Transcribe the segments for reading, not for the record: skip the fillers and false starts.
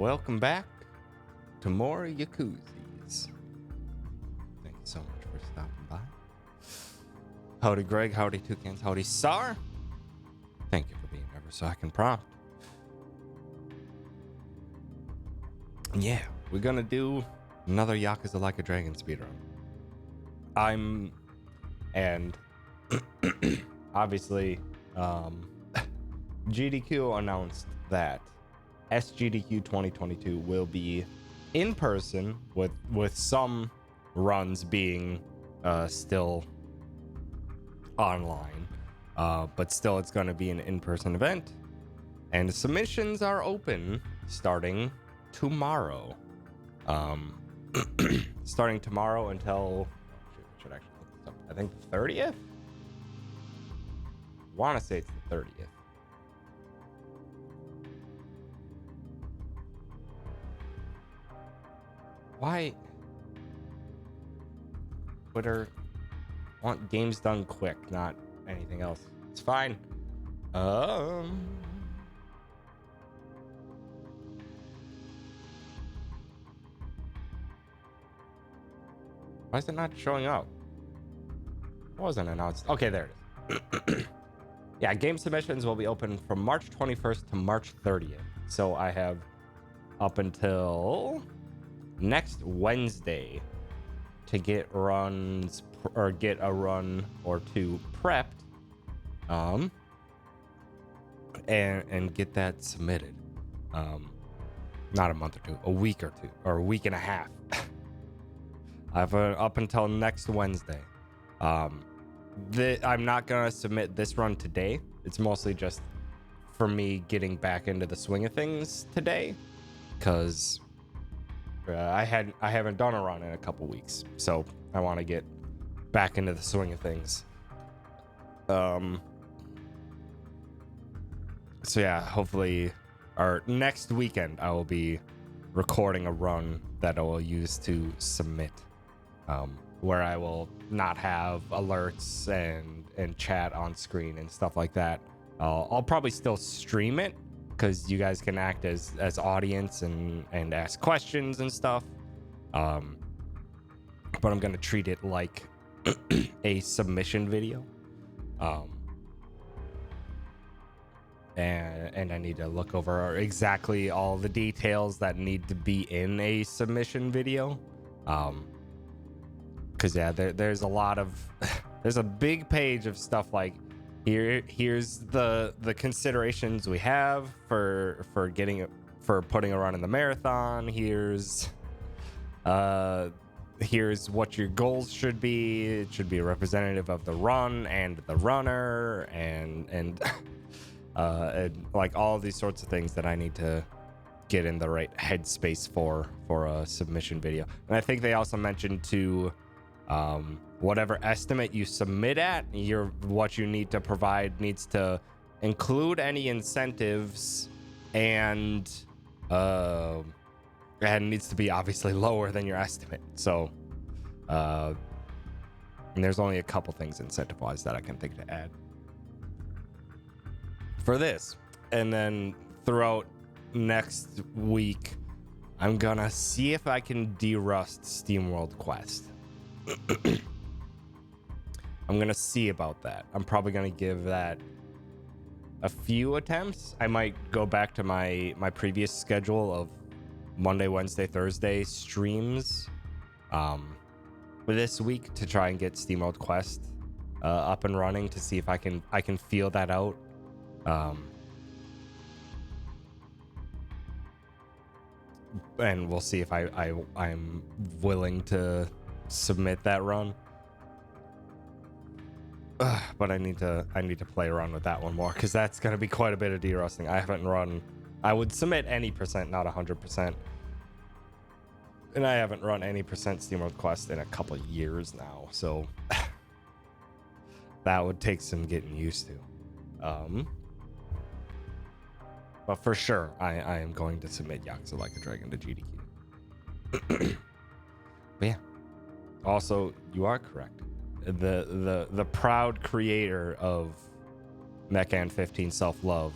welcome back to more Yakuzas. Thank you so much for stopping by. Howdy Greg, howdy Toucans, howdy Sar. Thank you for being ever so I can prompt. Yeah, we're gonna do another Yakuza Like a Dragon speedrun. And obviously, GDQ announced that SGDQ 2022 will be in person with some runs being still online, but still it's going to be an in-person event, and submissions are open starting tomorrow. Starting tomorrow until I should actually look this up. I think the 30th. I want to say it's the 30th. Why? Twitter want games done quick, not anything else. It's fine. Why is it not showing up? It wasn't announced. Okay, there it is. Yeah, game submissions will be open from March 21st to March 30th. So I have up until next Wednesday to get runs or get a run or two prepped, and get that submitted. Not a month or two, a week or two, or a week and a half. I have up until next Wednesday. I'm not gonna submit this run today. It's mostly just for me getting back into the swing of things today, because I haven't done a run in a couple weeks, so I want to get back into the swing of things. So yeah, hopefully, or next weekend I will be recording a run that I will use to submit, where I will not have alerts and chat on screen and stuff like that. I'll probably still stream it, because you guys can act as audience and ask questions and stuff. But I'm gonna treat it like a submission video. And I need to look over exactly all the details that need to be in a submission video. Because yeah, there's a lot of there's a big page of stuff like here's the considerations we have for putting a run in the marathon. Here's what your goals should be. It should be representative of the run and the runner, and like all these sorts of things that I need to get in the right headspace for a submission video. And I think they also mentioned to whatever estimate you submit at, what you need to provide needs to include any incentives, and needs to be obviously lower than your estimate. So and there's only a couple things incentive-wise that I can think to add for this. And then throughout next week, I'm gonna see if I can derust SteamWorld Quest. I'm gonna see about that. I'm probably gonna give that a few attempts. I might go back to my previous schedule of Monday, Wednesday, Thursday streams for this week to try and get SteamWorld Quest up and running, to see if I can feel that out. And we'll see if I'm willing to submit that run. But I need to play around with that one more, because that's gonna be quite a bit of derusting. I haven't run. I would submit any percent, not 100%, and I haven't run any percent SteamWorld Quest in a couple of years now, so that would take some getting used to. But for sure, I am going to submit Yakuza Like a Dragon to GDQ. But yeah. Also, you are correct. The proud creator of Mecha and 15 Self-Love,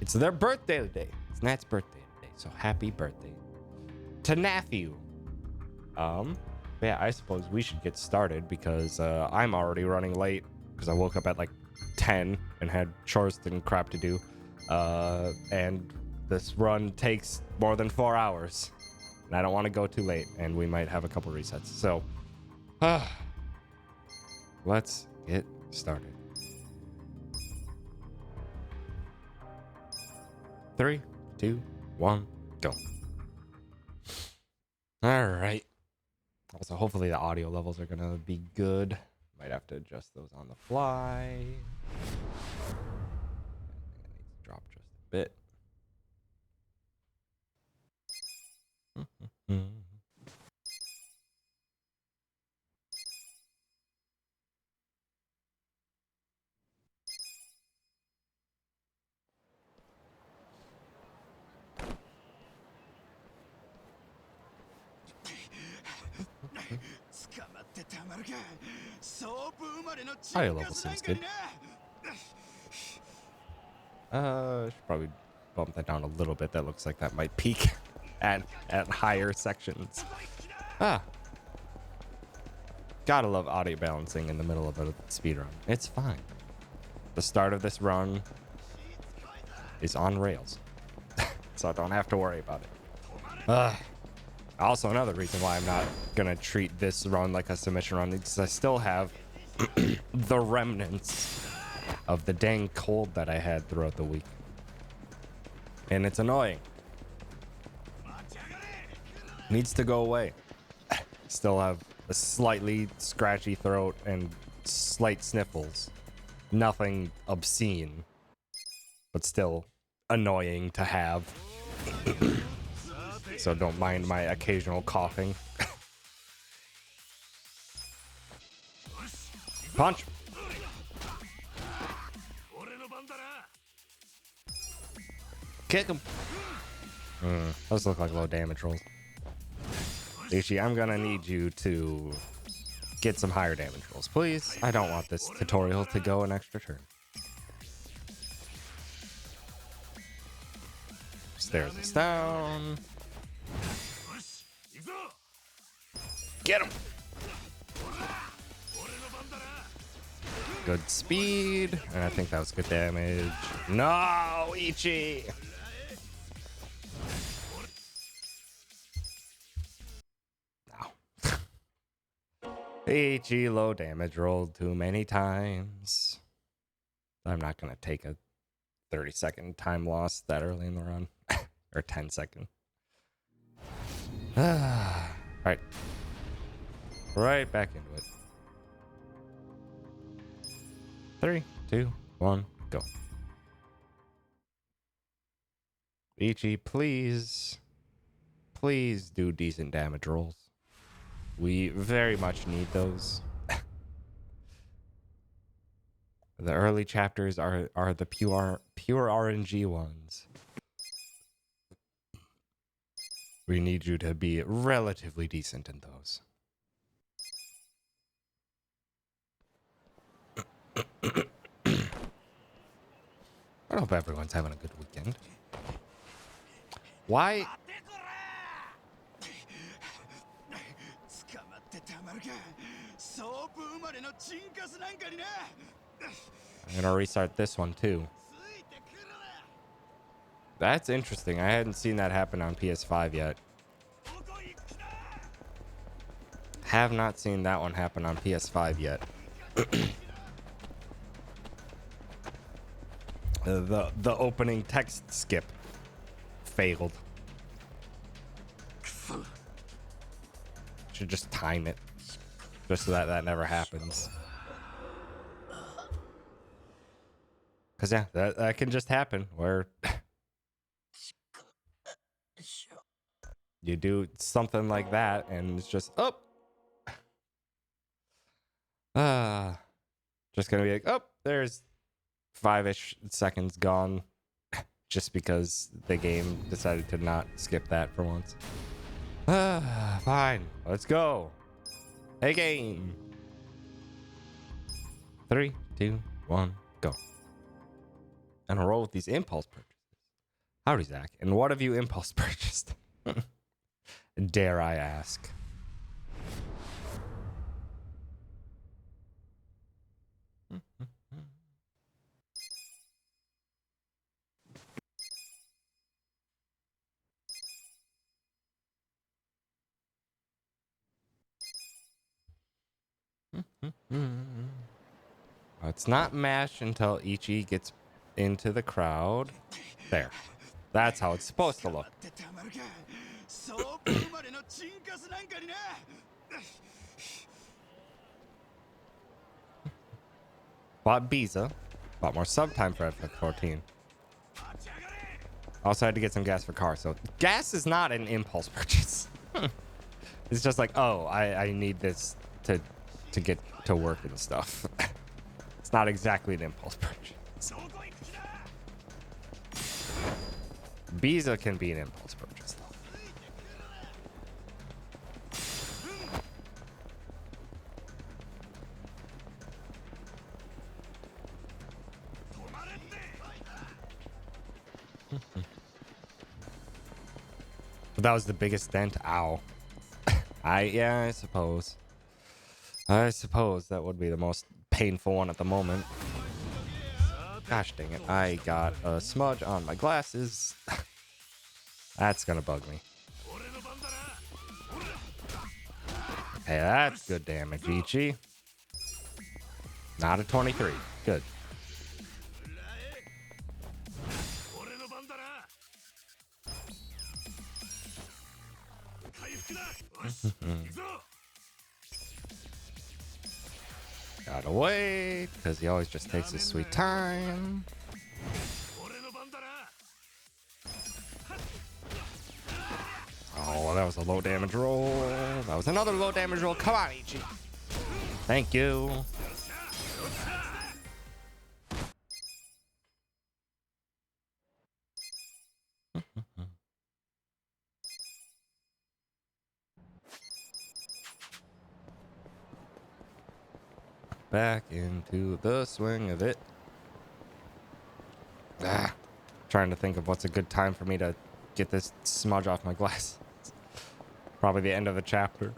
it's their birthday today. It's Nat's birthday today. So happy birthday to nephew. Yeah, I suppose we should get started because I'm already running late because I woke up at like 10 and had chores and crap to do. And this run takes more than 4 hours. And I don't want to go too late, and we might have a couple resets. So, let's get started. 3, 2, 1, go. All right. Also, hopefully the audio levels are gonna be good. Might have to adjust those on the fly. I need to drop just a bit. Audio level seems good. Should probably bump that down a little bit. That looks like that might peak at higher sections. Gotta love audio balancing in the middle of a speedrun. It's fine. The start of this run is on rails, so I don't have to worry about it. Also, another reason why I'm not gonna treat this run like a submission run is because I still have the remnants of the dang cold that I had throughout the week, and it's annoying. Needs to go away. Still have a slightly scratchy throat and slight sniffles. Nothing obscene, but still annoying to have. So don't mind my occasional coughing. Punch. Kick him. Those look like low damage rolls. Ichi, I'm gonna need you to get some higher damage rolls, please. I don't want this tutorial to go an extra turn. Stairs us down. Get him. Good speed, and I think that was good damage. No, Ichi. Ichi low damage rolled too many times. I'm not gonna take a 30-second time loss that early in the run. Or 10-second. Alright. Right back into it. 3, 2, 1, go. Ichi, please. Please do decent damage rolls. We very much need those. The early chapters are the pure RNG ones. We need you to be relatively decent in those. I hope everyone's having a good weekend. Why? I'm gonna restart this one too. That's interesting. I hadn't seen that happen on PS5 yet. Have not seen that one happen on PS5 yet. The opening text skip failed. Should just time it, just so that never happens. Cause yeah, that can just happen where you do something like that and it's just just gonna be like, oh, there's 5-ish seconds gone, just because the game decided to not skip that for once. Fine, let's go. Hey, game. 3, 2, 1, go. And roll with these impulse purchases. Howdy, Zach. And what have you impulse purchased? Dare I ask? It's not mash until Ichi gets into the crowd. There. That's how it's supposed to look. Bought Biza. Bought more sub time for FF14. Also had to get some gas for car. So gas is not an impulse purchase. It's just like, oh, I need this to get to work and stuff. It's not exactly an impulse purchase. Biza can be an impulse purchase, though. But that was the biggest dent. Ow. Yeah, I suppose. I suppose that would be the most painful one at the moment. Gosh dang it. I got a smudge on my glasses. That's gonna bug me. Hey, that's good damage, Ichi. Not a 23. Good. Gotta wait, because he always just takes his sweet time. Oh, that was a low damage roll. That was another low damage roll. Come on, Ichi. Thank you. Back into the swing of it. Trying to think of what's a good time for me to get this smudge off my glasses. Probably the end of the chapter,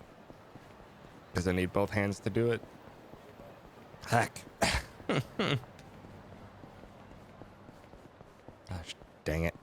because I need both hands to do it. Heck. Gosh, dang it.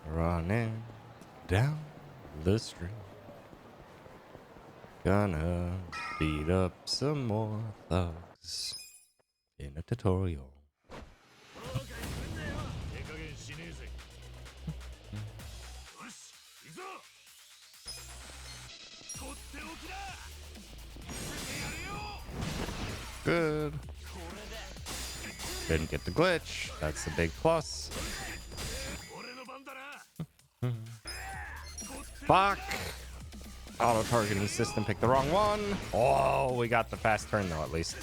Running down the street, gonna beat up some more thugs in a tutorial. Good. Didn't get the glitch. That's the big plus. Fuck. Auto-targeting system picked the wrong one. Oh, we got the fast turn though, at least.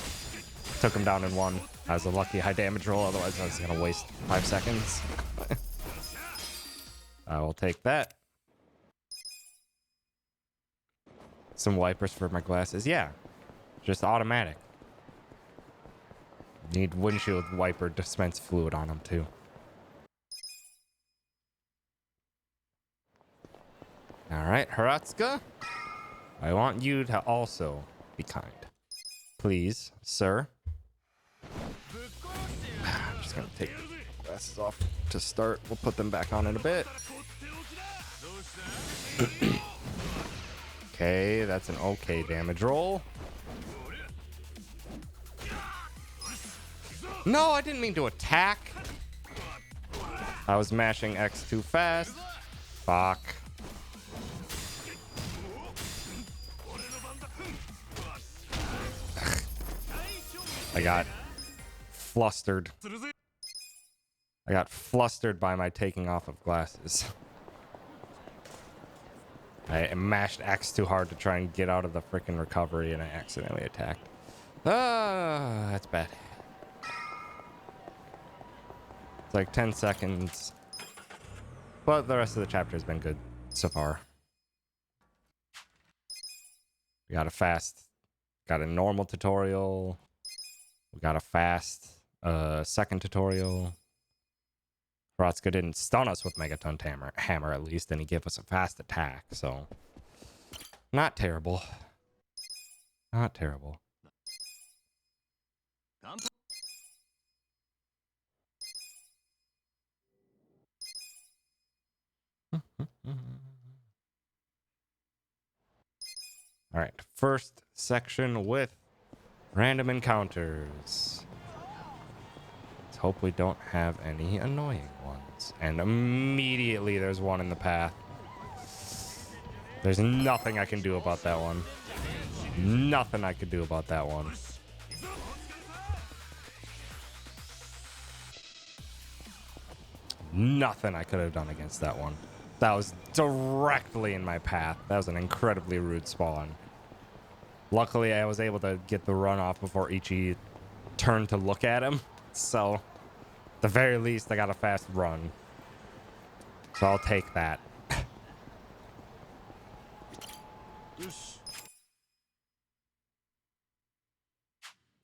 Took him down in one. That was a lucky high damage roll, otherwise I was gonna waste 5 seconds. I will take that. Some wipers for my glasses. Yeah, just automatic. Need windshield wiper dispense fluid on them too. All right, Haratsuka, I want you to also be kind. Please, sir. I'm just gonna take the glasses off to start. We'll put them back on in a bit. Okay, that's an okay damage roll. No, I didn't mean to attack. I was mashing X too fast. Fuck. I got flustered. I got flustered by my taking off of glasses. I mashed X too hard to try and get out of the freaking recovery, and I accidentally attacked. Ah, that's bad. It's like 10 seconds. But the rest of the chapter has been good so far. We got a fast, got a normal tutorial. We got a fast second tutorial. Rotska didn't stun us with Megaton hammer at least, and he gave us a fast attack, so not terrible. Not terrible. Alright, first section with random encounters. Let's hope we don't have any annoying ones. And immediately there's one in the path. There's nothing I can do about that one. Nothing I could do about that one. Nothing I could have done against that one. That was directly in my path. That was an incredibly rude spawn. Luckily, I was able to get the run off before Ichi turned to look at him. So, at the very least, I got a fast run. So I'll take that.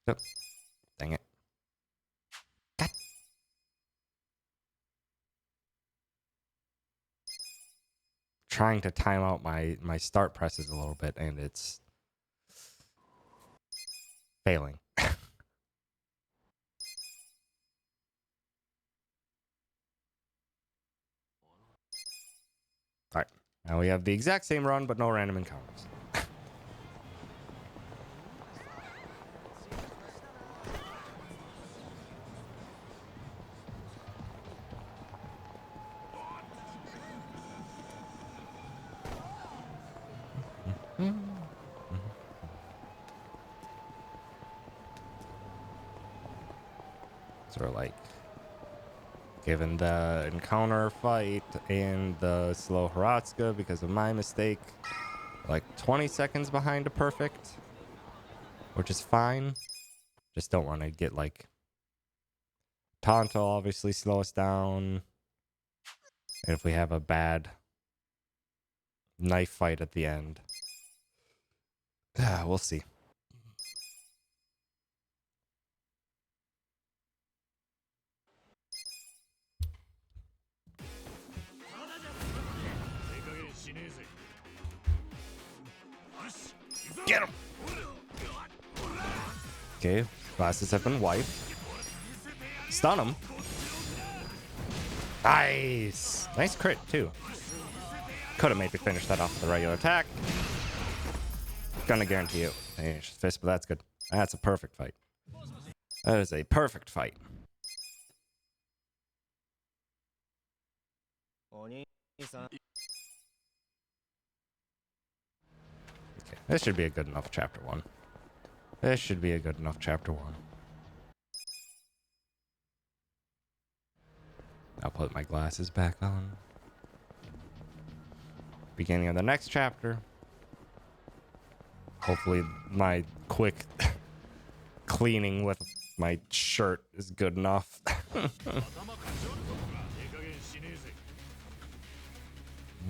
Oh, dang it. God. Trying to time out my start presses a little bit, and it's failing. Alright, now we have the exact same run, but no random encounters. Sort of like, given the encounter fight and the slow Haratsuka because of my mistake, like 20 seconds behind a perfect, which is fine. Just don't want to get like Tonto obviously slow us down. And if we have a bad knife fight at the end, we'll see. Get him! Okay, glasses have been wiped. Stun him. Nice! Nice crit, too. Could have maybe finished that off with a regular attack. Gonna guarantee you fist, but that's good. That's a perfect fight. That is a perfect fight. Okay, this should be a good enough chapter 1. This should be a good enough chapter 1. I'll put my glasses back on. Beginning of the next chapter. Hopefully my quick cleaning with my shirt is good enough.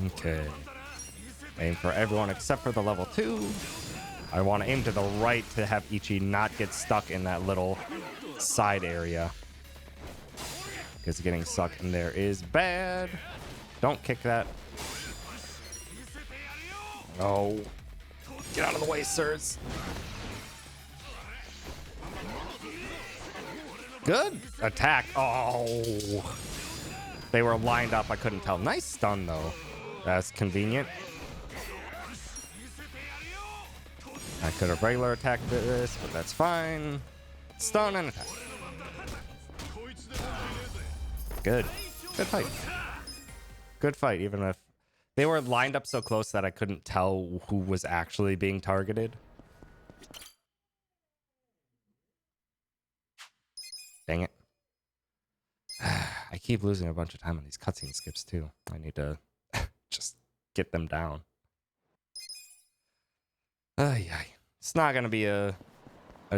Okay. Aim for everyone except for the level 2. I want to aim to the right to have Ichi not get stuck in that little side area. Because getting stuck in there is bad. Don't kick that. Oh. Get out of the way, sirs. Good attack. Oh. They were lined up. I couldn't tell. Nice stun, though. That's convenient. I could have regular attacked this, but that's fine. Stun and attack. Good. Good fight. Good fight, even if they were lined up so close that I couldn't tell who was actually being targeted. Dang it. I keep losing a bunch of time on these cutscene skips too. I need to just get them down. It's not gonna be a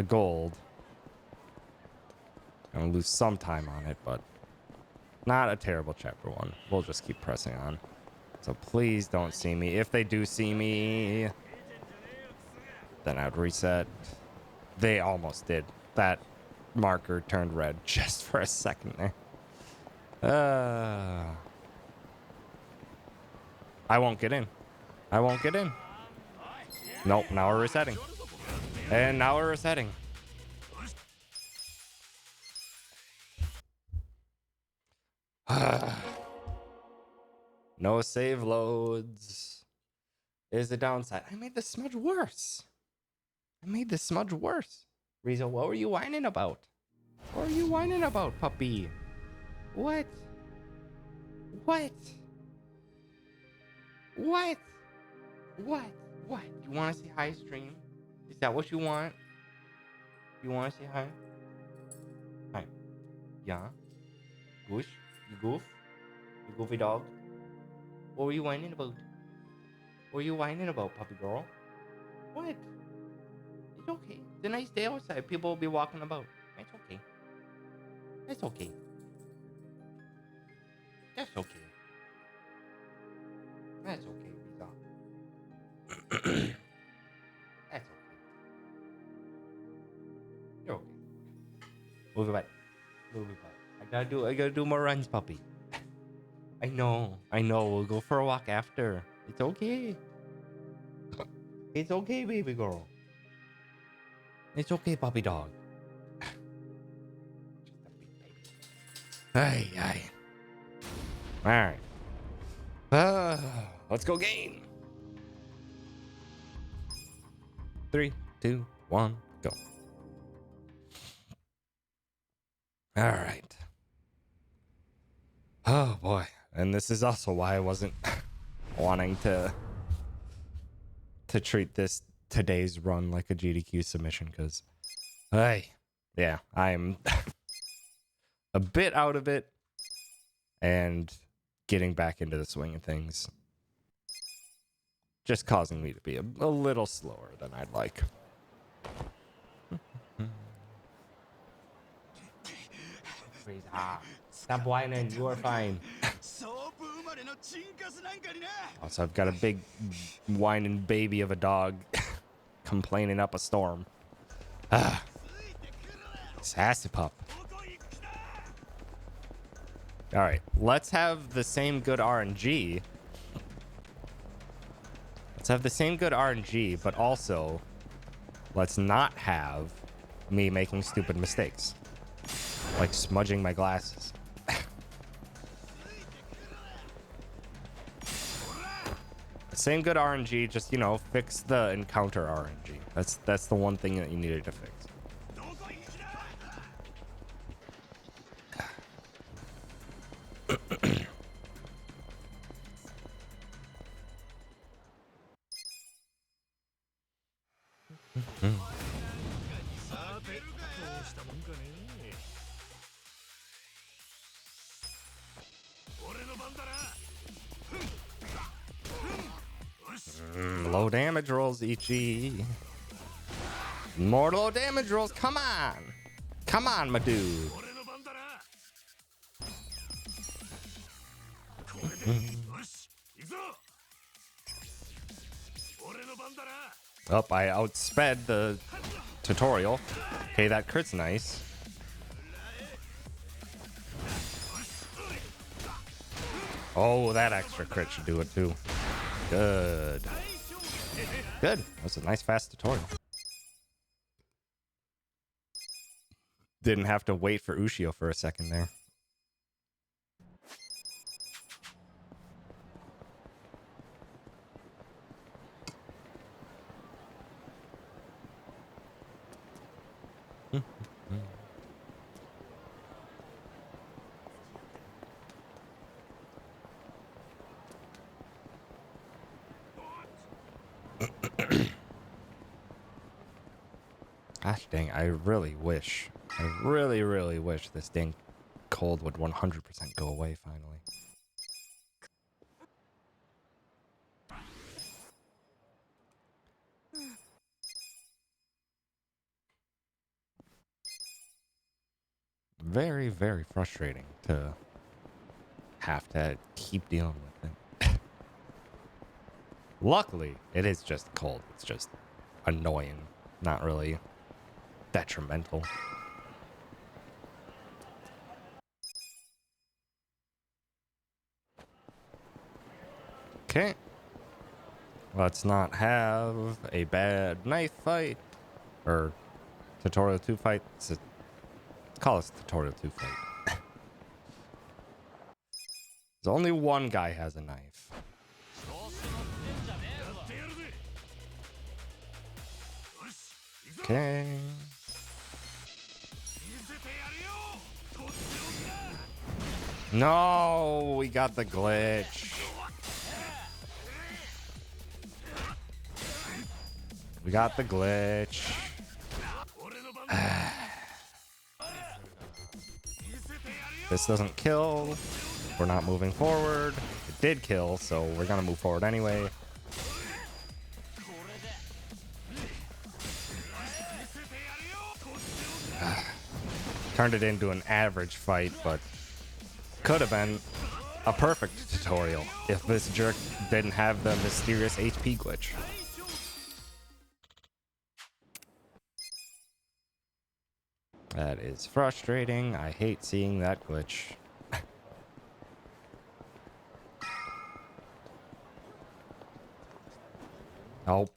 gold. I'm gonna lose some time on it, but not a terrible chapter 1. We'll just keep pressing on. So please don't see me. If they do see me, then I'd reset. They almost did. That marker turned red just for a second there. I won't get in. I won't get in. Nope, now we're resetting. And now we're resetting. No save loads is the downside. I made the smudge worse. Rizzo, what were you whining about? What are you whining about, puppy? What? What? What? What? What? You want to say hi stream? Is that what you want? You want to say hi? Hi. Yeah? Goosh? You goof? You goofy dog? What were you whining about? What were you whining about, puppy girl? What? It's okay. It's a nice day outside. People will be walking about. It's okay. That's okay. That's okay. That's okay, Rizzo. That's okay. You're okay. Move it back. Move it back. I gotta do more runs, puppy. I know. We'll go for a walk after. It's okay. It's okay, baby girl. It's okay, puppy dog. Ay. All right. Let's go game. 3, 2, 1, go. All right. Oh boy. And this is also why I wasn't wanting to treat today's run like a GDQ submission, because yeah, I'm a bit out of it and getting back into the swing of things, just causing me to be a little slower than I'd like. Stop whining, you are fine. Also, I've got a big whining baby of a dog complaining up a storm. Sassy pup. All right, let's have the same good RNG. But also let's not have me making stupid mistakes, like smudging my glasses. Same good RNG, just, fix the encounter RNG. That's the one thing that you needed to fix. Low damage rolls, Ichi. More low damage rolls. Come on, my dude. Oh, I outsped the tutorial. Okay, that crit's nice. Oh, that extra crit should do it too. Good. That's a nice fast tutorial. Didn't have to wait for Ushio for a second there. Gosh dang, I really wish this dang cold would 100% go away finally. Very, very frustrating to have to keep dealing with it. Luckily, it is just cold. It's just annoying, not really detrimental. Okay. Let's not have a bad knife fight. Or tutorial 2 fight. Let's call this tutorial 2 fight. There's only one guy has a knife. Okay. No, we got the glitch. We got the glitch. This doesn't kill. We're not moving forward. It did kill, so we're gonna move forward anyway. Turned it into an average fight, but could have been a perfect tutorial if this jerk didn't have the mysterious HP glitch. That is frustrating. I hate seeing that glitch. Oh.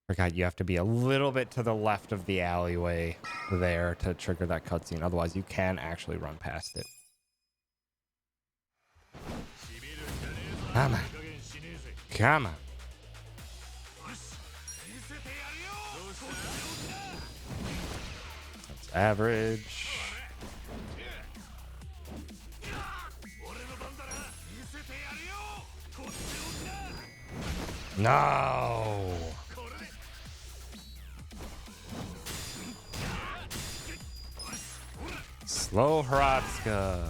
Forgot you have to be a little bit to the left of the alleyway there to trigger that cutscene. Otherwise, you can actually run past it. Come on. Come on. That's average. No. Slow Haratsuka.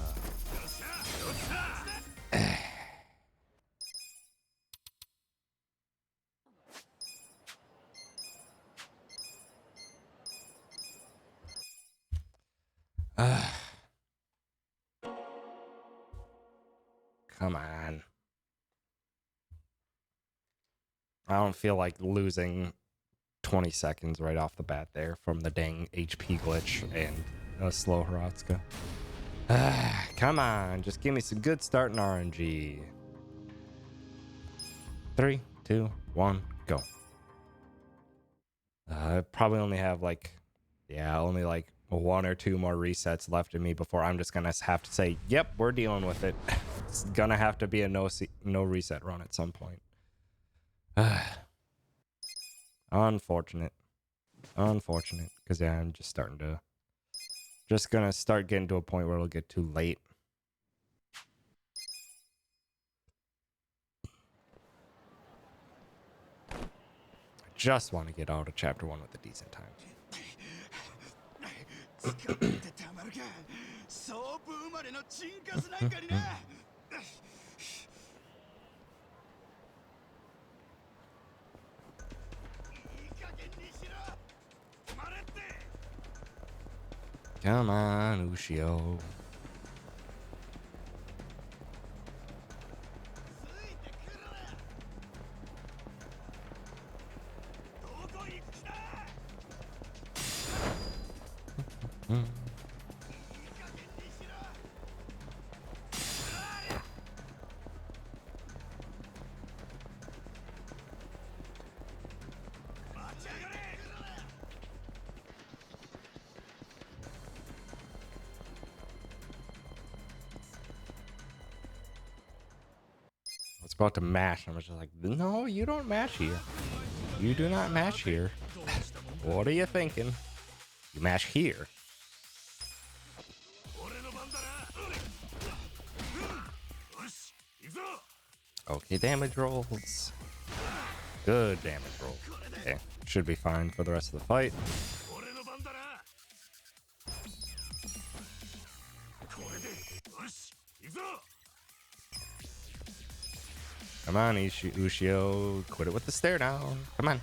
Come on. I don't feel like losing 20 seconds right off the bat there from the dang HP glitch and a slow Haratsuka. Come on, just give me some good starting RNG. 3, 2, 1, go. I probably only have only like 1 or 2 more resets left in me before I'm just gonna have to say, yep, we're dealing with it. It's gonna have to be a no reset run at some point. Unfortunate, because yeah, I'm just gonna start getting to a point where it'll get too late. I just want to get out of chapter 1 with a decent time. Come on, Ushio. I was about to mash, and I was just like, no, you don't mash here. You do not mash here. What are you thinking? You mash here. Okay, damage rolls. Good damage roll. Okay. should be fine for the rest of the fight. Come on, Ushio. Quit it with the stare down. Come on.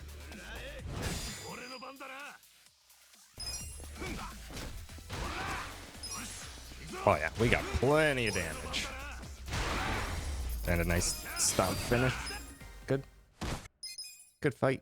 Oh, yeah. We got plenty of damage. And a nice stomp finish. Good. Good fight.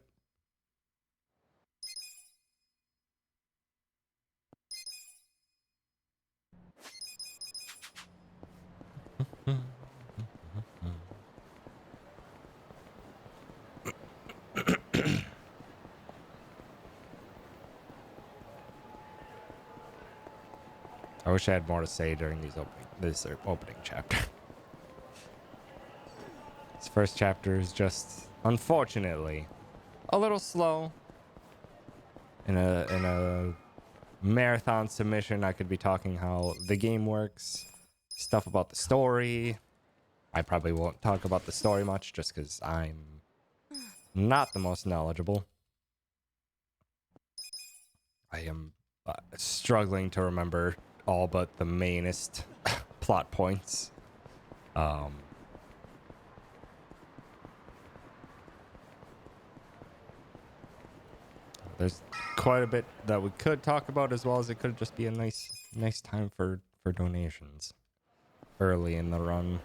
I wish I had more to say during this opening chapter. This first chapter is just, unfortunately, a little slow. In a marathon submission, I could be talking how the game works, stuff about the story. I probably won't talk about the story much just because I'm not the most knowledgeable. I am struggling to remember all but the mainest plot points. There's quite a bit that we could talk about, as well as it could just be a nice time for donations early in the run,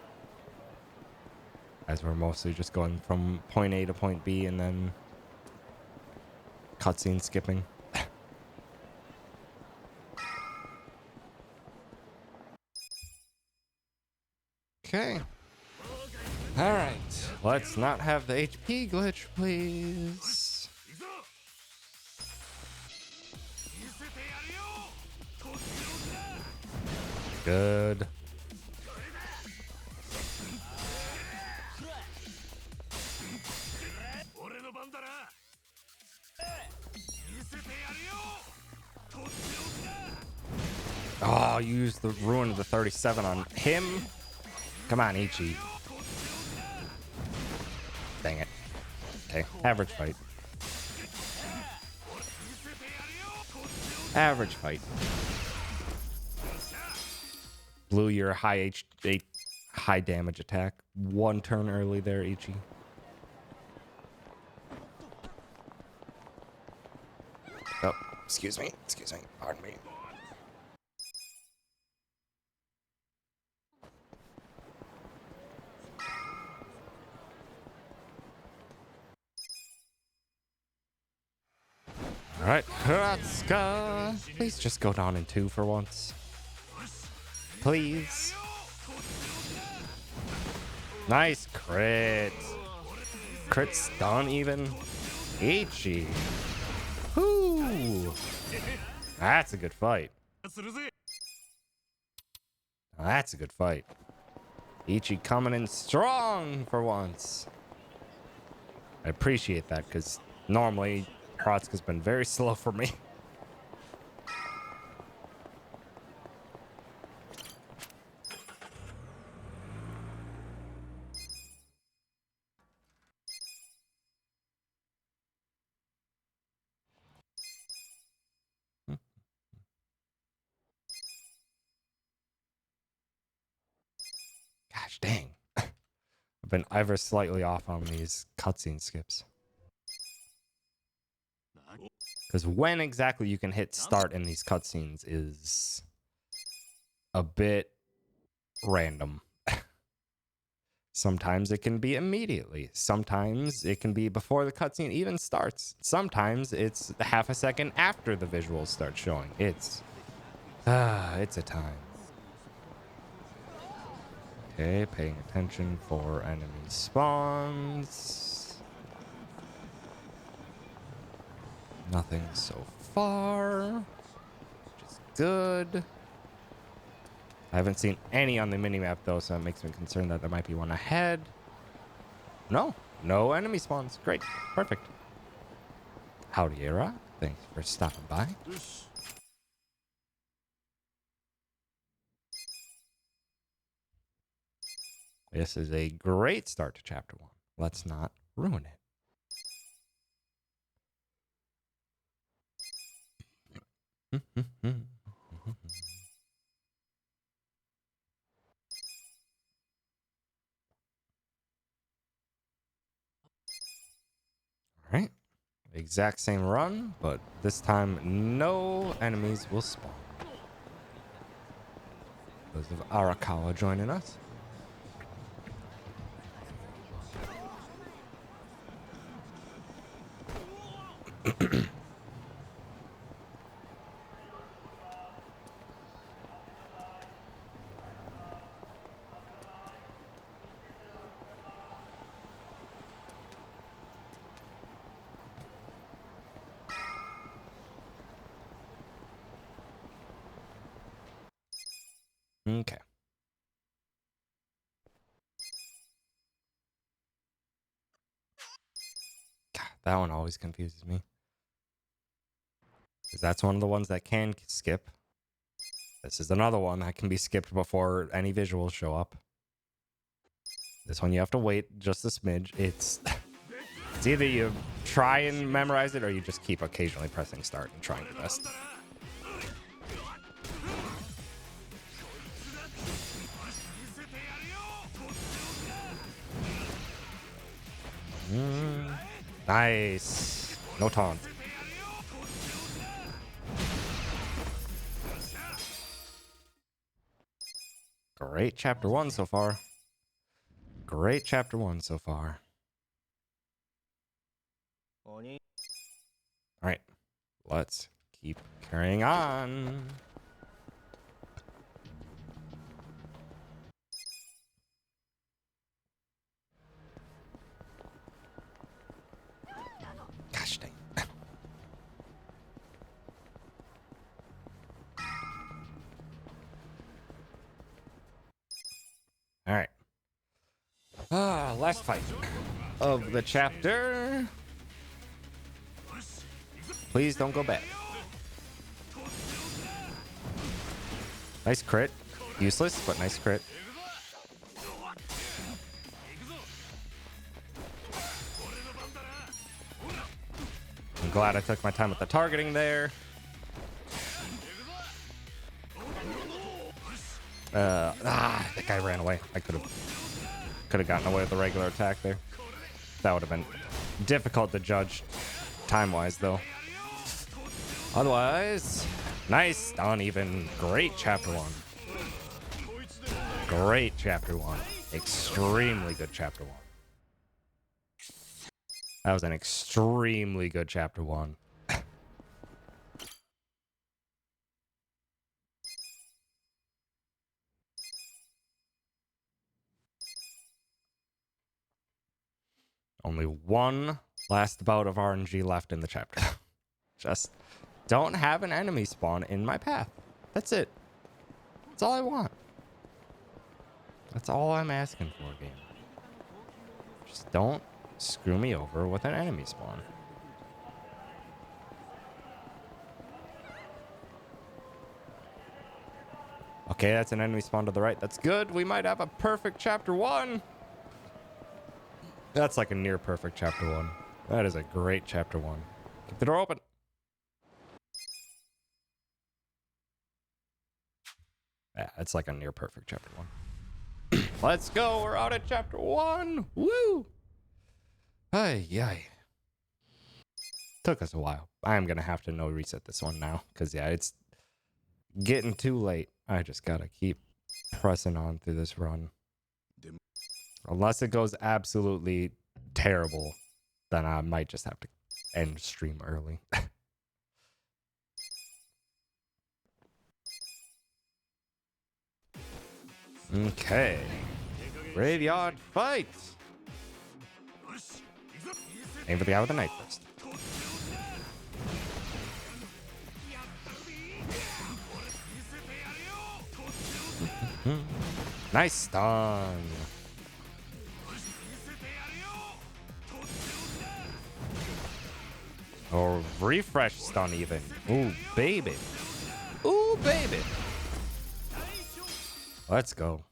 as we're mostly just going from point A to point B and then cutscene skipping. Okay. All right. Let's not have the HP glitch, please. Good. Oh, you used the ruin of the 37 on him? Come on, Ichi. Dang it. Okay, average fight. Average fight. Blew your high high damage attack. One turn early there, Ichi. Oh, excuse me. Pardon me. All right, Kuratsuka. Please just go down in 2 for once. Please. Nice crit. Crit stun even. Ichi. Whoo. That's a good fight. That's a good fight. Ichi coming in strong for once. I appreciate that because normally Kuratsuka's been very slow for me. Gosh dang. I've been ever slightly off on these cutscene skips. Because when exactly you can hit start in these cutscenes is a bit random. Sometimes it can be immediately. Sometimes it can be before the cutscene even starts. Sometimes it's half a second after the visuals start showing. It's a time. Okay, paying attention for enemy spawns. Nothing so far, which is good. I haven't seen any on the minimap though, so it makes me concerned that there might be one ahead. No enemy spawns. Great, perfect. Howdy, Era. Thanks for stopping by. This is a great start to chapter 1. Let's not ruin it. Right. Exact same run, but this time no enemies will spawn. Because of Arakawa joining us. Okay. God, that one always confuses me. Because that's one of the ones that can skip. This is another one that can be skipped before any visuals show up. This one you have to wait just a smidge. It's either you try and memorize it or you just keep occasionally pressing start and trying your best. Nice. No taunt. Great chapter 1 so far. Great chapter 1 so far. All right. Let's keep carrying on. Gosh dang. All right. Last fight of the chapter. Please don't go back. Nice crit. Useless, but nice crit. I'm glad I took my time with the targeting there. That guy ran away. I could have gotten away with the regular attack there. That would have been difficult to judge time-wise, though. Otherwise, nice, uneven, great chapter 1. Great chapter 1. Extremely good chapter 1. That was an extremely good chapter 1. Only one last bout of RNG left in the chapter. Just don't have an enemy spawn in my path. That's it. That's all I want. That's all I'm asking for, game. Just don't screw me over with an enemy spawn. Okay, that's an enemy spawn to the right. That's good. We might have a perfect chapter 1. That's like a near perfect chapter 1. That is a great chapter 1. Keep the door open. Yeah, it's like a near perfect chapter 1. Let's go. We're out at chapter 1. Woo! Ay, yay. Took us a while. I am going to have to no reset this one now. Because, yeah, it's getting too late. I just got to keep pressing on through this run. Unless it goes absolutely terrible, then I might just have to end stream early. Okay. Graveyard fight! Aim for the guy with the knife first. Nice stun. Or refresh stun even. Ooh, baby. Ooh, baby. Let's go.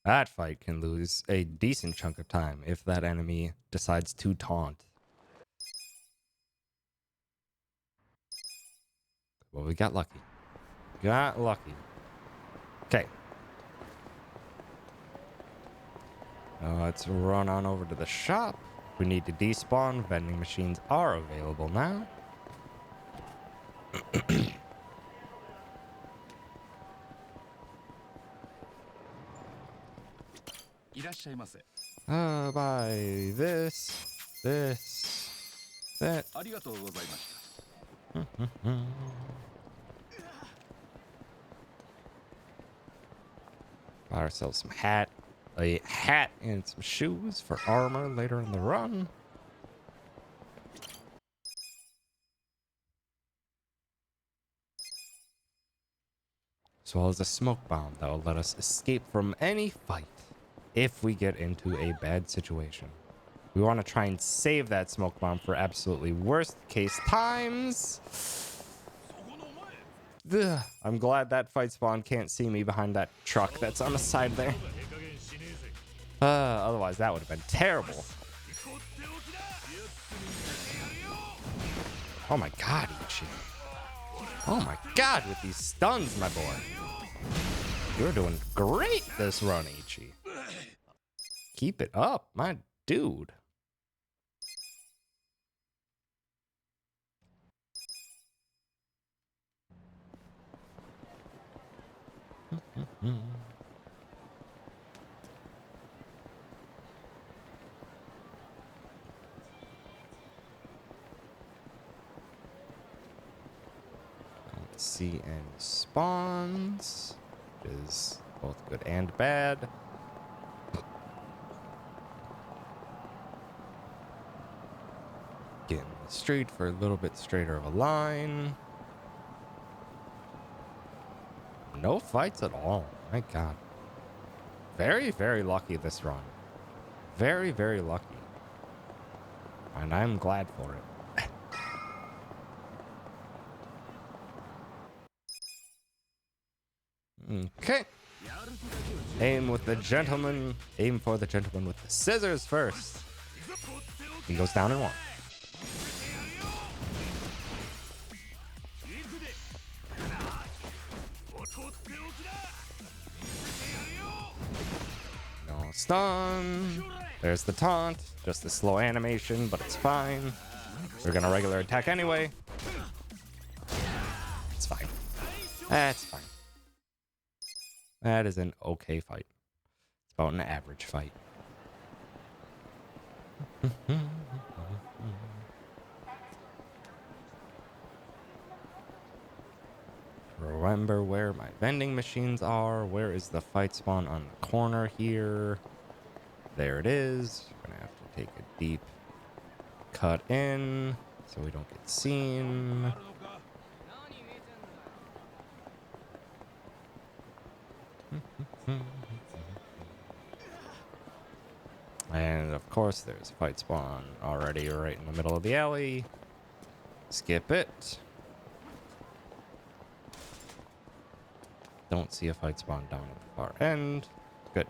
That fight can lose a decent chunk of time if that enemy decides to taunt. Well, we got lucky. Got lucky. Okay. Let's run on over to the shop. We need to despawn. Vending machines are available now. Buy this, that. Buy ourselves some a hat and some shoes for armor later in the run. As well as a smoke bomb that will let us escape from any fight if we get into a bad situation. We want to try and save that smoke bomb for absolutely worst case times. Ugh. I'm glad that fight spawn can't see me behind that truck that's on the side there. Otherwise, that would have been terrible. Oh my god, Ichi. Oh my god, with these stuns, my boy. You're doing great this run, Ichi. Keep it up, my dude. Let's see, and spawns, which is both good and bad. Get in the street for a little bit straighter of a line. No fights at all. My god. Very, very lucky this run. Very, very lucky. And I'm glad for it. Okay. Aim with the gentleman. Aim for the gentleman with the scissors first. He goes down in one. No stun. There's the taunt. Just a slow animation, but it's fine. We're gonna regular attack anyway. It's fine. That's fine. That is an okay fight. It's about an average fight. Remember where my vending machines are. Where is the fight spawn on the corner here? There it is. We're gonna have to take a deep cut in so we don't get seen. And of course there's fight spawn already right in the middle of the alley. Skip it. Don't see a fight spawn down at the far end. Good.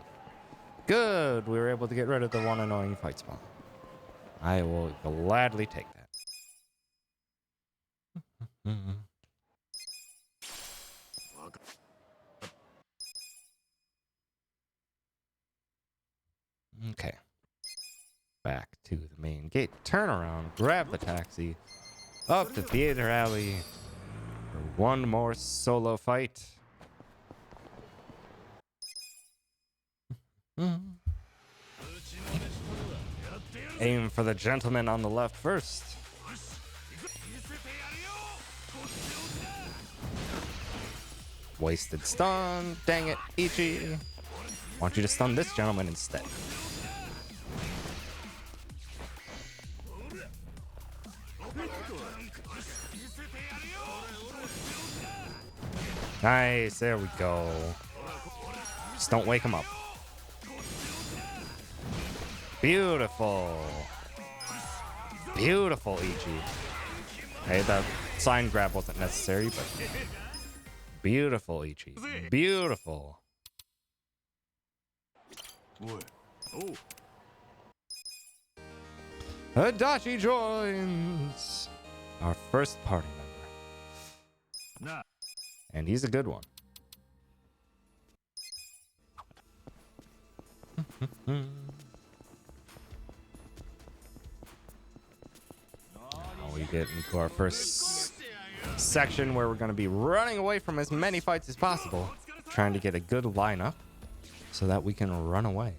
Good. We were able to get rid of the one annoying fight spawn. I will gladly take that. Okay. Back to the main gate. Turn around. Grab the taxi. Up to Theater Alley for one more solo fight. Aim for the gentleman on the left first. Wasted stun. Dang it, Ichi. Want you to stun this gentleman instead. Nice, there we go. Just don't wake him up. Beautiful. Beautiful, Ichi. Hey, that sign grab wasn't necessary, but beautiful, Ichi. Beautiful. Adachi joins. Our first party member. And he's a good one. Now we get into our first section where we're going to be running away from as many fights as possible, trying to get a good lineup so that we can run away.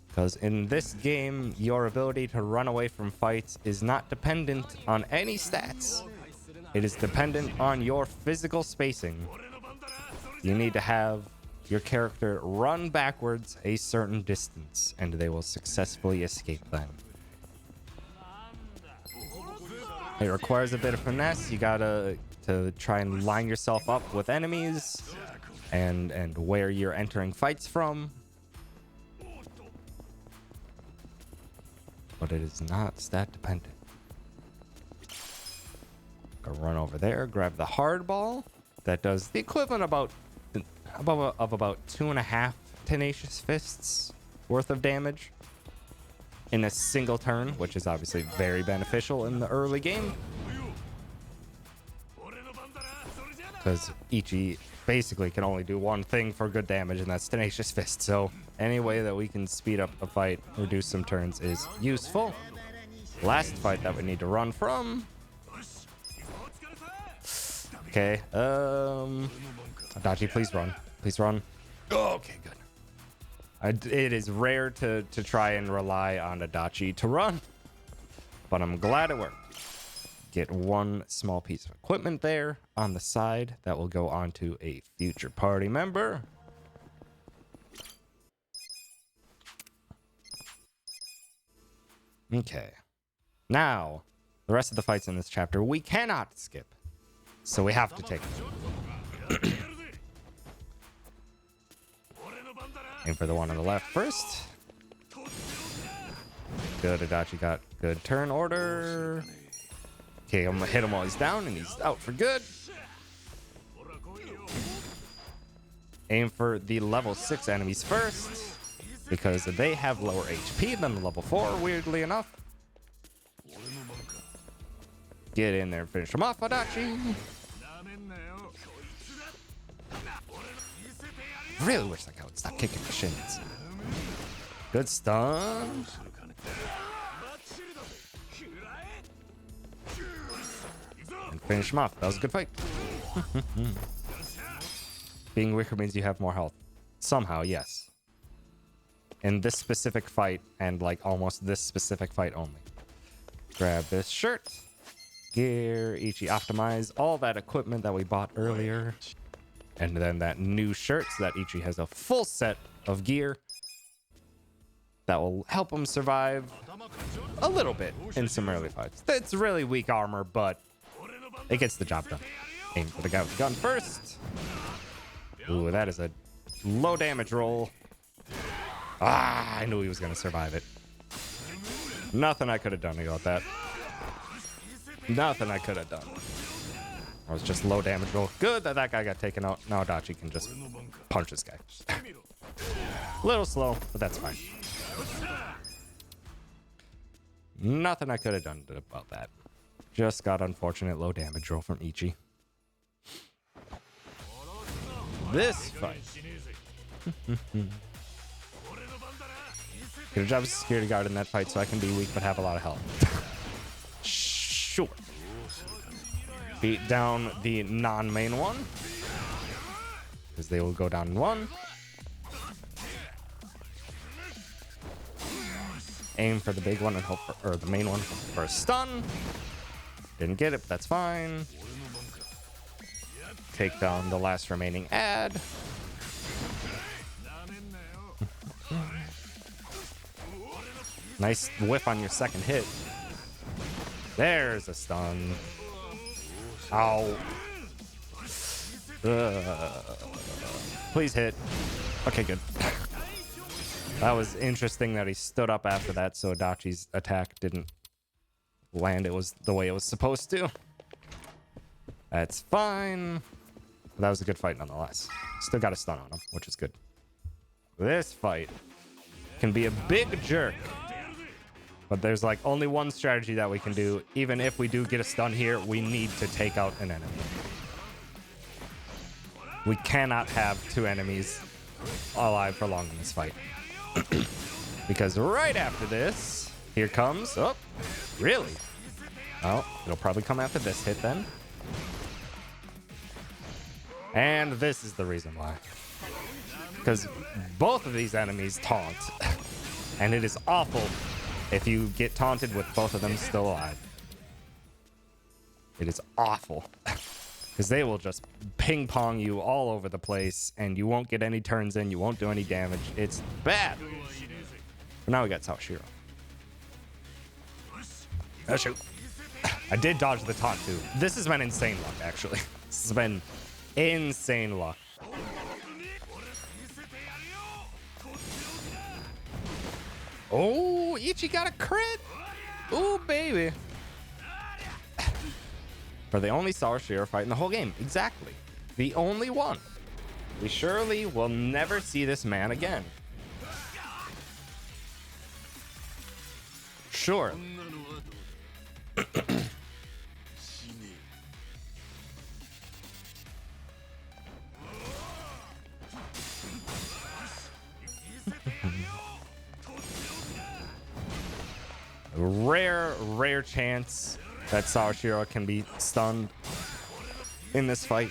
Because in this game, your ability to run away from fights is not dependent on any stats. It is dependent on your physical spacing. You need to have your character run backwards a certain distance, and they will successfully escape them. It requires a bit of finesse. You gotta try and line yourself up with enemies and where you're entering fights from. But it is not stat dependent. Gonna run over there, grab the hard ball. That does the equivalent of about 2.5 tenacious fists worth of damage in a single turn, which is obviously very beneficial in the early game. Because Ichi basically can only do one thing for good damage, and that's tenacious fist. So any way that we can speed up a fight, reduce some turns, is useful. Last fight that we need to run from. Okay, Adachi, please run. Please run. Oh, okay, good. It is rare to try and rely on Adachi to run, but I'm glad it worked. Get one small piece of equipment there on the side that will go onto a future party member. Okay. Now, the rest of the fights in this chapter we cannot skip, so we have to take them. Aim for the one on the left first. Good, Adachi got good turn order. Okay, I'm gonna hit him while he's down, and he's out for good. Aim for the level 6 enemies first, because they have lower HP than the level 4, weirdly enough. Get in there and finish him off, Adachi. Really wish that guy would stop kicking the shins. Good stun. And finish him off. That was a good fight. Being weaker means you have more health. Somehow, yes. In this specific fight, and like almost this specific fight only. Grab this shirt. Gear. Ichi optimize all that equipment that we bought earlier. And then that new shirt, so that Ichi has a full set of gear that will help him survive a little bit in some early fights. It's really weak armor, but it gets the job done. Aim for the guy with the gun first. Ooh, that is a low damage roll. Ah, I knew he was going to survive it. Nothing I could have done about that. Nothing I could have done. I was just low damage roll. Good that that guy got taken out. Now Adachi can just punch this guy. A little slow, but that's fine. Nothing I could have done about that. Just got unfortunate low damage roll from Ichi. This fight. Good job as a security guard in that fight, so I can be weak but have a lot of health. Sure. Beat down the non-main one, because they will go down in one. Aim for the big one and hope for, or the main one for a stun. Didn't get it, but that's fine. Take down the last remaining ad. Nice whiff on your second hit. There's a stun. Ow. Please hit. Okay, good. That was interesting that he stood up after that, so Adachi's attack didn't land. It was the way it was supposed to. That's fine. That was a good fight nonetheless. Still got a stun on him, which is good. This fight can be a big jerk, but there's like only one strategy that we can do. Even if we do get a stun here, we need to take out an enemy. We cannot have two enemies alive for long in this fight. Because right after this, here comes... Oh, really? Oh, it'll probably come after this hit then. And this is the reason why. Because both of these enemies taunt. And it is awful if you get taunted with both of them still alive. It is awful. Because they will just ping pong you all over the place. And you won't get any turns in. You won't do any damage. It's bad. But now we got Sawashiro. Oh, shoot. I did dodge the taunt too. This has been insane luck, actually. This has been insane luck. Oh, Ichi got a crit. Ooh, baby. For the only Sawashiro fight in the whole game. Exactly. The only one. We surely will never see this man again. Sure. Rare chance that Sawashiro can be stunned in this fight.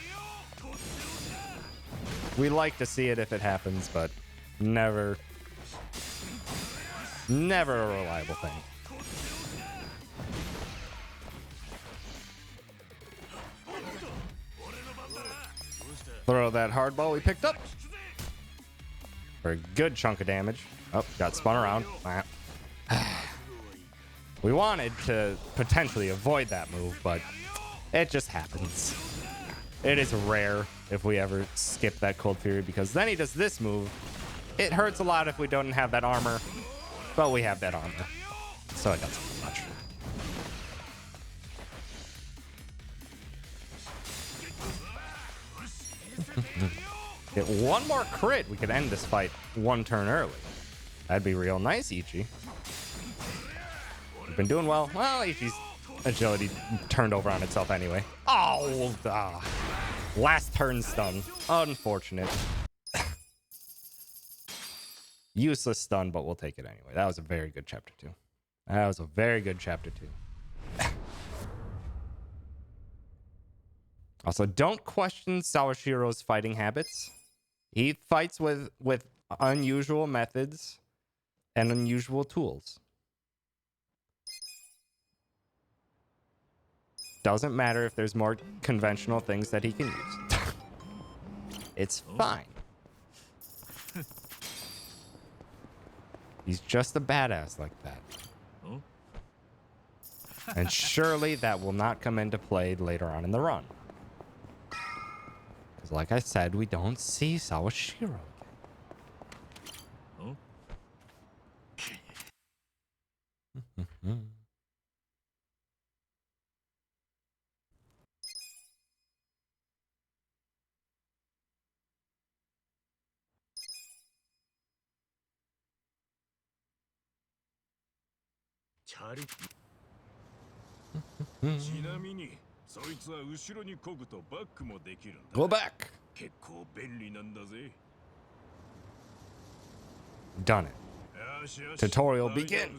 We like to see it if it happens, but never a reliable thing. Throw that hard ball we picked up for a good chunk of damage. Oh, got spun around. We wanted to potentially avoid that move, but it just happens. It is rare if we ever skip that Cold Fury, because then he does this move. It hurts a lot if we don't have that armor, but we have that armor, so it doesn't do much. Get one more crit, we could end this fight one turn early. That'd be real nice, Ichi. We've been doing well. Well, Ichi's agility turned over on itself anyway. Oh, last turn stun. Unfortunate. Useless stun, but we'll take it anyway. That was a very good chapter 2. That was a very good chapter 2. Also, don't question Sawashiro's fighting habits. He fights with unusual methods and unusual tools. Doesn't matter if there's more conventional things that he can use. It's fine. He's just a badass like that. And surely that will not come into play later on in the run. Because like I said, we don't see Sawashiro again. Go back. Done it. Tutorial begin.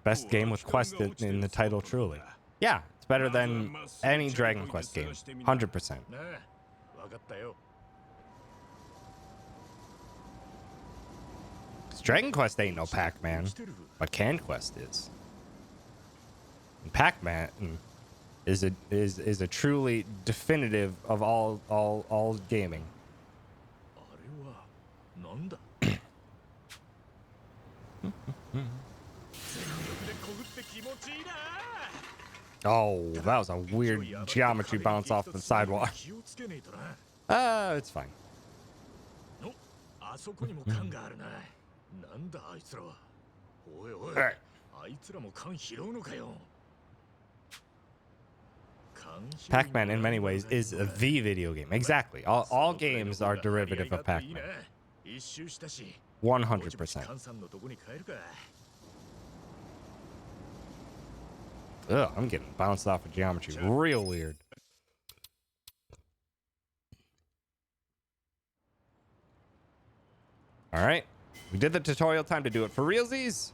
Best game with quest in the title, truly. Yeah, it's better than any Dragon Quest game. 100%. Dragon Quest ain't no Pac-Man, but Can Quest is. And Pac-Man is a truly definitive of all gaming. Oh, that was a weird geometry bounce off the sidewalk. It's fine. Alright. Pac-Man in many ways is the video game. Exactly. All games are derivative of Pac-Man. 100%. Ugh, I'm getting bounced off of geometry real weird. All right. We did the tutorial. Time to do it for realsies.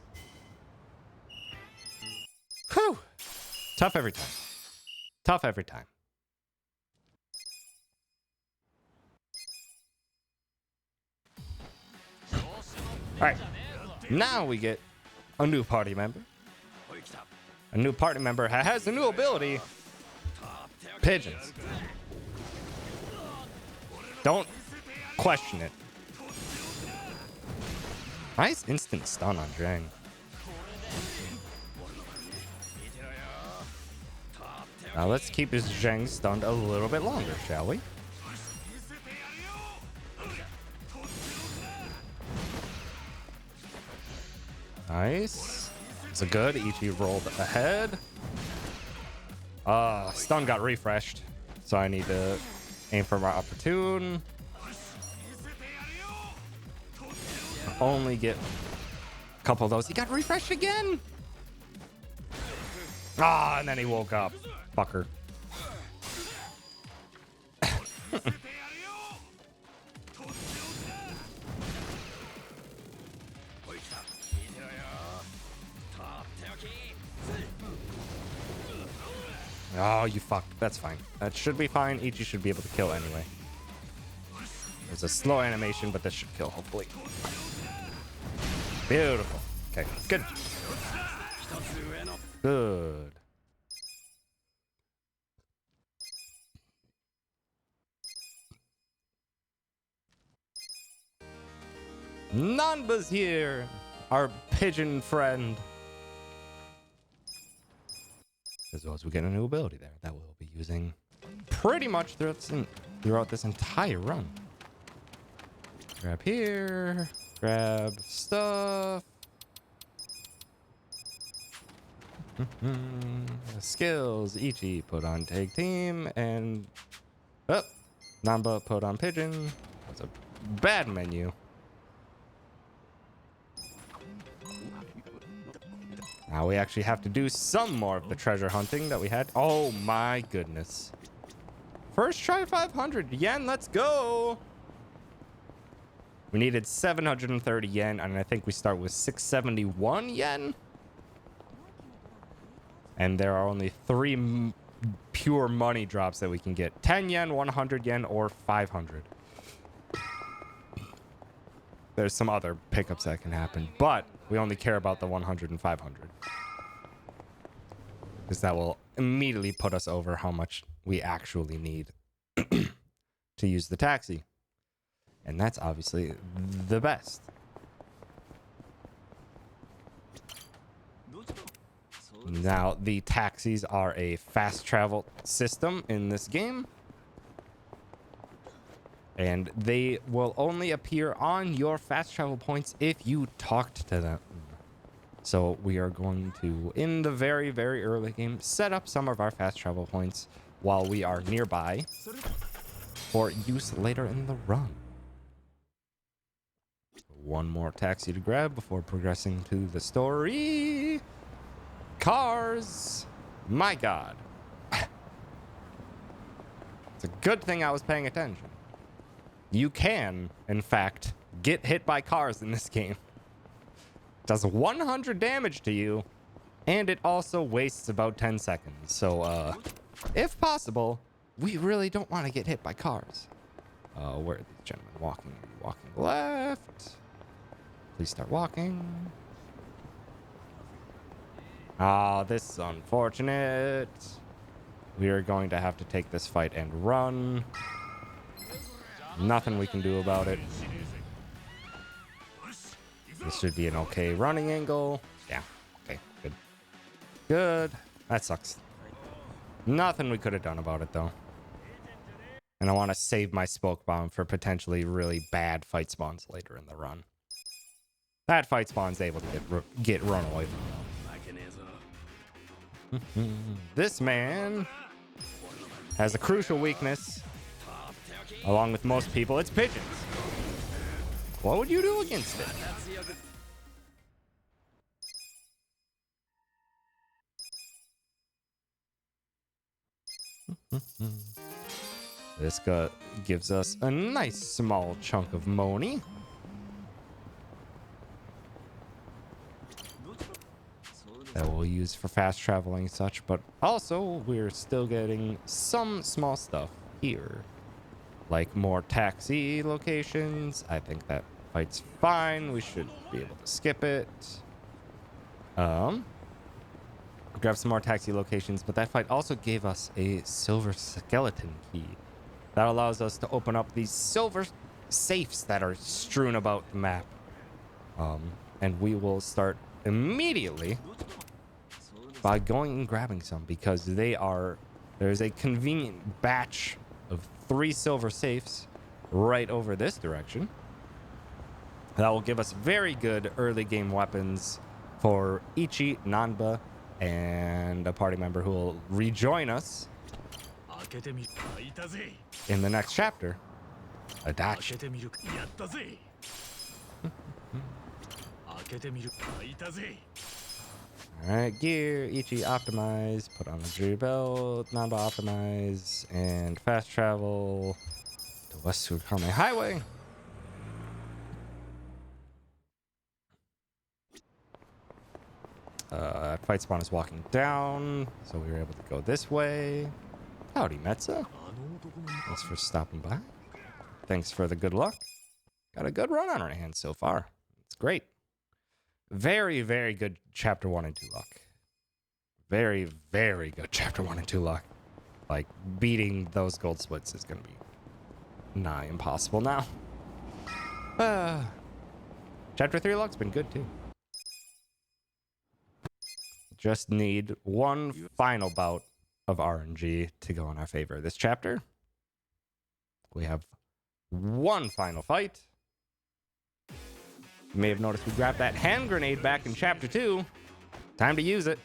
Whew. Tough every time. Tough every time. All right. Now we get a new party member. A new party member has a new ability. Pigeons. Don't question it. Nice instant stun on Zhang. Now let's keep his Zhang stunned a little bit longer, shall we? Nice. It's a good. Ichi rolled ahead. Stun got refreshed, so I need to aim for my opportune. Only get a couple of those. He got refreshed again. And then he woke up. Fucker. Oh, you fucked. That's fine. That should be fine. Ichi should be able to kill anyway. There's a slow animation, but this should kill, hopefully. Beautiful. Okay, good. Good. Nanba's here, our pigeon friend. As well as we get a new ability there that we'll be using pretty much throughout this entire run. Grab here, grab stuff. Skills, Ichi put on tag team, and Namba put on pigeon. That's a bad menu. Now we actually have to do some more of the treasure hunting that we had. Oh my goodness. First try 500 yen, let's go. We needed 730 yen, and I think we start with 671 yen. And there are only 3 pure money drops that we can get. 10 yen, 100 yen, or 500. There's some other pickups that can happen, but we only care about the 100 and 500. Because that will immediately put us over how much we actually need to use the taxi. And that's obviously the best. Now, the taxis are a fast travel system in this game. And they will only appear on your fast travel points if you talked to them. So we are going to, in the very, very early game, set up some of our fast travel points while we are nearby for use later in the run. One more taxi to grab before progressing to the story. Cars. My God. It's a good thing I was paying attention. You can, in fact, get hit by cars in this game. It does 100 damage to you, and it also wastes about 10 seconds. So, if possible, we really don't want to get hit by cars. Where are these gentlemen walking? Walking left. Please start walking. This is unfortunate. We are going to have to take this fight and run. Nothing we can do about it. This should be an okay running angle. Yeah, okay, good. Good. That sucks. Nothing we could have done about it, though. And I want to save my smoke bomb for potentially really bad fight spawns later in the run. That fight spawn's able to get run away from. This man has a crucial weakness. Along with most people, it's pigeons. What would you do against it? This gives us a nice small chunk of money. That we'll use for fast traveling and such, but also we're still getting some small stuff here. Like more taxi locations. I think that fight's fine. We should be able to skip it. Grab some more taxi locations, but that fight also gave us a silver skeleton key. That allows us to open up these silver safes that are strewn about the map. And we will start immediately by going and grabbing some, because there's a convenient batch of 3 silver safes right over this direction. That will give us very good early game weapons for Ichi, Nanba, and a party member who will rejoin us in the next chapter, Adachi. Alright, gear, Ichi optimize, put on the Drew belt, Nanba optimize, and fast travel to West Sukame Highway. Fight spawn is walking down, so we were able to go this way. Howdy, Metza. Thanks for stopping by. Thanks for the good luck. Got a good run on our hands so far. It's great. Very, very good chapter 1 and 2 luck. Very, very good chapter 1 and 2 luck. Like, beating those gold splits is going to be nigh impossible now. Chapter 3 luck's been good too. Just need one final bout of RNG to go in our favor this chapter. We have one final fight. You may have noticed we grabbed that hand grenade back in chapter 2. Time to use it.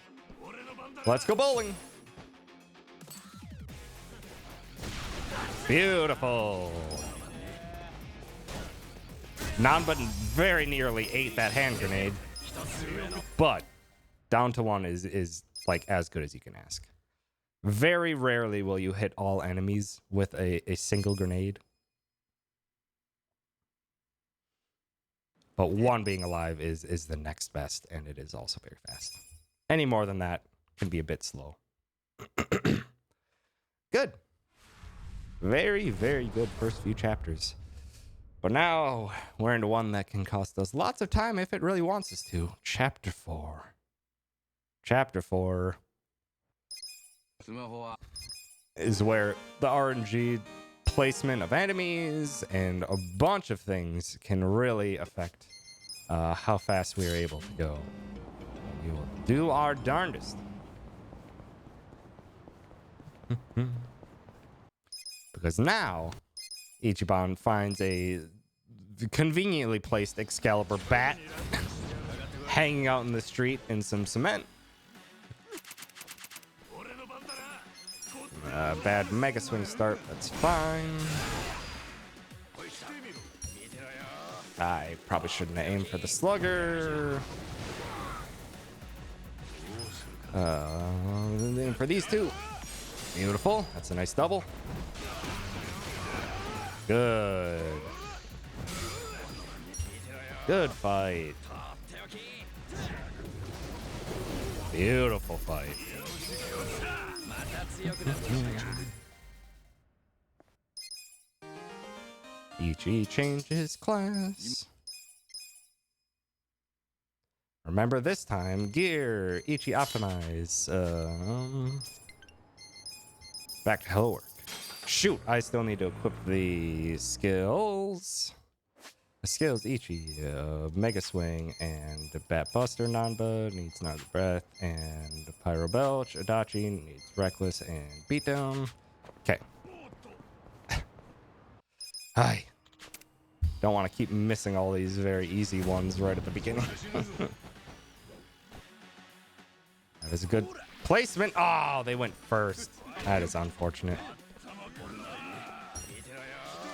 Let's go bowling. Beautiful. Nanba very nearly ate that hand grenade, but down to 1 is like as good as you can ask. Very rarely will you hit all enemies with a single grenade. But 1 being alive is the next best, and it is also very fast. Any more than that can be a bit slow. Good. Very, very good first few chapters. But now we're into one that can cost us lots of time if it really wants us to. Chapter 4. Chapter 4 is where the RNG placement of enemies and a bunch of things can really affect how fast we are able to go. We will do our darndest. Because now Ichiban finds a conveniently placed Excalibur bat hanging out in the street in some cement. Bad Mega Swing start, that's fine. I probably shouldn't have aimed for the slugger. Aim for these 2. Beautiful, that's a nice double. Good. Good fight. Beautiful fight. Ichi changes class. Remember this time, gear, Ichi optimize. Back to hell work. Shoot, I still need to equip the skills. The skills, Ichi, Mega Swing, and Bat Buster. Nanba needs Gnarly Breath, and Pyro Belch. Adachi needs Reckless and Beatdown. Okay. Hi. Don't want to keep missing all these very easy ones right at the beginning. That is a good placement. Oh, they went first. That is unfortunate.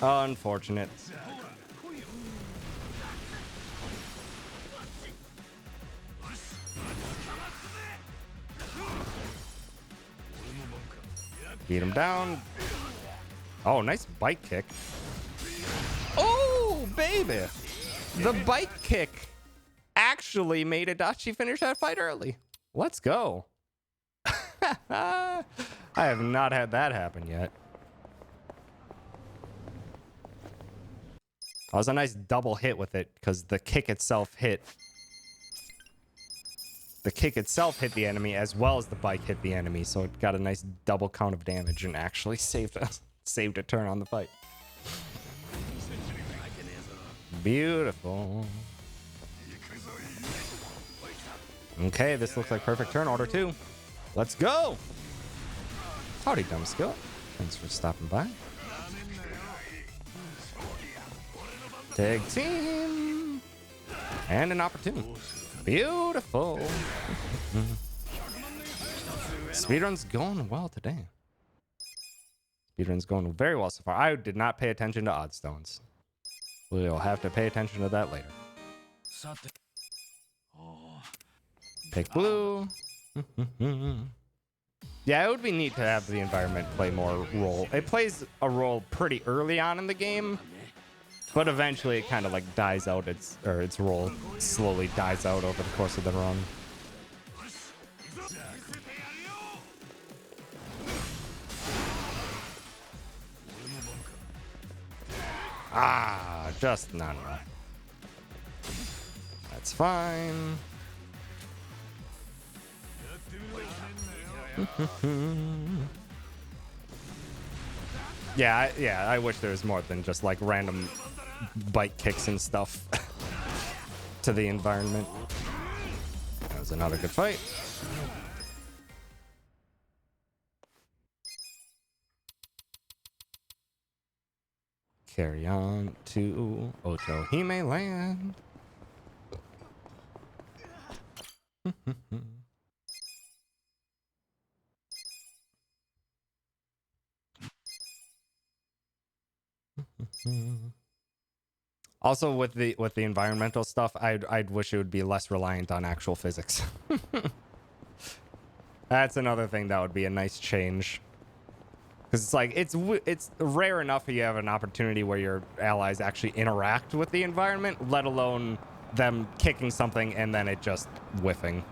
Unfortunate. Beat him down. Oh, nice bike kick. Oh, baby. The bike kick actually made Adachi finish that fight early. Let's go. I have not had that happen yet. That was a nice double hit with it because the kick itself hit. The kick itself hit the enemy as well as the bike hit the enemy, so it got a nice double count of damage and actually saved a turn on the fight. Beautiful. Okay, this looks like perfect turn order 2. Let's go. Howdy, dumb skill. Thanks for stopping by. Tag team. And an opportunity. Beautiful. Speedrun's going well today. Speedrun's going very well so far. I did not pay attention to odd stones. We'll have to pay attention to that later. Pick blue. Yeah, it would be neat to have the environment play more role. It plays a role pretty early on in the game, but eventually it kind of like dies out. Its role slowly dies out over the course of the run. Ah, just not enough. That's fine. Yeah, I wish there was more than just like random bike kicks and stuff to the environment. That was another good fight. Carry on to Otohime Land. Also, with the environmental stuff, I'd wish it would be less reliant on actual physics. That's another thing that would be a nice change. Because it's like it's rare enough that you have an opportunity where your allies actually interact with the environment, let alone them kicking something and then it just whiffing.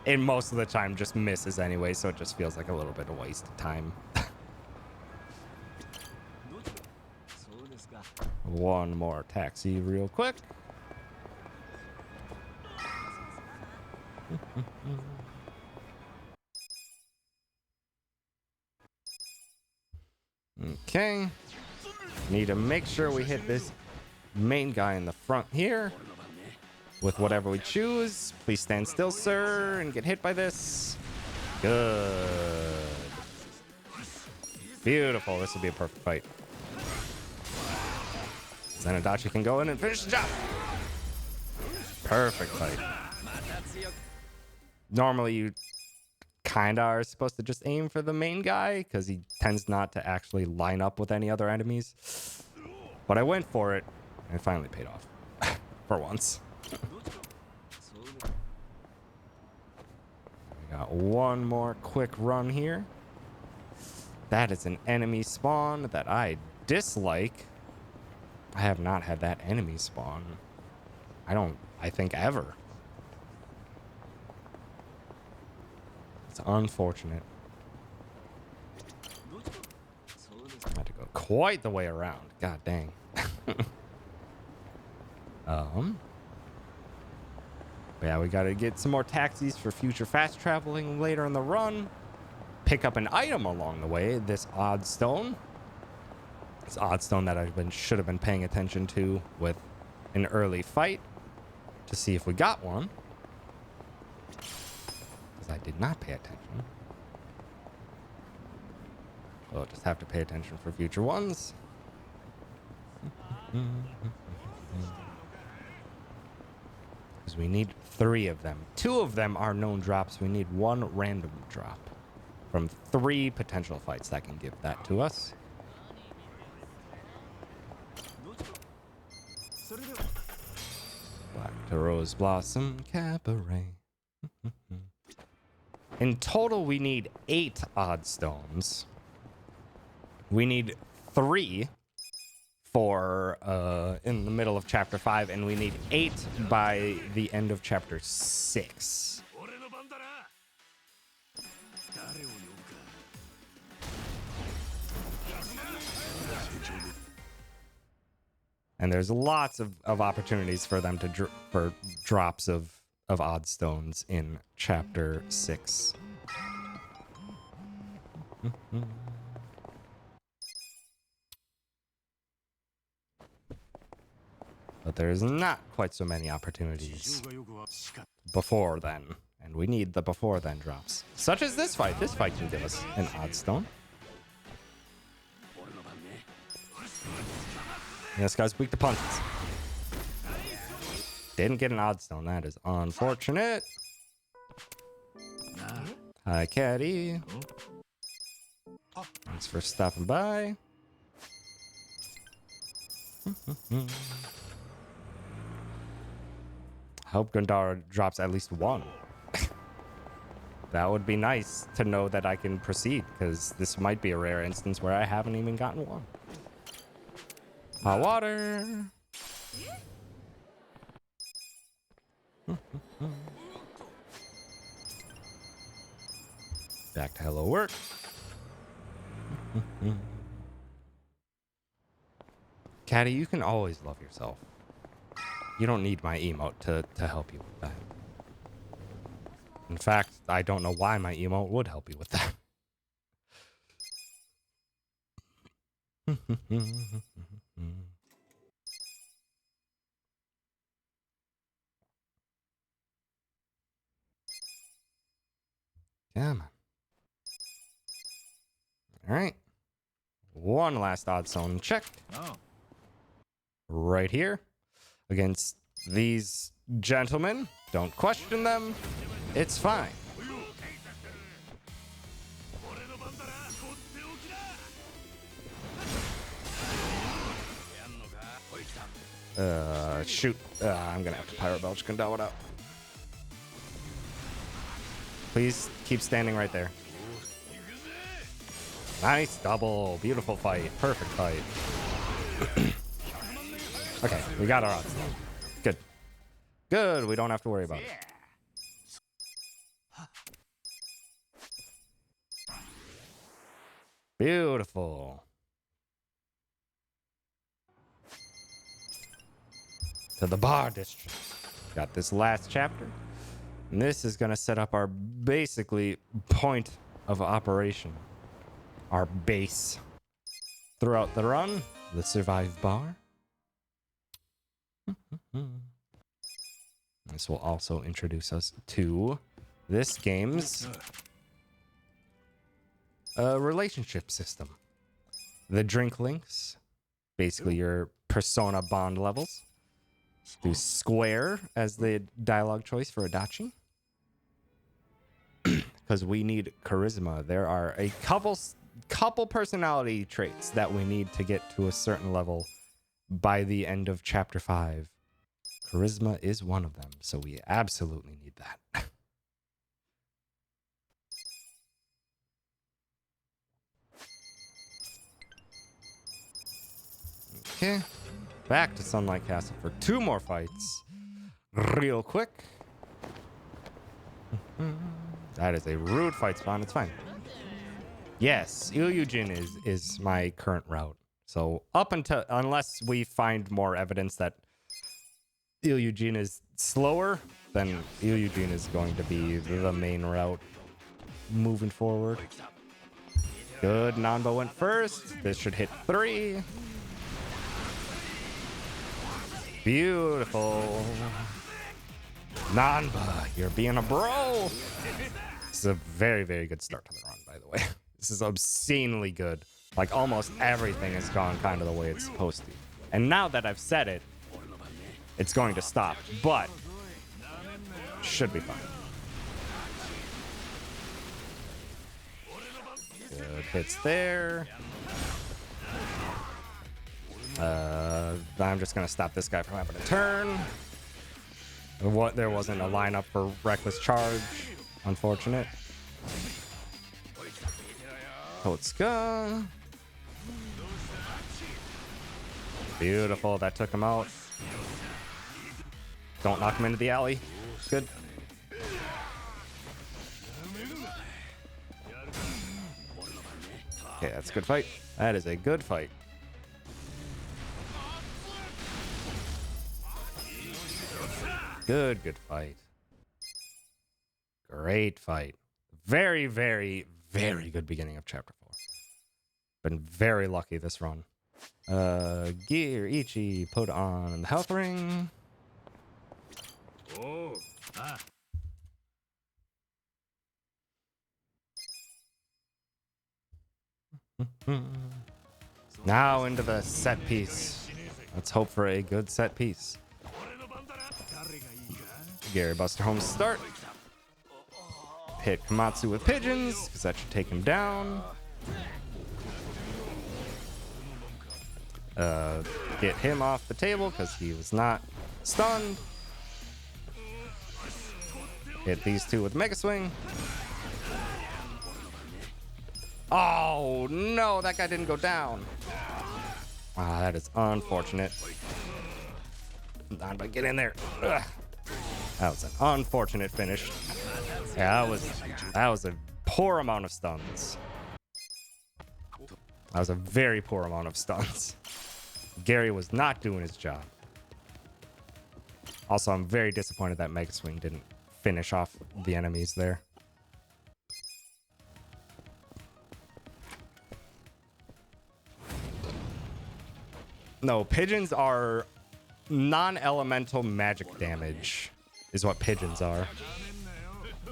And most of the time just misses anyway, so it just feels like a little bit of waste of time. One more taxi real quick. Okay. Need to make sure we hit this main guy in the front here with whatever we choose. Please stand still, sir, and get hit by this. Good. Beautiful. This will be a perfect fight. Zenadachi can go in and finish the job. Perfect fight. Normally, you kind of are supposed to just aim for the main guy because he tends not to actually line up with any other enemies. But I went for it and it finally paid off for once. We got one more quick run here. That is an enemy spawn that I dislike. I have not had that enemy spawn. I think ever. It's unfortunate. I had to go quite the way around. God dang. Yeah, we gotta get some more taxis for future fast traveling later in the run. Pick up an item along the way. This odd stone. This odd stone that should have been paying attention to with an early fight to see if we got one. Because I did not pay attention. We'll just have to pay attention for future ones. Because we need 3 of them. 2 of them are known drops. We need 1 random drop from 3 potential fights that can give that to us. Back to Rose Blossom Cabaret. In total, we need 8 odd stones. We need 3 for in the middle of chapter 5, and we need 8 by the end of chapter 6. And there's lots of opportunities for them to for drops of odd stones in chapter 6. But there's not quite so many opportunities before then. And we need the before then drops. Such as this fight. This fight can give us an odd stone. This guy's weak to punches. Didn't get an odd stone. That is unfortunate. Hi, Caddy. Thanks for stopping by. Hope Gundara drops at least 1. That would be nice to know that I can proceed, because this might be a rare instance where I haven't even gotten 1. Hot water. Back to hello work. Caddy, you can always love yourself. You don't need my emote to help you with that. In fact, I don't know why my emote would help you with that. Come on. All right. One last odd stone check. Oh. Right here. Against these gentlemen. Don't question them. It's fine. Shoot. I'm gonna have to Pyro Belch Gundala out. Please keep standing right there. Nice double. Beautiful fight. Perfect fight. Okay, we got our odds. Good. Good. We don't have to worry about it. Beautiful. To the bar district. Got this last chapter. And this is going to set up our basically point of operation. Our base. Throughout the run, the survive bar. This will also introduce us to this game's relationship system. The drink links, basically your persona bond levels. Do square as the dialogue choice for Adachi. Because we need charisma. There are a couple personality traits that we need to get to a certain level by the end of chapter 5. Charisma is one of them, so we absolutely need that. Okay, back to Sunlight Castle for 2 more fights. Real quick. That is a rude fight spawn. It's fine. Yes, Ilyujin is my current route. So up until, unless we find more evidence that Ilyujin is slower, then Ilyujin is going to be the main route moving forward. Good, Nanba went first. This should hit 3. Beautiful. Nanba, you're being a bro. This is a very, very good start to the run, by the way. This is obscenely good. Like, almost everything has gone kind of the way it's supposed to. And now that I've said it, it's going to stop. But, should be fine. Good hits there. I'm just going to stop this guy from having a turn. There wasn't a lineup for Reckless Charge. Unfortunate. Kotsuka. Beautiful. That took him out. Don't knock him into the alley. Good. Okay, that's a good fight. That is a good fight. Good fight. Great fight. Very, very, very good beginning of chapter 4. Been very lucky this run. Gear, Ichi, put on the health ring. Now into the set piece. Let's hope for a good set piece. Gary Buster Home start. Hit Komatsu with pigeons, because that should take him down. Get him off the table, because he was not stunned. Hit these two with Mega Swing. Oh, no, that guy didn't go down. Ah, that is unfortunate. But get in there. Ugh. That was an unfortunate finish. Yeah, that was a poor amount of stuns. That was a very poor amount of stuns. Gary was not doing his job. Also, I'm very disappointed that Mega Swing didn't finish off the enemies there. No, pigeons are non-elemental magic damage is what pigeons are.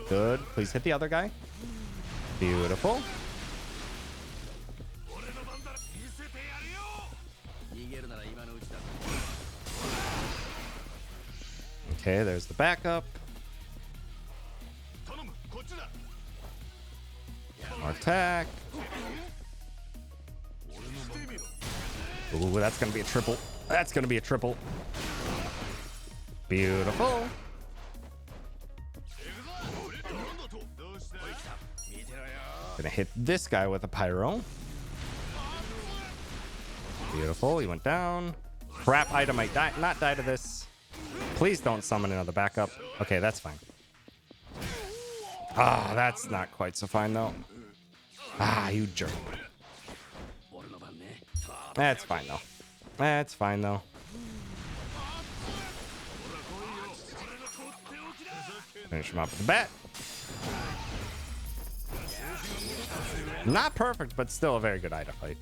Good. Please hit the other guy. Beautiful. Okay, there's the backup. More attack. Ooh, that's gonna be a triple. That's gonna be a triple. Beautiful. Gonna hit this guy with a pyro. Beautiful. He went down. Crap item might not die to this. Please don't summon another backup. Okay, that's fine. Ah, that's not quite so fine though. Ah, you jerk. That's fine though. That's fine though. Finish him up with the bat. Not perfect, but still a very good Ida fight.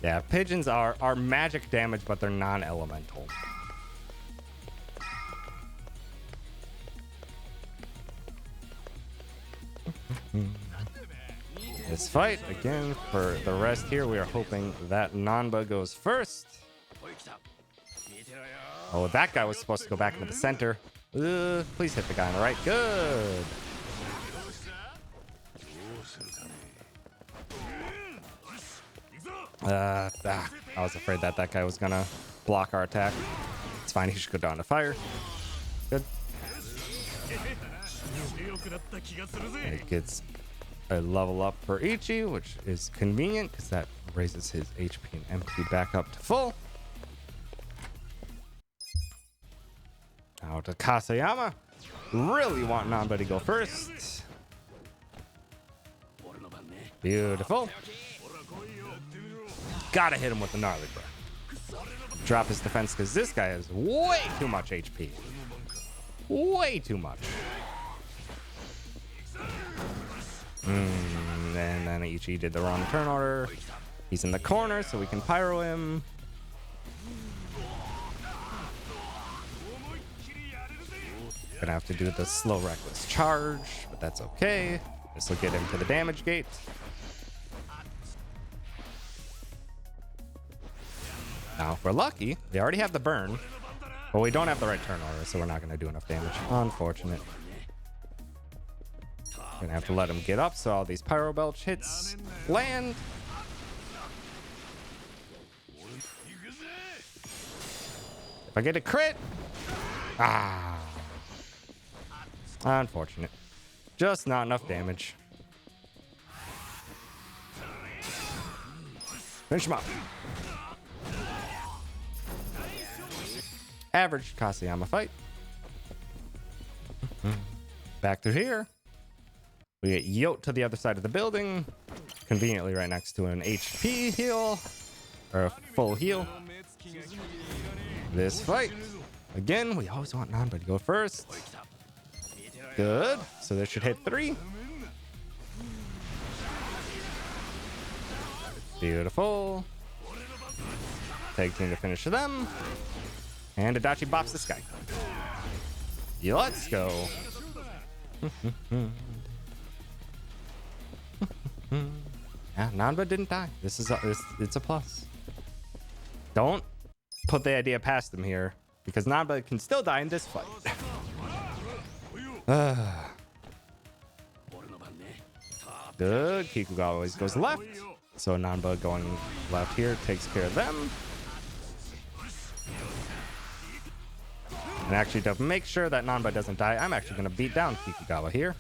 Yeah, pigeons are magic damage, but they're non-elemental. This fight, again, for the rest here, we are hoping that Nanba goes first. Oh, that guy was supposed to go back into the center. Please hit the guy on the right. Good. I was afraid that guy was gonna block our attack. It's fine. He should go down to fire. Good. And it gets a level up for Ichi, which is convenient because that raises his HP and MP back up to full. Now to Kasayama. Really want Nanba to go first. Beautiful. Gotta hit him with the gnarly breath. Drop his defense because this guy has way too much HP. Way too much. And then Ichi did the wrong turn order. He's in the corner, so we can pyro him. Gonna have to do the slow reckless charge, but that's okay. This will get him to the damage gate. Now, if we're lucky, they already have the burn, but we don't have the right turn order, so we're not gonna do enough damage. Unfortunate. Gonna have to let him get up so all these pyro belch hits land. If I get a crit, Unfortunate. Just not enough damage. Finish him up. Average Kaseyama fight. Back to here. We get Yote to the other side of the building. Conveniently right next to an HP heal. Or a full heal. This fight. Again, we always want Nanba to go first. Good. So this should hit 3. Beautiful. Tag team to finish them. And Adachi bops this guy. Yeah, let's go. Yeah, Nanba didn't die. This is it's a plus. Don't put the idea past him here, because Nanba can still die in this fight. Good. Kikuga always goes left. So Nanba going left here takes care of them. And actually, to make sure that Nanba doesn't die, I'm actually going to beat down Kikugawa here.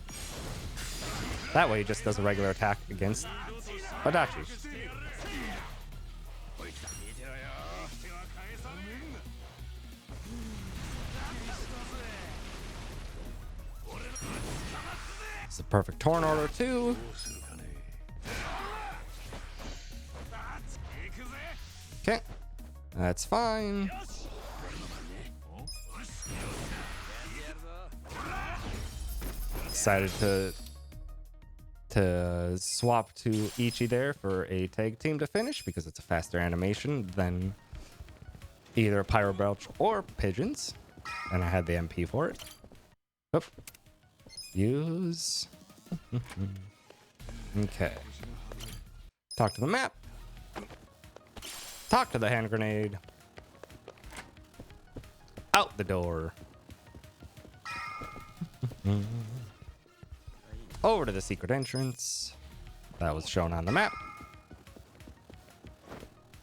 That way he just does a regular attack against Adachi. It's a perfect torn order too. Okay, that's fine. Decided to swap to Ichi there for a tag team to finish because it's a faster animation than either Pyro Belch or Pigeons, and I had the MP for it. Oh. Use. Okay. Talk to the map. Talk to the hand grenade. Out the door. Over to the secret entrance that was shown on the map.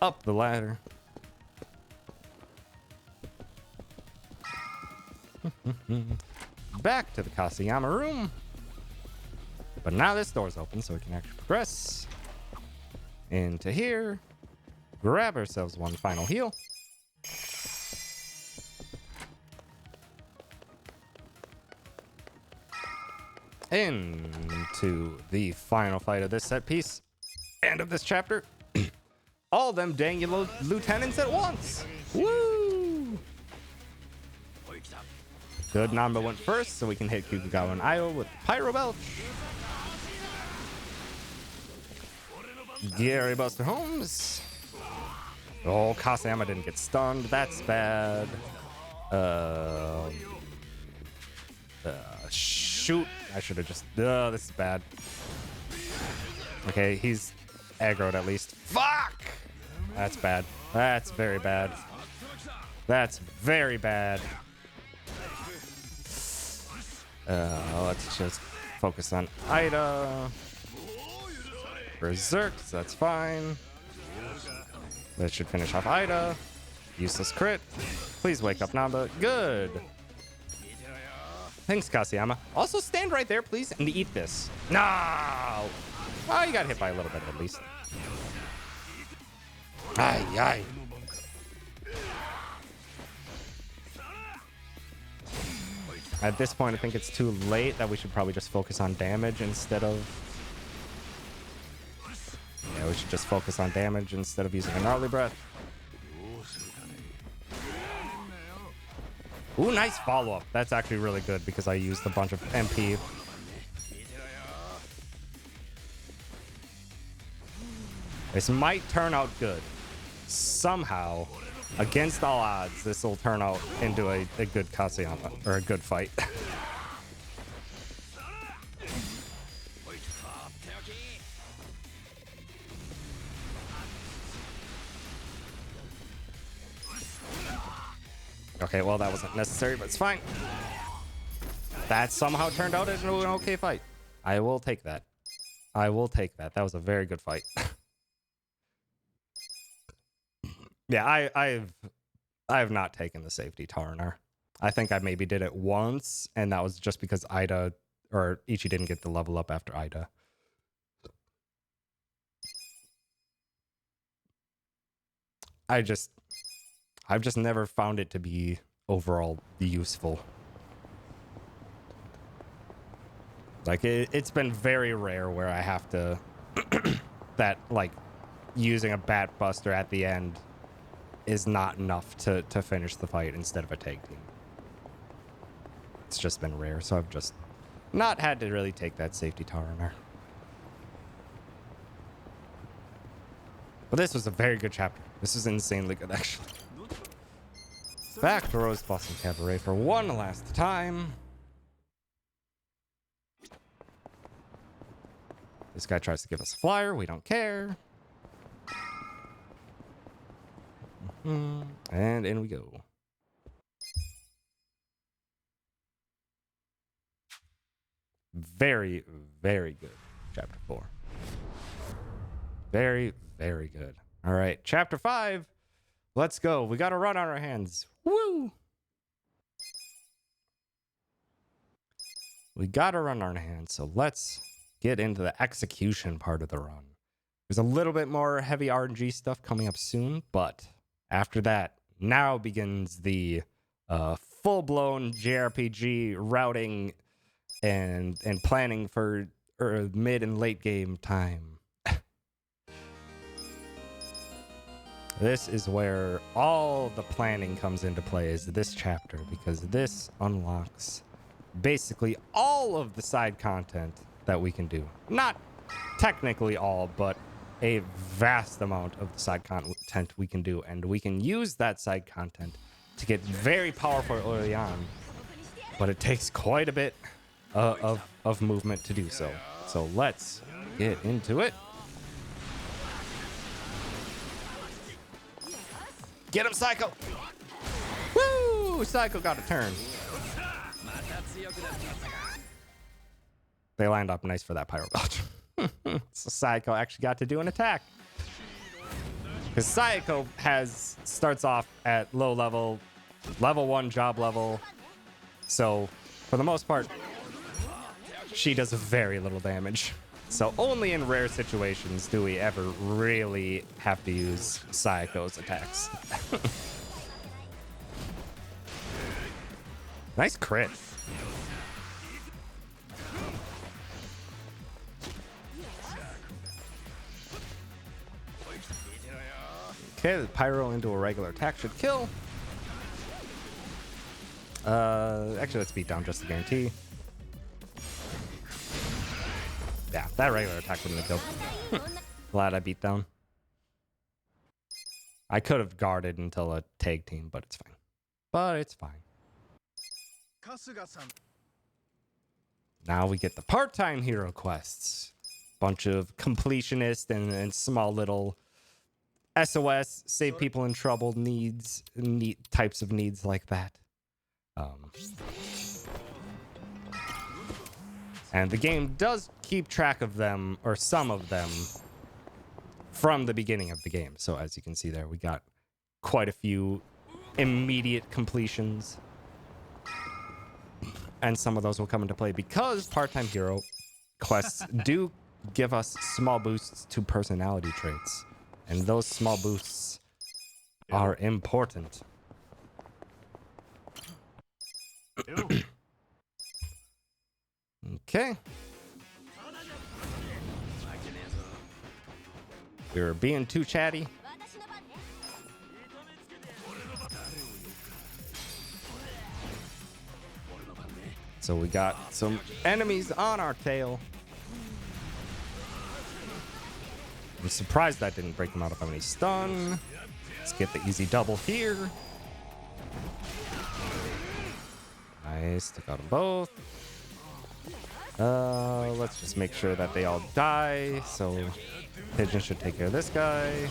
Up the ladder. Back to the Kaseyama room. But now this door's open, so we can actually progress into here. Grab ourselves one final heal. Into the final fight of this set piece and of this chapter. All them dang lieutenants at once. Woo! Good, Nanba went first, so we can hit Kikugawa and Ayo with Pyro Belch. Gary Buster Holmes. Oh, Kaseyama didn't get stunned. That's bad. Shoot. I should have just... this is bad. Okay, he's aggroed at least. Fuck! That's bad. That's very bad. That's very bad. Let's just focus on Ida. Berserk, so that's fine. That should finish off Ida. Useless crit. Please wake up Nanba. Good. Thanks, Kaseyama. Also, stand right there, please, and eat this. No! Oh, you got hit by a little bit at least. Ay, ay. At this point, I think it's too late that we should probably just focus on damage instead of... Yeah, we should just focus on damage instead of using a gnarly breath. Ooh, nice follow-up. That's actually really good because I used a bunch of MP. This might turn out good. Somehow, against all odds, this will turn out into a good Kaseyama, or a good fight. Okay, well, that wasn't necessary, but it's fine. That somehow turned out into an okay fight. I will take that. I will take that. That was a very good fight. Yeah, I have not taken the safety Tarnar. I think I maybe did it once, and that was just because Ida or Ichi didn't get the level up after Ida. I've just never found it to be overall useful. Like it's been very rare where I have to that like using a bat buster at the end is not enough to finish the fight instead of a tag team. It's just been rare, so I've just not had to really take that safety tar in there. But this was a very good chapter. This is insanely good, actually. Back to Rose Blossom Cabaret for one last time. This guy tries to give us a flyer. We don't care. And in we go. Very, very good. Chapter 4. Very, very good. All right. Chapter 5. Let's go. We got a run on our hands. Woo! We got a run on our hands. So let's get into the execution part of the run. There's a little bit more heavy RNG stuff coming up soon, but after that, now begins the full-blown JRPG routing and planning for mid and late game time. This is where all the planning comes into play, is this chapter, because this unlocks basically all of the side content that we can do. Not technically all, but a vast amount of the side content we can do, and we can use that side content to get very powerful early on, but it takes quite a bit of movement to do so. So let's get into it. Get him, Psycho! Woo! Psycho got a turn. They lined up nice for that Pyro Belch. So Psycho actually got to do an attack. Because Psycho starts off at low level, level 1 job level. So for the most part, she does very little damage. So only in rare situations do we ever really have to use Psycho's attacks. Nice crit. Okay, the Pyro into a regular attack should kill. Actually, let's beat down just to guarantee. Yeah, that regular attack wouldn't have killed. Glad I beat down. I could have guarded until a tag team, but it's fine. But it's fine. Now we get the part-time hero quests. Bunch of completionist and small little SOS, save people in trouble needs, types of needs like that. And the game does keep track of them, or some of them, from the beginning of the game. So as you can see there, we got quite a few immediate completions. And some of those will come into play because part-time hero quests do give us small boosts to personality traits. And those small boosts are important. Okay. We were being too chatty. So we got some enemies on our tail. I'm surprised that didn't break him out of any stun. Let's get the easy double here. Nice, took out them both. Let's just make sure that they all die. So Pigeon should take care of this guy.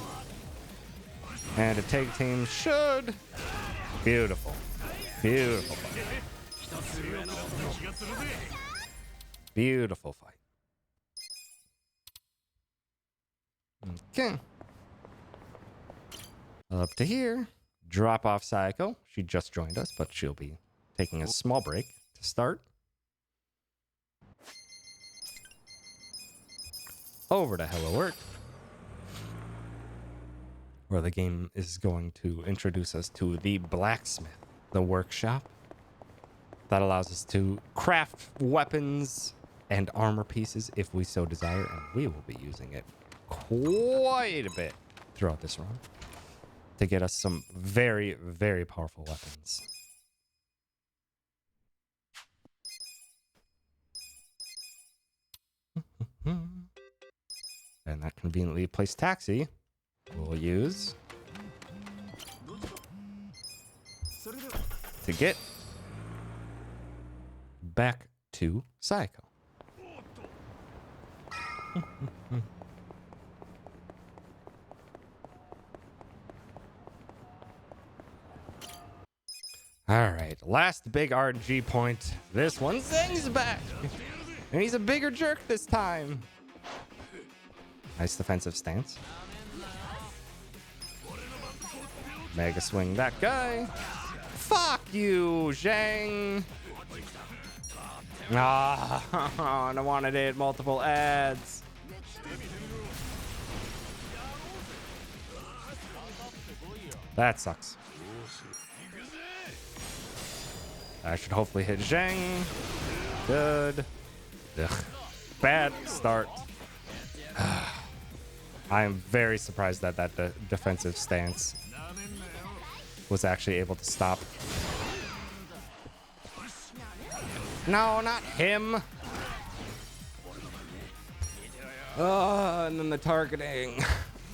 And a tag team should. Beautiful. Beautiful fight. Beautiful fight. Okay. Up to here. Drop off Psycho. She just joined us, but she'll be taking a small break to start. Over to Hello Work, where the game is going to introduce us to the blacksmith, the workshop that allows us to craft weapons and armor pieces if we so desire, and we will be using it quite a bit throughout this run to get us some very, very powerful weapons. And that conveniently placed taxi we'll use to get back to Psycho. All right, last big RNG point. This one, Zeng's back, and he's a bigger jerk this time. Nice defensive stance. Mega swing that guy. Fuck you, Zhang. Ah, I wanted to hit multiple ads. That sucks. I should hopefully hit Zhang. Good. Ugh. Bad start. I am very surprised that that defensive stance was actually able to stop. No, not him. Oh, and then the targeting.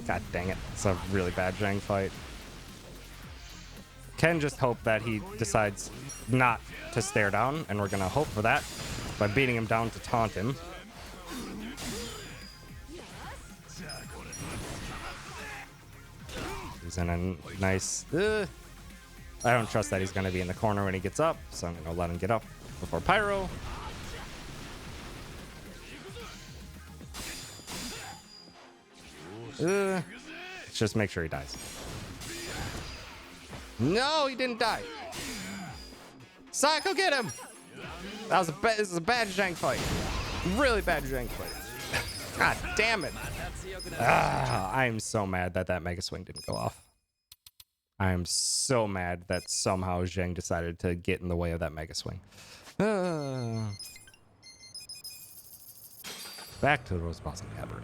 God dang it. It's a really bad Zhang fight. Can just hope that he decides not to stare down, and we're going to hope for that by beating him down to taunt him. He's in a nice... I don't trust that he's going to be in the corner when he gets up, so I'm going to let him get up before Pyro. Let's just make sure he dies. No, he didn't die. Psycho, get him! That was this is a bad Zhang fight. Really bad Zhang fight. God damn it. I'm so mad that that Mega Swing didn't go off. I am so mad that somehow Zhang decided to get in the way of that Mega Swing. Back to the Rose Blossom Cabaret.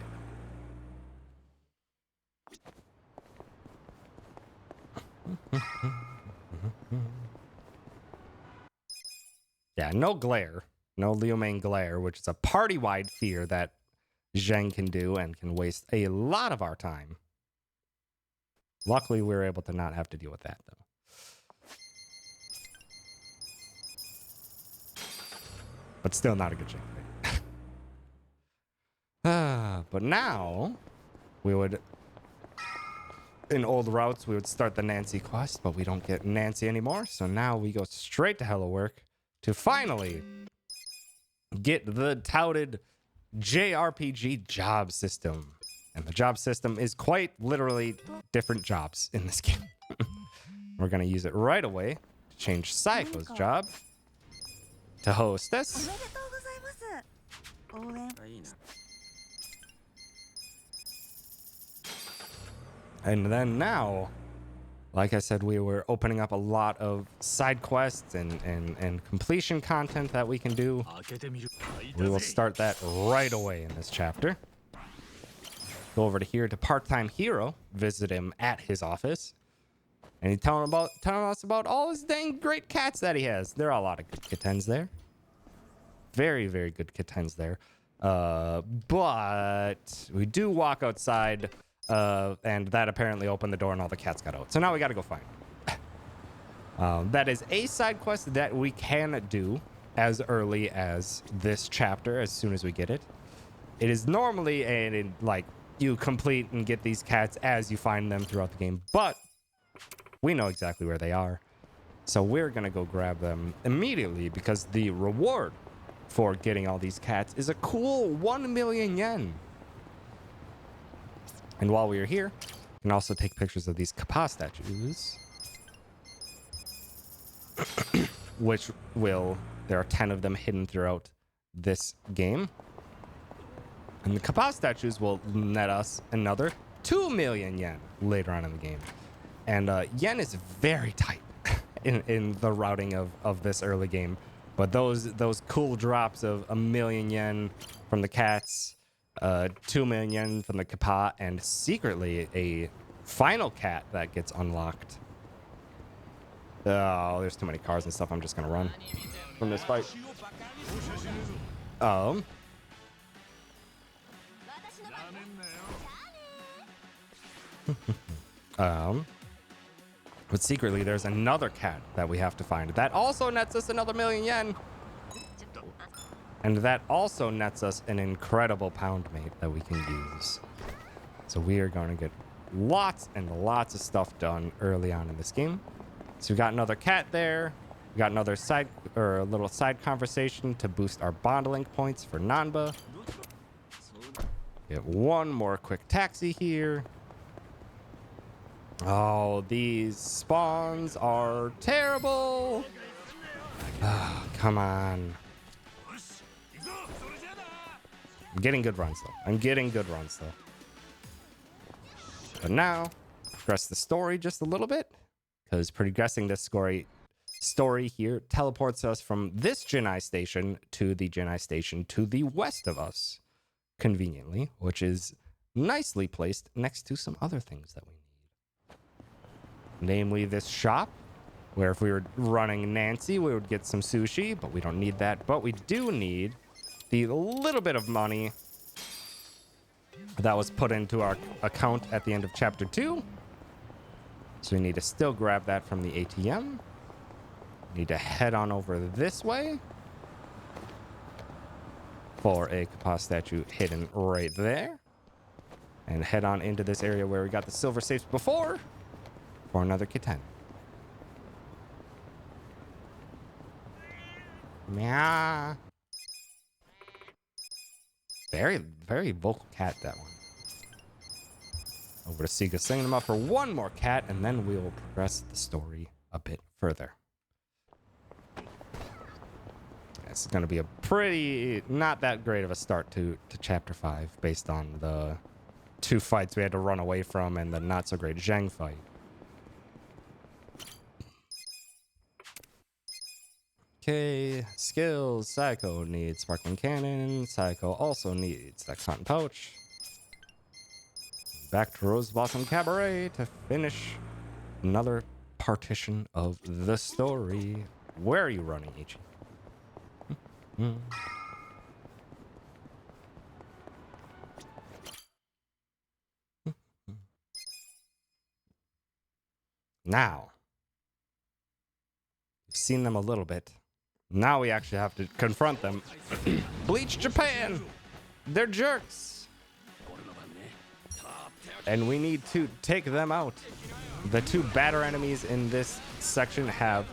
Yeah, no glare. No Liu Ming glare, which is a party-wide fear that Zhang can do and can waste a lot of our time. Luckily, we were able to not have to deal with that, though. But still not a good Zhang fight. But now, we would... In old routes, we would start the Nancy quest, but we don't get Nancy anymore. So now we go straight to Hello Work to finally get the touted JRPG job system. And the job system is quite literally different jobs in this game. We're going to use it right away to change Psycho's job to Hostess. And then now, like I said, we were opening up a lot of side quests and completion content that we can do. We will start that right away in this chapter. Go over to here to Part-Time Hero, visit him at his office, and he's telling us about all his dang great cats that he has. There are a lot of good kittens there. Very, very good kittens there. But we do walk outside... and that apparently opened the door and all the cats got out. So now we got to go find them. That is a side quest that we can do as early as this chapter, as soon as we get it. It is normally like you complete and get these cats as you find them throughout the game, but we know exactly where they are. So we're going to go grab them immediately because the reward for getting all these cats is a cool 1 million yen. And while we are here, you can also take pictures of these Kappa statues. which there are 10 of them hidden throughout this game. And the Kappa statues will net us another 2 million yen later on in the game. And yen is very tight in the routing of this early game. But those cool drops of 1 million yen from the cats, 2 million yen from the Kappa, and secretly a final cat that gets unlocked. Oh, there's too many cars and stuff. I'm just gonna run from this fight. But secretly there's another cat that we have to find. That also nets us another 1 million yen. And that also nets us an incredible pound mate that we can use. So we are going to get lots and lots of stuff done early on in this game. So we got another cat there. We got another a little side conversation to boost our bonding points for Nanba. Get one more quick taxi here. Oh, these spawns are terrible. Oh, come on. I'm getting good runs though. But now, progress the story just a little bit, because progressing this story here teleports us from this Jinai station to the Jinai station to the west of us, conveniently, which is nicely placed next to some other things that we need. Namely this shop, where if we were running Nancy, we would get some sushi, but we don't need that. But we do need the little bit of money that was put into our account at the end of chapter 2. So we need to still grab that from the ATM. We need to head on over this way for a Kappa statue hidden right there. And head on into this area where we got the silver safes before for another kitten. Meow. Very, very vocal cat, that one. Over to Sega Cinema for one more cat, and then we will progress the story a bit further. It's going to be a pretty, not that great of a start to Chapter 5, based on the 2 fights we had to run away from and the not-so-great Zhang fight. Okay, skills. Psycho needs sparkling cannon. Psycho also needs that cotton pouch. Back to Rose Blossom Cabaret to finish another partition of the story. Where are you running, Ichi? Now, we've seen them a little bit. Now we actually have to confront them. Bleach Japan! They're jerks! And we need to take them out. The 2 batter enemies in this section have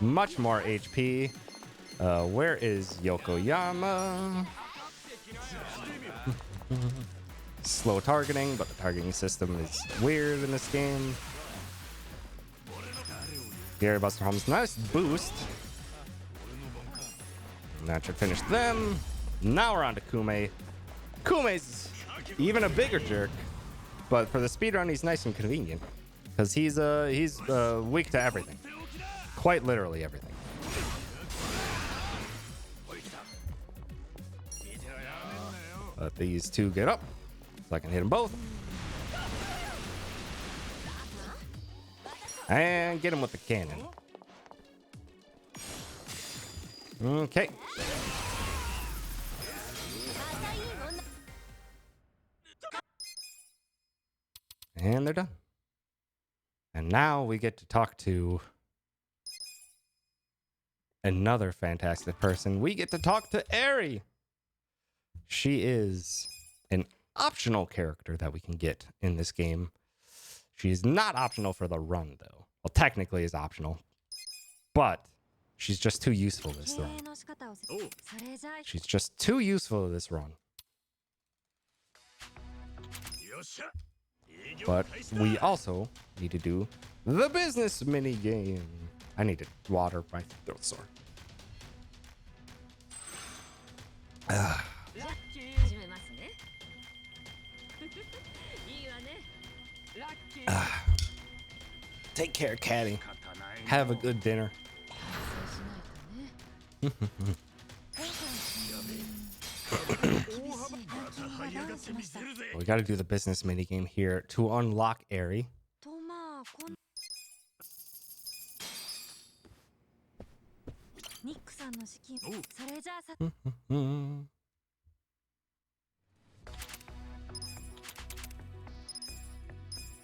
much more HP. Where is Yokoyama? Slow targeting, but the targeting system is weird in this game. Gary Buster Holmes, nice boost. That should finish them. Now we're on to Kume. Kume's even a bigger jerk, but for the speedrun, he's nice and convenient because he's weak to everything, quite literally everything. Let these 2 get up so I can hit them both, and get him with the cannon. Okay. And they're done. And now we get to talk to another fantastic person. We get to talk to Eri. She is an optional character that we can get in this game. She's not optional for the run, though. Well, technically is optional, but she's just too useful this run. She's just too useful this run. But we also need to do the business mini game. I need to water. My throat's sore. Take care, Caddy. Have a good dinner. We got to do the business minigame here to unlock Airy.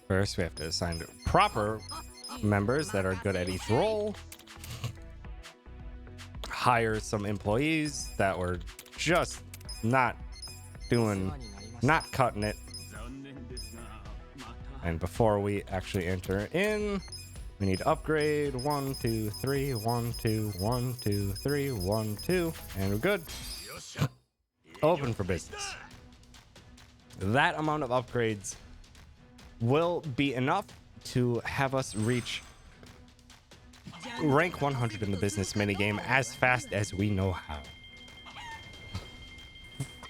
First, we have to assign proper members that are good at each role. Hire some employees that were just not cutting it. And before we actually enter in, we need to upgrade 1, 2, 3, 1, 2, 1, 2, 3, 1, 2, and we're good. Open for business. That amount of upgrades will be enough to have us reach rank 100 in the business minigame as fast as we know how.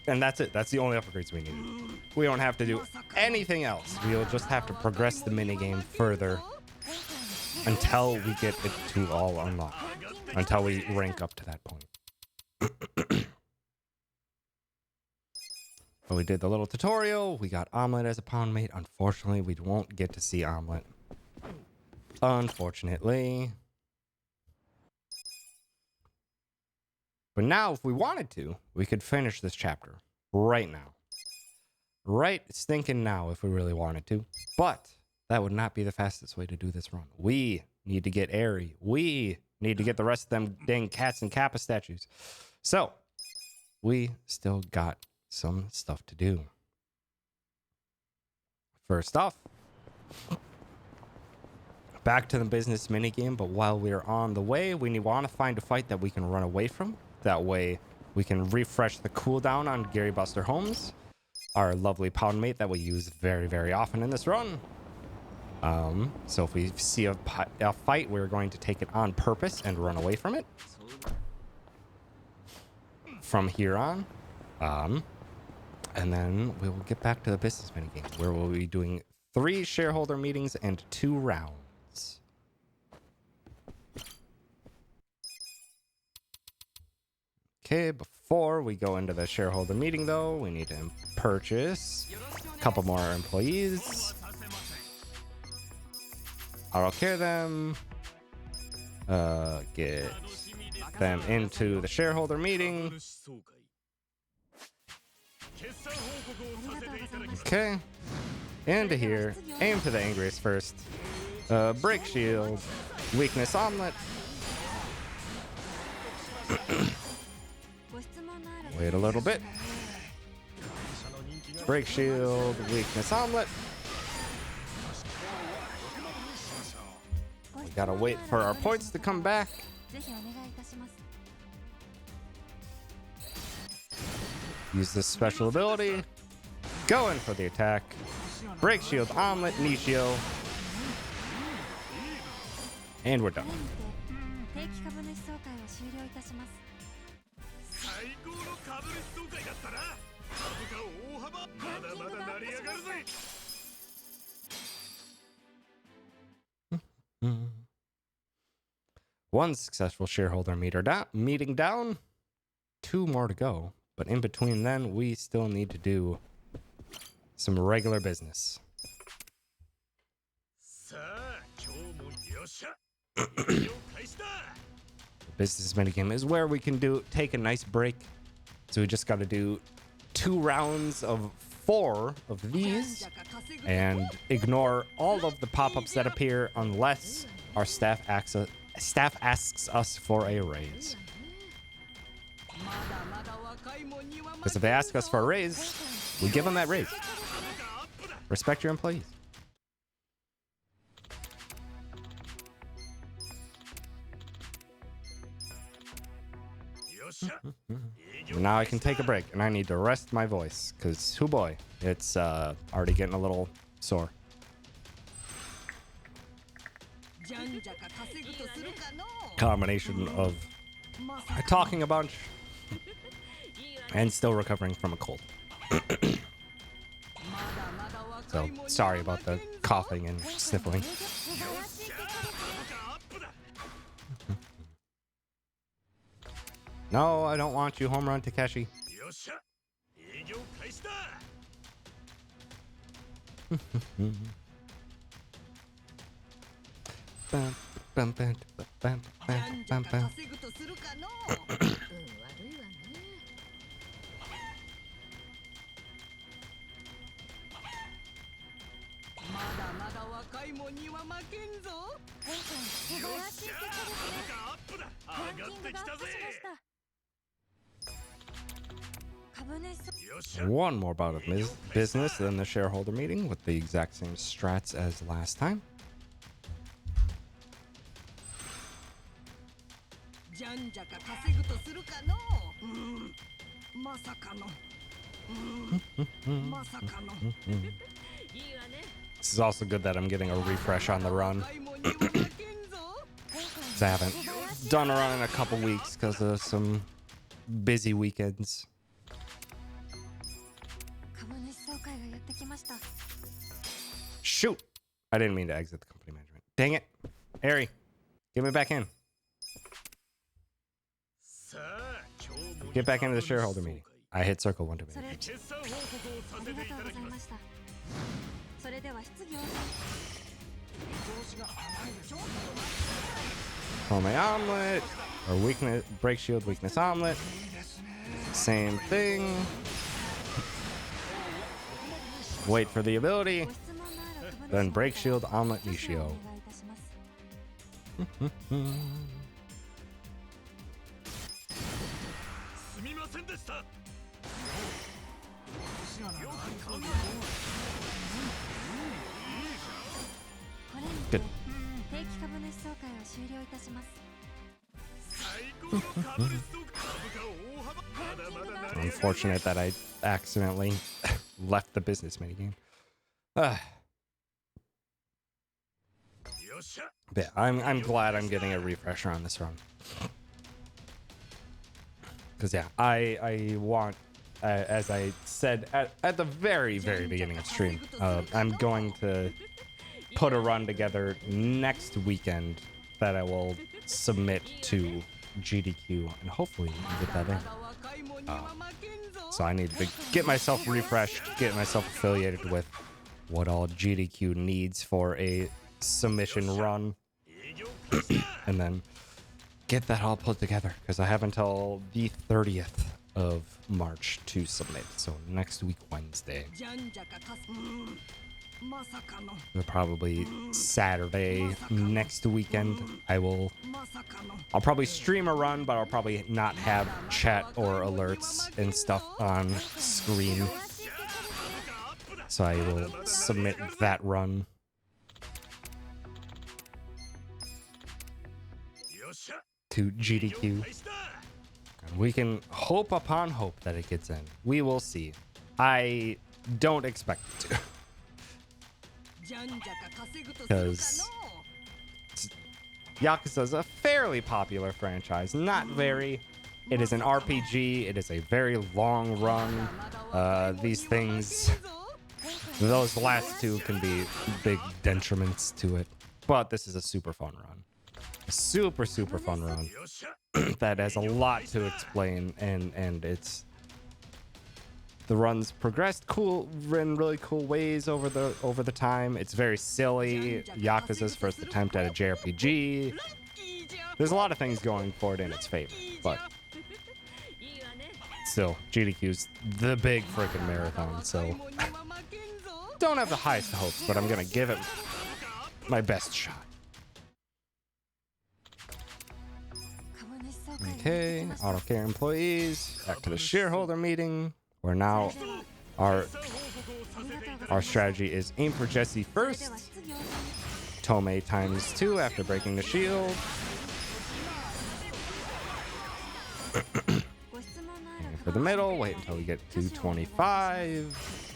And that's it. That's the only upgrades we need. We don't have to do anything else. We'll just have to progress the minigame further until we get it to all unlocked. Until we rank up to that point. But we did the little tutorial. We got Omelet as a pound mate. Unfortunately, we won't get to see Omelet. Unfortunately. But now, if we wanted to, we could finish this chapter right now. Right stinking now, if we really wanted to. But that would not be the fastest way to do this run. We need to get Airy. We need to get the rest of them dang cats and Kappa statues. So, we still got some stuff to do. First off, back to the business minigame, but while we're on the way, we want to find a fight that we can run away from. That way, we can refresh the cooldown on Gary Buster Holmes, our lovely pound mate that we use very, very often in this run. So if we see a fight, we're going to take it on purpose and run away from it. From here on. And then we will get back to the business minigame, where we'll be doing 3 shareholder meetings and 2 rounds. Okay, before we go into the shareholder meeting, though, we need to purchase a couple more employees. Auto care them. Get them into the shareholder meeting. Okay. Into here. Aim for the angriest first. Break shield. Weakness omelet. Wait a little bit. Break shield. Weakness omelet. We gotta wait for our points to come back. Use this special ability. Go in for the attack. Break shield, omelet, Nishio. And we're done. One successful shareholder meeting down. 2 more to go. But in between then, we still need to do some regular business. The business minigame is where we can take a nice break. So we just got to do 2 rounds of 4 of these and ignore all of the pop-ups that appear unless our staff asks us for a raise. Because if they ask us for a raise, we give them that raise. Respect your employees. Now I can take a break, and I need to rest my voice, because, oh boy, it's already getting a little sore. Combination of talking a bunch and still recovering from a cold. So sorry about the coughing and sniffling. No, I don't want you. Home run, Takeshi. One more bout of business, then the shareholder meeting with the exact same strats as last time. This is also good that I'm getting a refresh on the run. I haven't done a run in a couple weeks because of some busy weekends. Shoot! I didn't mean to exit the company management. Dang it. Ari, get me back in. Get back into the shareholder meeting. I hit circle one too many. Call my omelet. Or weakness, break shield, weakness omelet. Same thing. Wait for the ability. Then break shield, omelet, Nishio. Good. Unfortunate that I accidentally left the business minigame. But I'm glad I'm getting a refresher on this run. Because yeah, I want, as I said at the very beginning of stream, I'm going to put a run together next weekend that I will submit to GDQ, and hopefully we can get that in. So I need to get myself refreshed, get myself affiliated with what all GDQ needs for a submission run, and then get that all put together, because I have until the 30th of March to submit. So next week, Wednesday. Or probably Saturday next weekend. I'll probably stream a run, but I'll probably not have chat or alerts and stuff on screen. So I will submit that run. To GDQ. And we can hope upon hope that it gets in. We will see. I don't expect it to. Because Yakuza is a fairly popular franchise. Not very. It is an RPG. It is a very long run. These things, those last two can be big detriments to it. But this is a super fun run. A super fun run that has a lot to explain, and it's the run's progressed in really cool ways over the time. It's very silly. Yakuza's first attempt at a JRPG. There's a lot of things going for it in its favor, but still, GDQ's the big freaking marathon, so don't have the highest hopes, but I'm gonna give it my best shot. Okay, auto care employees, back to the shareholder meeting, where now our strategy is aim for Jesse first, Tomei ×2 after breaking the shield, and for the middle, wait until we get to 25,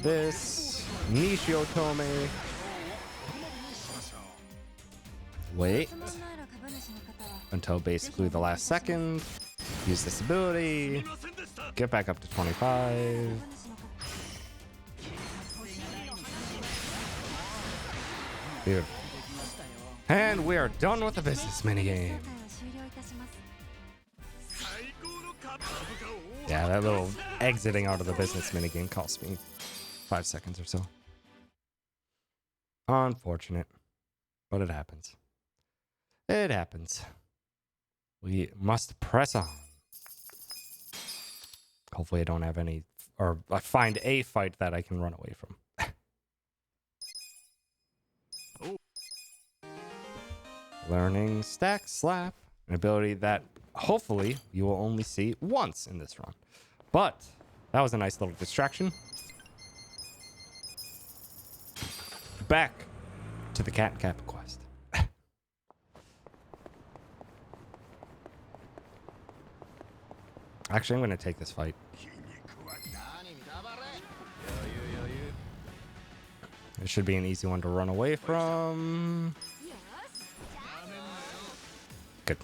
this, Nishio Tomei, Wait until basically the last second. Use this ability. Get back up to 25. Beautiful. And we are done with the business minigame. Yeah, that little exiting out of the business minigame cost me 5 seconds or so. Unfortunate, but it happens. It happens. We must press on. Hopefully I don't have any, or I find a fight that I can run away from. Learning Stack Slap, an ability that hopefully you will only see once in this run. But that was a nice little distraction. Back to the Cat and Kappa quest. Actually, I'm going to take this fight. It should be an easy one to run away from. Good.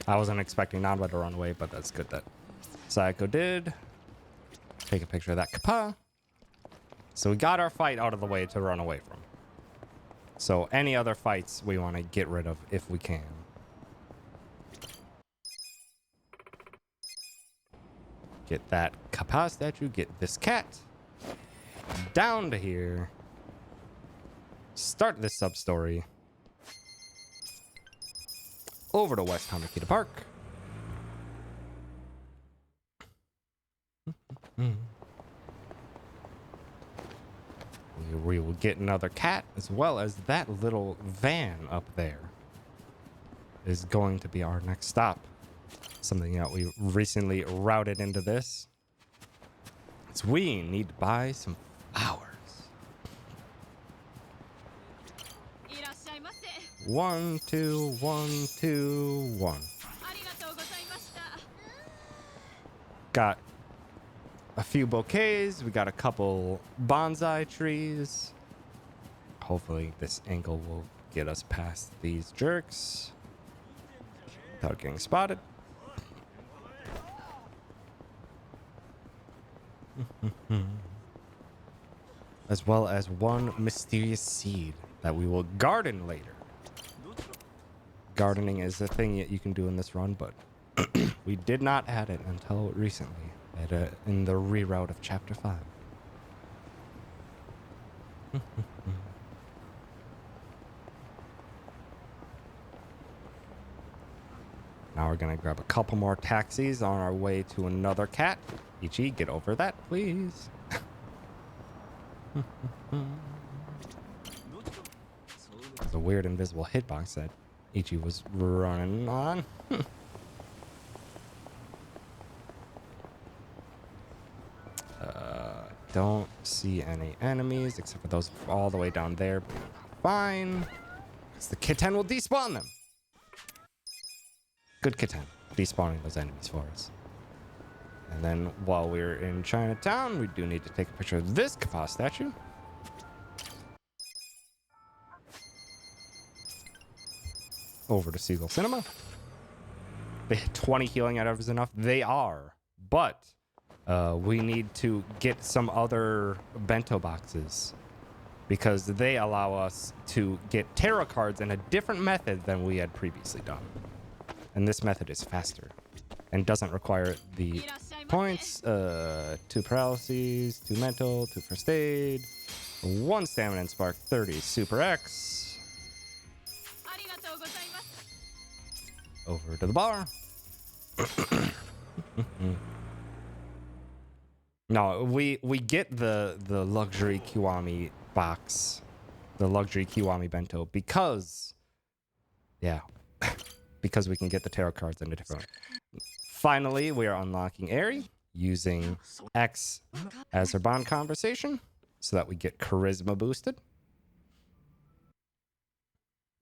I wasn't expecting Nanba to run away, but that's good that Sayako did. Take a picture of that Kappa. So we got our fight out of the way to run away from. So any other fights we want to get rid of if we can. Get that Kappa statue, get this cat down to here. Start this sub-story. Over to West Hamakita Park. We will get another cat, as well as that little van up there is going to be our next stop. Something that we recently routed into this. It's we need to buy some flowers. 1, 2, 1, 2, 1. Got a few bouquets. We got a couple bonsai trees. Hopefully this angle will get us past these jerks without getting spotted. As well as one mysterious seed that we will garden later. Gardening is a thing that you can do in this run, but we did not add it until recently in the reroute of Chapter 5. Now we're going to grab a couple more taxis on our way to another cat. Ichi, get over that, please. It's a weird invisible hitbox that Ichi was running on. Don't see any enemies except for those all the way down there. Fine. Because the kitten will despawn them. Good kitten. Despawning those enemies for us. And then while we're in Chinatown, we do need to take a picture of this Kappa statue. Over to Seagull Cinema. The 20 healing items enough? They are. But we need to get some other bento boxes because they allow us to get tarot cards in a different method than we had previously done. And this method is faster and doesn't require the points. 2 paralyses, 2 mental, 2 first aid, 1 stamina and spark, 30 super X. Over to the bar. No, we get the luxury Kiwami box, the luxury Kiwami bento because, yeah, because we can get the tarot cards in a different. Finally, we are unlocking Eri using X as her bond conversation so that we get charisma boosted.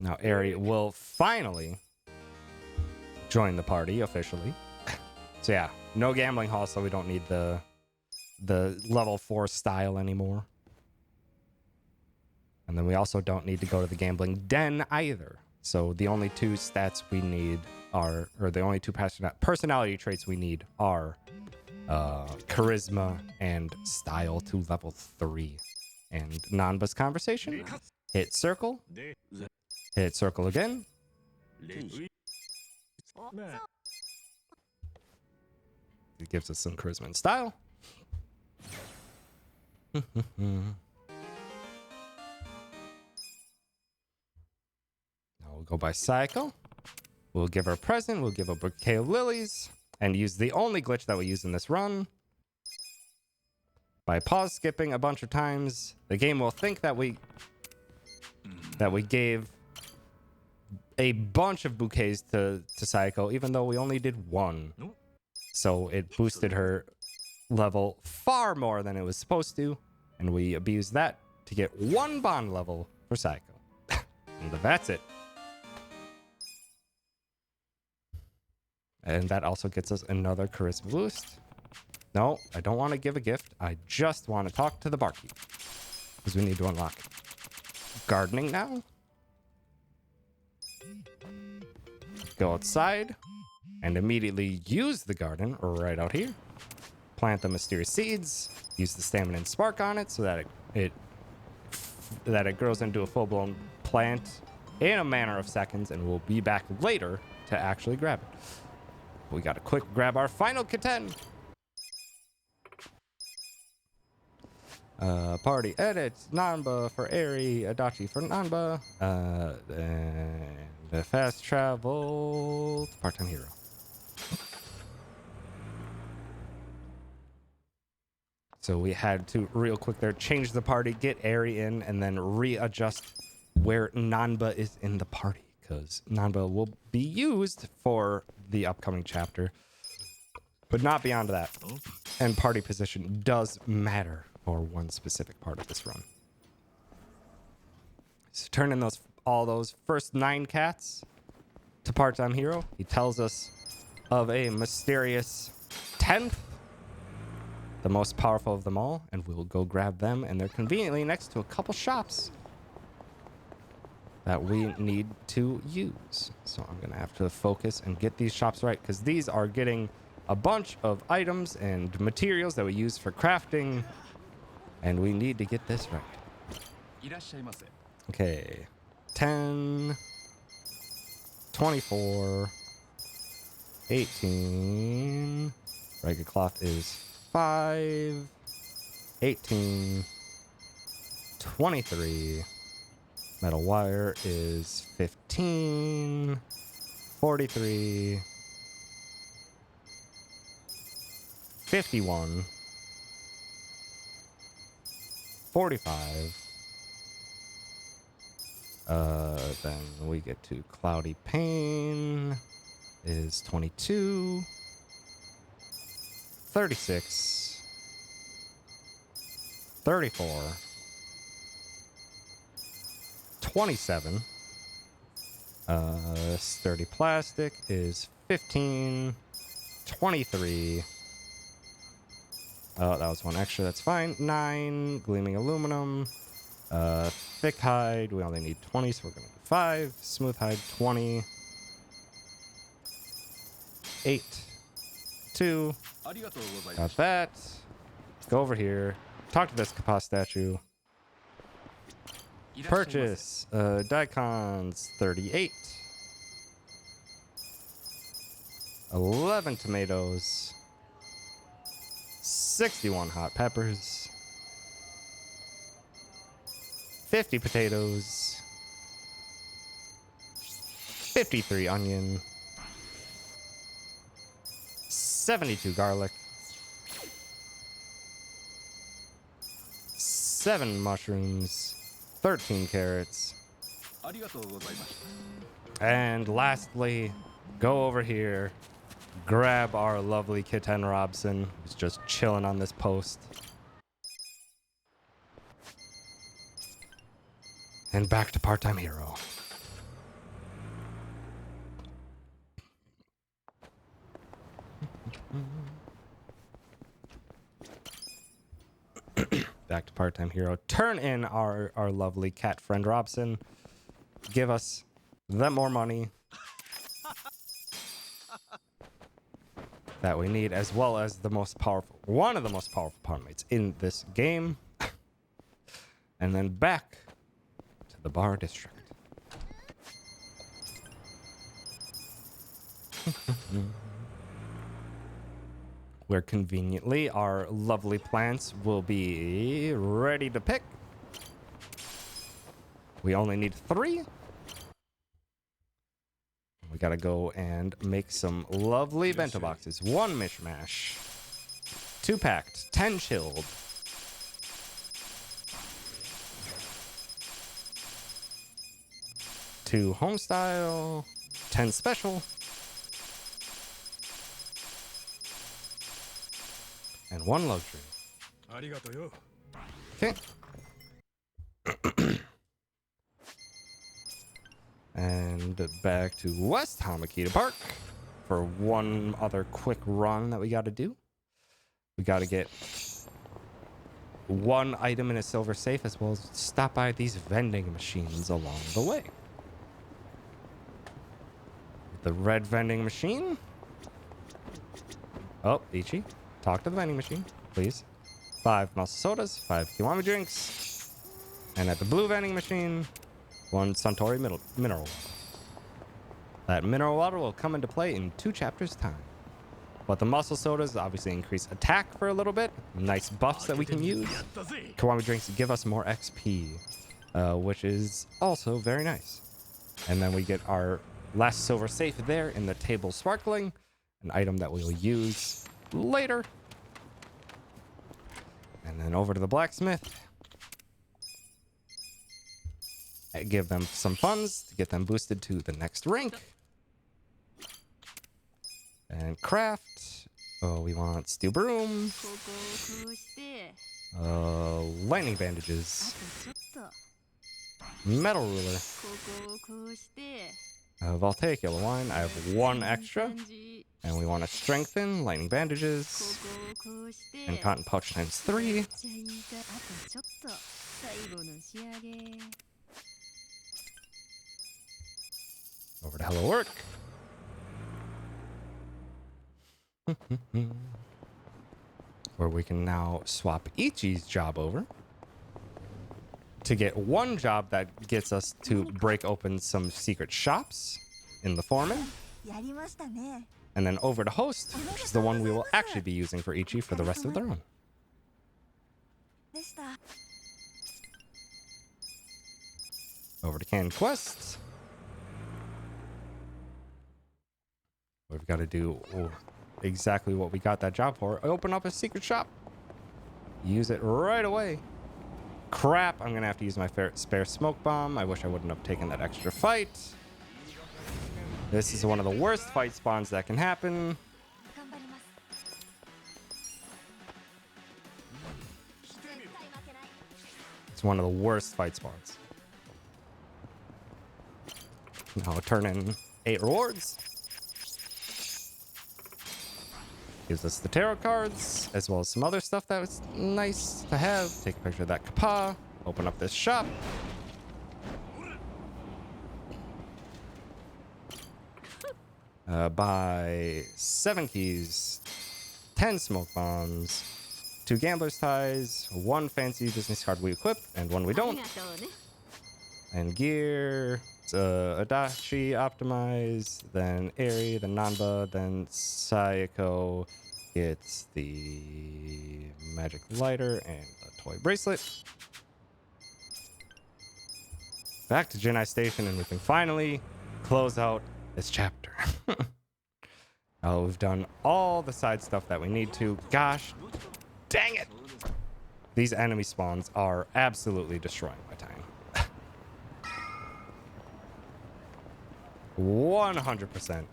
Now Eri will finally join the party officially. So yeah, no gambling hall, so we don't need the level 4 style anymore. And then we also don't need to go to the gambling den either. So the only two stats we need are, or the only two personality traits we need are charisma and style to level 3. And Nanba's conversation. Hit circle. Hit circle again. It gives us some charisma and style. Now we'll go by Psycho. We'll give her a present. We'll give her a bouquet of lilies. And use the only glitch that we use in this run. By pause skipping a bunch of times, the game will think that we gave a bunch of bouquets to Psycho, even though we only did one. So it boosted her level far more than it was supposed to, and we abused that to get 1 bond level for Psycho. And that's it. And that also gets us another charisma boost. No, I don't want to give a gift. I just want to talk to the barkeep, because we need to unlock it. Gardening now. Go outside and immediately use the garden right out here. Plant the mysterious seeds. Use the stamina and spark on it so that it grows into a full-blown plant in a matter of seconds, and we'll be back later to actually grab it. We gotta quick grab our final kitten. Party edits. Nanba for Eri. Adachi for Nanba. And the fast travel to part-time hero. So we had to real quick there change the party, get Eri in, and then readjust where Nanba is in the party, because Nanba will be used for the upcoming chapter, but not beyond that. And party position does matter for one specific part of this run. So turn in all those first 9 cats to part-time hero. He tells us of a mysterious 10th, the most powerful of them all, and we'll go grab them, and they're conveniently next to a couple shops that we need to use. So I'm gonna have to focus and get these shops right, because these are getting a bunch of items and materials that we use for crafting, and we need to get this right. Okay, 10, 24, 18, regular cloth is 5, 18, 23, metal wire is 15, 43, 51, 45. Then we get to cloudy pane is 22, 36, 34, 27. Sturdy plastic is 15, 23. Oh, that was one extra. That's fine. 9. Gleaming aluminum. Thick hide. We only need 20, so we're going to do 5. Smooth hide, 20. 8. 2. Got that. Go over here. Talk to this Kappa statue. Purchase. Daikons, 38. 11 tomatoes. 61 hot peppers. 50 potatoes. 53 onion. 72 garlic. 7 mushrooms. 13 carrots. And lastly, go over here. Grab our lovely Kitten Robson, who's just chilling on this post. And back to part-time hero. Back to part-time hero. Turn in our lovely cat friend Robson. Give us that more money that we need, as well as one of the most powerful pawn mates in this game. And then back to the bar district. Where conveniently our lovely plants will be ready to pick. We only need 3. We gotta go and make some lovely bento boxes. 1 mishmash, 2 packed, 10 chilled, 2 homestyle, 10 special, and 1 luxury. Okay. And back to West Hamakita Park for one other quick run that we got to do. We got to get 1 item in a silver safe, as well as stop by these vending machines along the way. The red vending machine. Oh, Ichi, talk to the vending machine, please. 5 muscle sodas, 5 kiwami drinks. And at the blue vending machine, 1 Suntory mineral water. That mineral water will come into play in 2 chapters' time. But the muscle sodas obviously increase attack for a little bit. Nice buffs that we can use. Kiwami drinks give us more XP, which is also very nice. And then we get our last silver safe there in the table sparkling, an item that we will use later. And then over to the blacksmith. Give them some funds to get them boosted to the next rank. And craft. Oh, we want steel broom. Lightning bandages. Metal ruler. Voltaic yellow wine. I have 1 extra. And we want to strengthen lightning bandages. And cotton pouch times 3. Over to hello work. Where we can now swap Ichi's job over to get 1 job that gets us to break open some secret shops in the foreman. And then over to host, which is the one we will actually be using for Ichi for the rest of the run. Over to Can Quest. We've got to do exactly what we got that job for. Open up a secret shop. Use it right away. Crap, I'm going to have to use my spare smoke bomb. I wish I wouldn't have taken that extra fight. This is one of the worst fight spawns that can happen. It's one of the worst fight spawns. Now turn in 8 rewards. Gives us the tarot cards, as well as some other stuff that was nice to have. Take a picture of that kappa. Open up this shop. Buy 7 keys, 10 smoke bombs, 2 gambler's ties, 1 fancy business card we equip, and 1 we don't. And gear, Adachi optimize, then Eri, then Nanba, then Sayako gets the magic lighter and the toy bracelet. Back to Jinai Station, and we can finally close out this chapter. We've done all the side stuff that we need to. Gosh, dang it! These enemy spawns are absolutely destroying my time. 100%.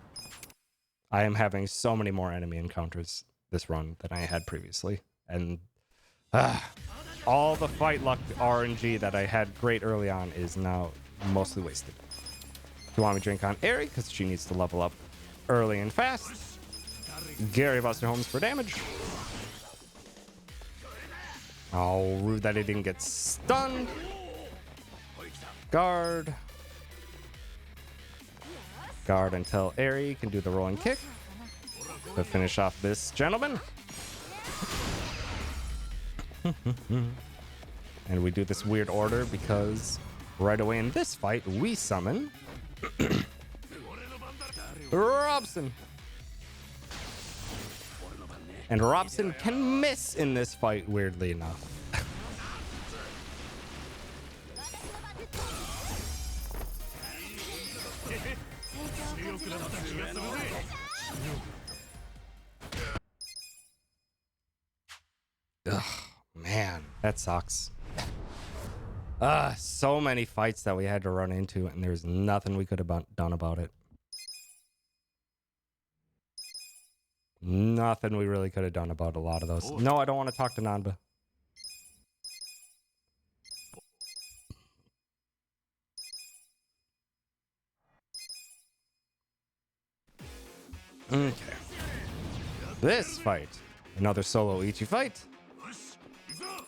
I am having so many more enemy encounters this run than I had previously. And all the fight luck RNG that I had great early on is now mostly wasted. You want me to drink on Eri because she needs to level up early and fast. Gary Buster Holmes for damage. Oh, rude that he didn't get stunned. Guard. Guard until Aerie can do the rolling kick to finish off this gentleman. And we do this weird order because right away in this fight, we summon Robson. And Robson can miss in this fight, weirdly enough. Ugh, man, that sucks. So many fights that we had to run into, and there's nothing we could have done about it. Nothing we really could have done about a lot of those. No, I don't want to talk to Nanba. Okay. This fight, another solo Ichi fight.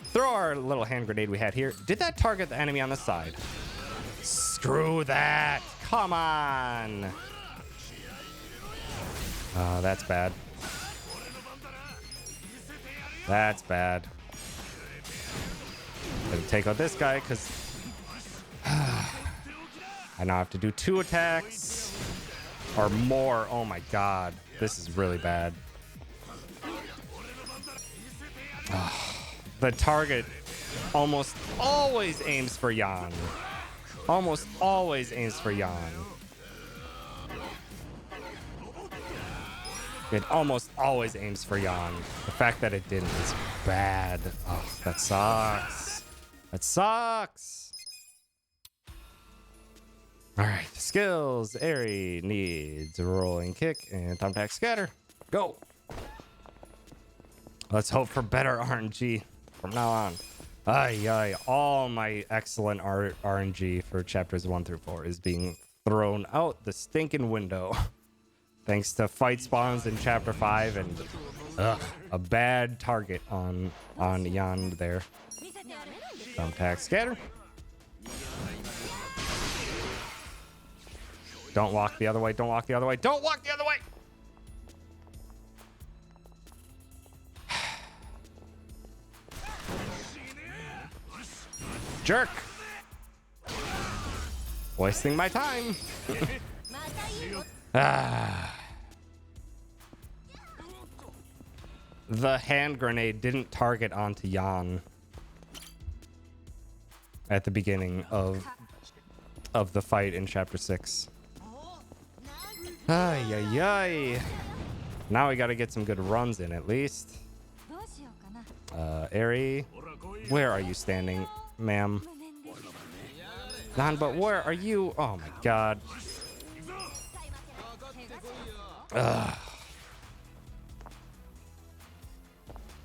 Throw our little hand grenade we had here. Did that target the enemy on the side? Screw that. Come on. That's bad. That's bad. Gonna take out this guy because I now have to do 2 attacks or more. Oh my god. This is really bad. The target almost always aims for Yan. Almost always aims for Yan. It almost always aims for Yan. The fact that it didn't is bad. Oh, that sucks. That sucks. All right, skills. Aerie needs a rolling kick and thumbtack scatter. Go. Let's hope for better RNG from now on. Ay, all my excellent RNG for chapters 1 through 4 is being thrown out the stinking window. Thanks to fight spawns in chapter 5 and a bad target on Yan there. Thumbtack scatter. Don't walk the other way. Don't walk the other way. Don't walk the other way. Jerk. Wasting my time. The hand grenade didn't target onto Yan at the beginning of the fight in chapter 6. Ay. Now we gotta get some good runs in at least. Aerie, where are you standing, ma'am? But where are you? Oh my god. Ugh.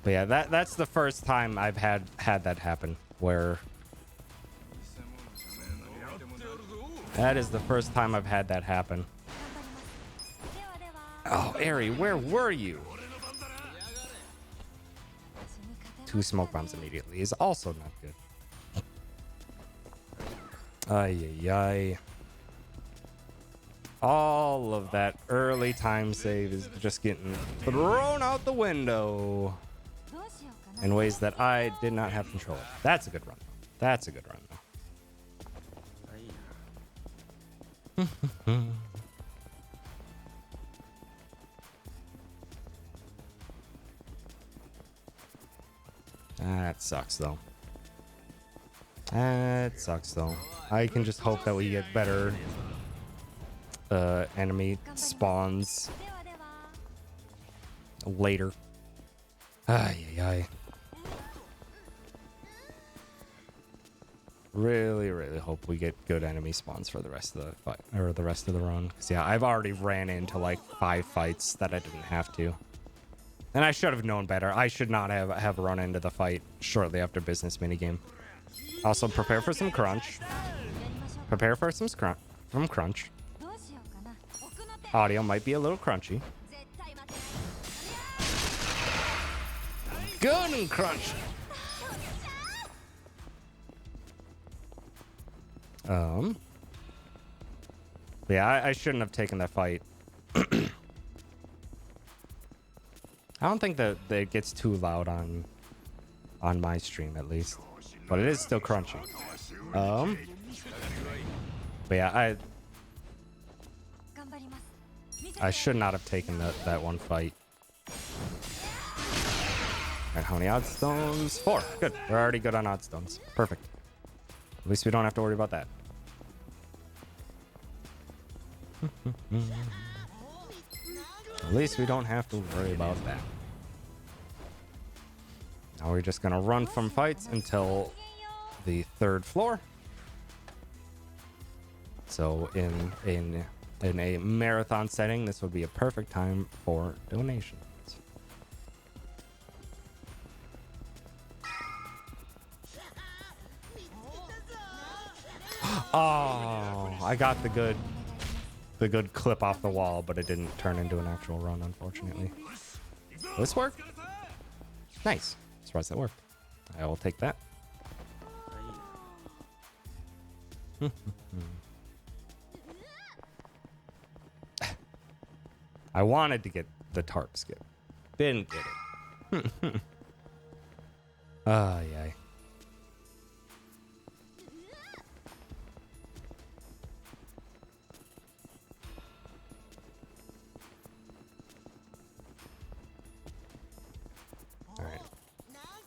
But yeah, that's the first time I've had that happen. Where that is the first time I've had that happen. Oh, Aerie, where were you? 2 smoke bombs immediately is also not good. Ay. All of that early time save is just getting thrown out the window in ways that I did not have control of. That's a good run. That's a good run, though. That sucks, though. That sucks, though. I can just hope that we get better enemy spawns later. Ay. Really hope we get good enemy spawns for the rest of the fight, or the rest of the run. Because yeah, I've already ran into like 5 fights that I didn't have to. And I should have known better. I should not have run into the fight shortly after business minigame. Also, prepare for some crunch. Prepare for some crunch. Audio might be a little crunchy. Good and crunchy. But yeah, I shouldn't have taken that fight. I don't think that it gets too loud on my stream, at least. But it is still crunchy. But yeah, I should not have taken that one fight. Alright, how many odd stones? 4. Good. We're already good on odd stones. Perfect. At least we don't have to worry about that. At least we don't have to worry about that. Now we're just gonna run from fights until the 3rd floor. So in a marathon setting, this would be a perfect time for donations. Oh, I got the good clip off the wall, but it didn't turn into an actual run, unfortunately. Will this work? Nice. Surprised that worked. I will take that. I wanted to get the tarp skip. Didn't get it. Ah, yay. Alright.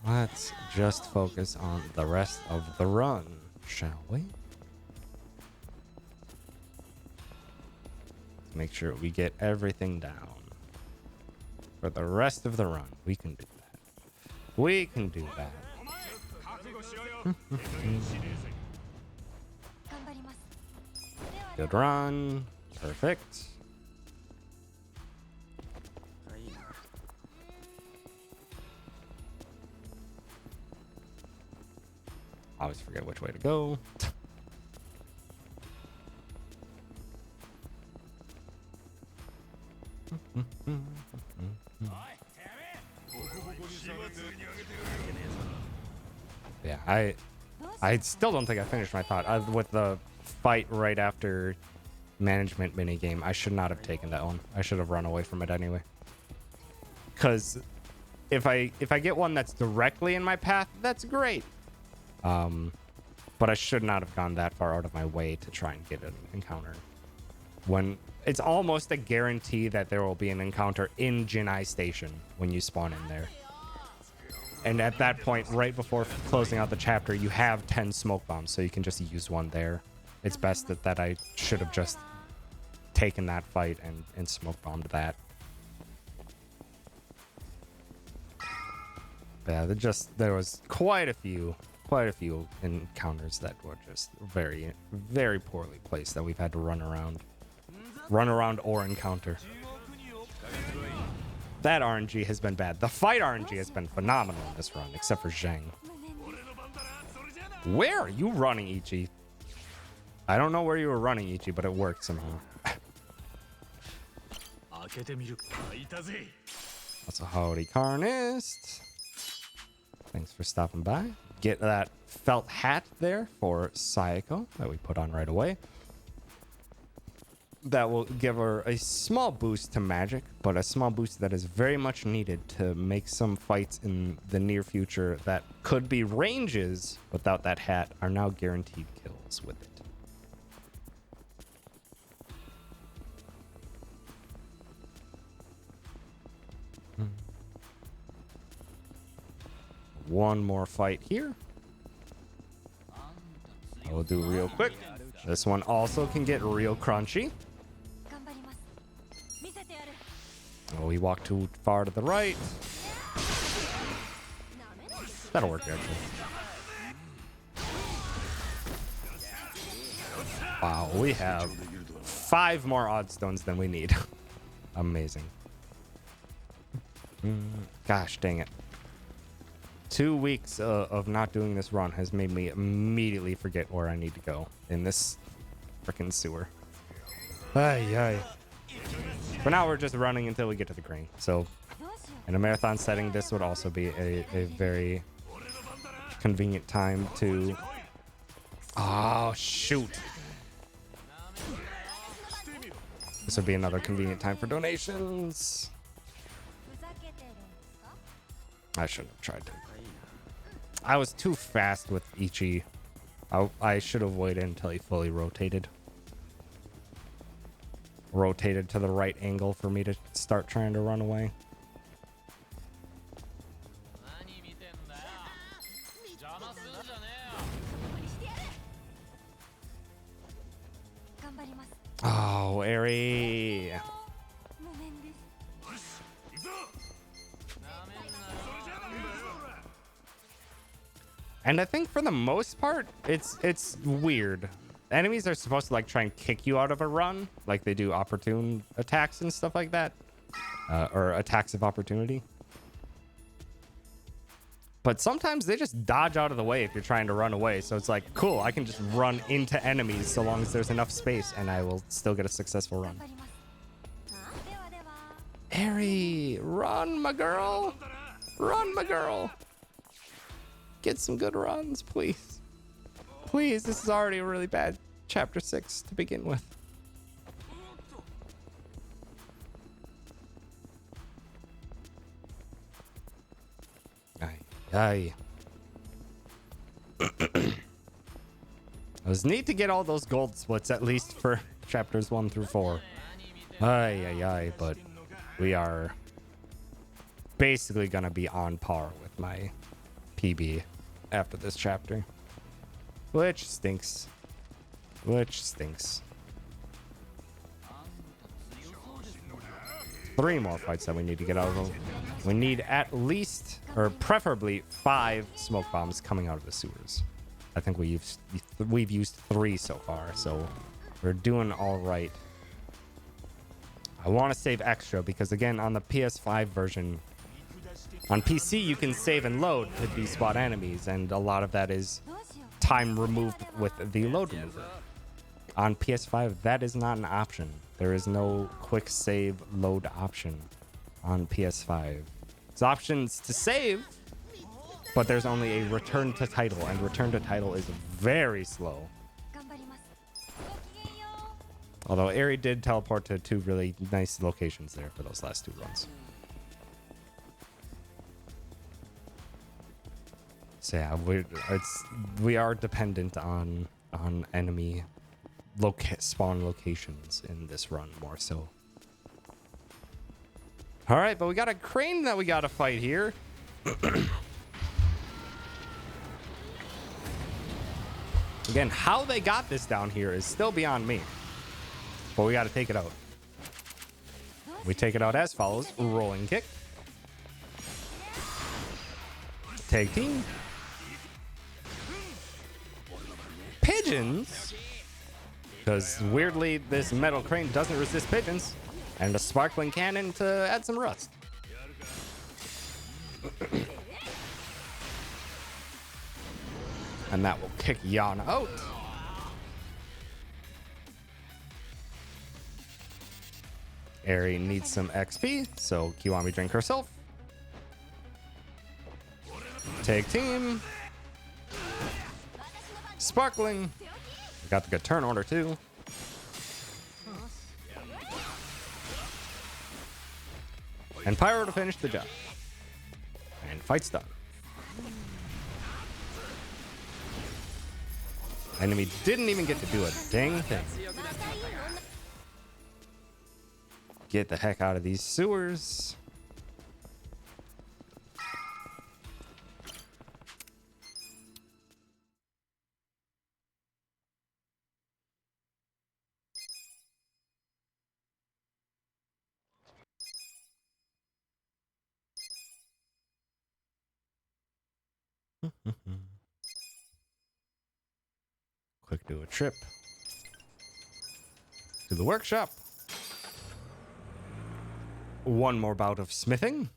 Let's just focus on the rest of the run, shall we? Make sure we get everything down for the rest of the run. We can do that. We can do that. Good run. Perfect. Always forget which way to go. Yeah, I still don't think I finished my thought. With the fight right after management minigame, I should not have taken that one. I should have run away from it anyway. Because if I get one that's directly in my path, that's great. But I should not have gone that far out of my way to try and get an encounter. When it's almost a guarantee that there will be an encounter in Jinai Station when you spawn in there. And at that point, right before closing out the chapter, you have 10 smoke bombs, so you can just use one there. It's best that I should have just taken that fight and smoke bombed that. Yeah, there was quite a few encounters that were just very, very poorly placed that we've had to run around or encounter. That RNG has been bad. The fight RNG has been phenomenal in this run, except for Zhang. Where are you running, Ichi? I don't know where you were running, Ichi, but it worked somehow. That's a howdy, Carnist. Thanks for stopping by. Get that felt hat there for Sayako that we put on right away. That will give her a small boost to magic, but a small boost that is very much needed to make some fights in the near future that could be ranges without that hat are now guaranteed kills with it. One more fight here. I will do real quick. This one also can get real crunchy. Oh, he walked too far to the right. That'll work, actually. Wow, we have 5 more odd stones than we need. Amazing. Gosh, dang it. 2 weeks of not doing this run has made me immediately forget where I need to go in this freaking sewer. Ay, ay. For now, we're just running until we get to the crane. So, in a marathon setting, this would also be a very convenient time to... Oh, shoot. This would be another convenient time for donations. I shouldn't have tried to. I was too fast with Ichi. I should have waited until he fully rotated. Rotated to the right angle for me to start trying to run away. Oh, Eri. And I think for the most part, it's weird. Enemies are supposed to like try and kick you out of a run, like they do opportune attacks and stuff like that, or attacks of opportunity. But sometimes they just dodge out of the way if you're trying to run away. So it's like, cool, I can just run into enemies so long as there's enough space and I will still get a successful run. Eri, run, my girl. Run, my girl. Get some good runs, please. Please, this is already a really bad chapter 6 to begin with. Aye. It was neat to get all those gold splits, at least for chapters 1 through 4. Aye, but we are basically gonna be on par with my PB after this chapter. Which stinks. 3 more fights that we need to get out of them. We need at least, or preferably, 5 smoke bombs coming out of the sewers. I think we've used 3 so far, so we're doing all right. I want to save extra because, again, on the PS5 version, on PC you can save and load to despot enemies, and a lot of that is time removed with the load remover. On PS5, that is not an option. There is no quick save load option on PS5. It's options to save, but there's only a return to title, and return to title is very slow. Although Eri did teleport to 2 really nice locations there for those last 2 runs. So yeah, we are dependent on enemy spawn locations in this run more so. All right, but we got a crane that we got to fight here. Again, how they got this down here is still beyond me, but we got to take it out. We take it out as follows: rolling kick, tag team, pigeons, because weirdly this metal crane doesn't resist pigeons, and a sparkling cannon to add some rust. And that will kick Yana out. Eri needs some XP, so Kiwami drink herself. Tag team. Sparkling. Got the good turn order too. And Pyro to finish the job. And fight's done. Enemy didn't even get to do a dang thing. Get the heck out of these sewers. Quick do a trip to the workshop. One more bout of smithing.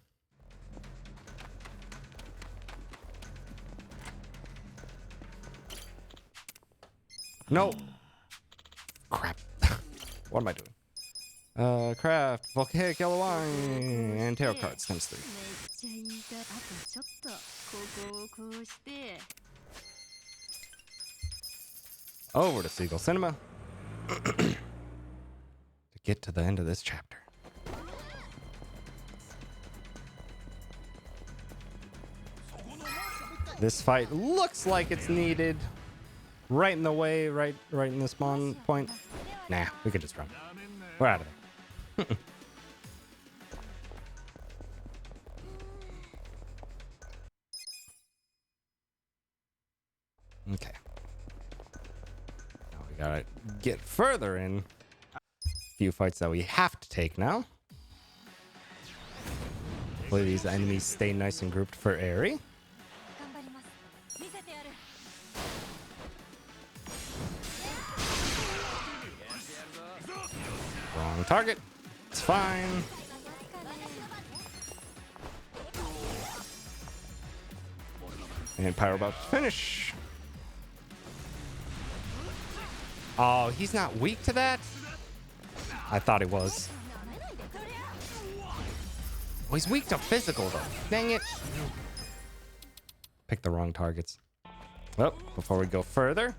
No. Crap. What am I doing? Craft, volcanic yellow wine, and tarot cards times 3. Over to Seagull Cinema to get to the end of this chapter. This fight looks like it's needed. Right in the way, right in the spawn point. Nah, we could just run. We're out of there. Okay. Now we gotta get further in. A few fights that we have to take now. Hopefully these enemies stay nice and grouped for Aerie. Wrong target. It's fine. And Pyro about to finish. Oh, he's not weak to that? I thought he was. Oh, he's weak to physical though. Dang it. Pick the wrong targets. Well, before we go further,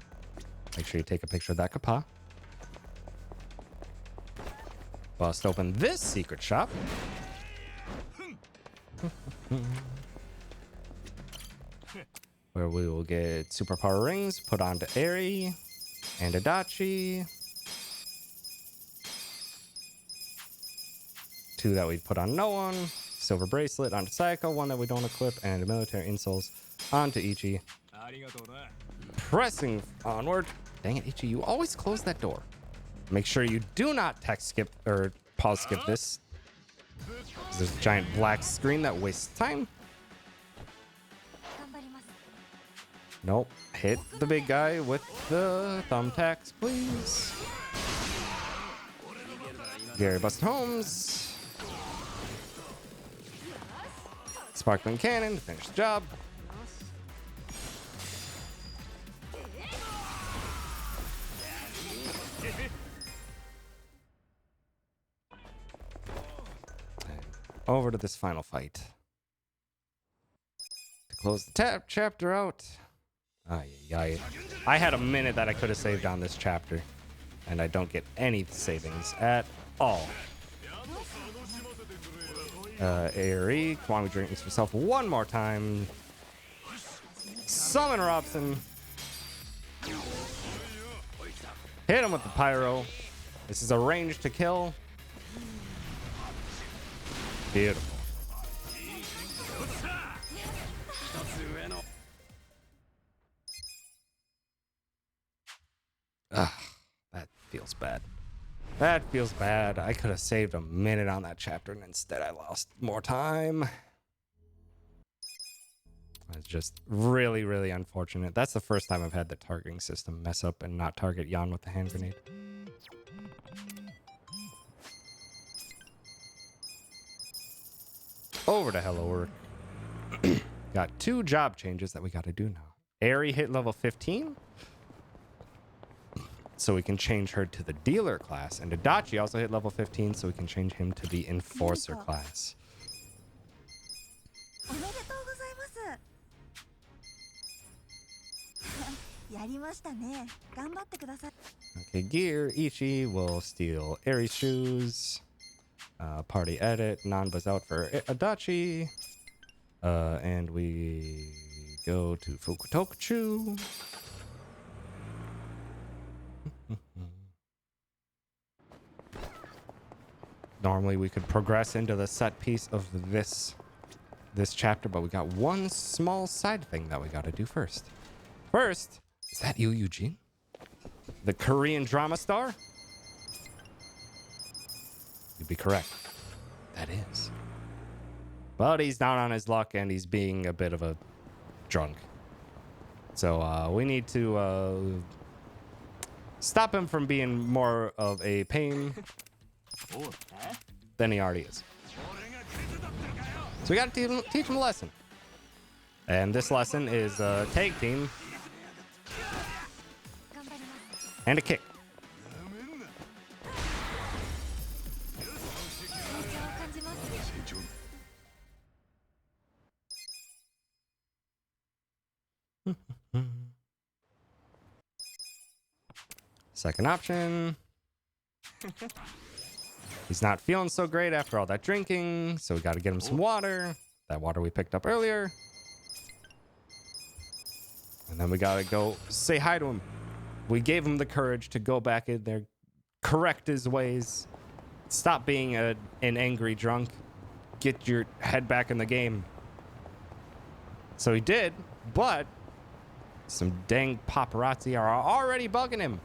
make sure you take a picture of that kapa. Bust open this secret shop. Where we will get superpower rings put onto Aerie and Adachi. 2 that we put on no one. Silver bracelet onto Sayaka, 1 that we don't equip, and military insoles onto Ichi. Pressing onward. Dang it, Ichi, you always close that door. Make sure you do not text skip or pause skip this. There's a giant black screen that wastes time. Nope. Hit the big guy with the thumbtacks, please. Gary Busted Holmes. Sparkling Cannon to finish the job. Over to this final fight. To close the chapter out. I had a minute that I could have saved on this chapter. And I don't get any savings at all. Aerie, Kwame drinks herself one more time. Summon Robson. Hit him with the pyro. This is a range to kill. Beautiful. Ugh, that feels bad. That feels bad. I could have saved a minute on that chapter and instead I lost more time. That's just really, really unfortunate. That's the first time I've had the targeting system mess up and not target Jan with the hand grenade. Over to Hello Work. Got 2 job changes that we got to do now. Aerie hit level 15. So we can change her to the dealer class. And Adachi also hit level 15, so we can change him to the enforcer class. Okay, gear. Ichi will steal Aerie's shoes. Party edit. Nanba's out for Adachi. And we go to Fukutokuchu. Normally we could progress into the set piece of this chapter, but we got one small side thing that we got to do first. First, is that you, Eugene? The Korean drama star? You'd be correct. That is. But he's down on his luck and he's being a bit of a drunk. So we need to stop him from being more of a pain than he already is. So we got to teach him a lesson. And this lesson is a tag team and a kick. Second option. He's not feeling so great after all that drinking, so we got to get him some water. That water we picked up earlier. And then we got to go say hi to him. We gave him the courage to go back in there, correct his ways, stop being an angry drunk, get your head back in the game. So he did, but some dang paparazzi are already bugging him.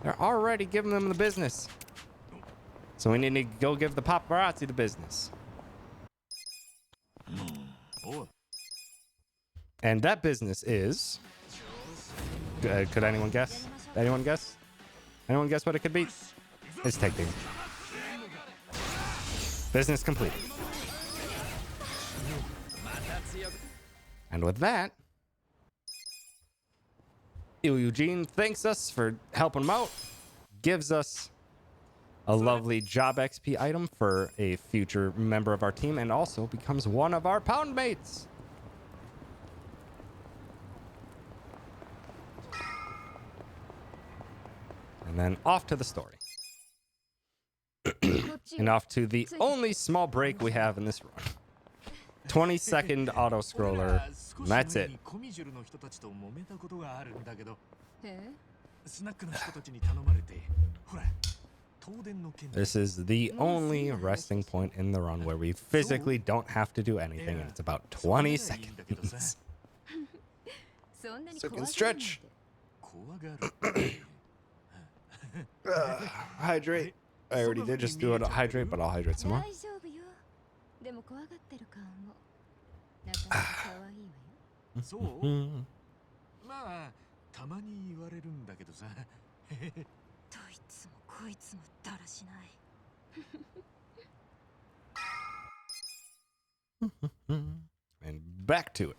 They're already giving them the business. So we need to go give the paparazzi the business. And that business is... could anyone guess? Anyone guess? Anyone guess what it could be? It's taking. Business complete. And with that, Eugene thanks us for helping him out, gives us a lovely job XP item for a future member of our team, and also becomes one of our pound mates. And then off to the story. And off to the only small break we have in this run. 20-second auto scroller. That's it. This is the only resting point in the run where we physically don't have to do anything, and it's about 20 seconds. So can stretch. Hydrate. I already did just do it to hydrate, but I'll hydrate some more. And back to it.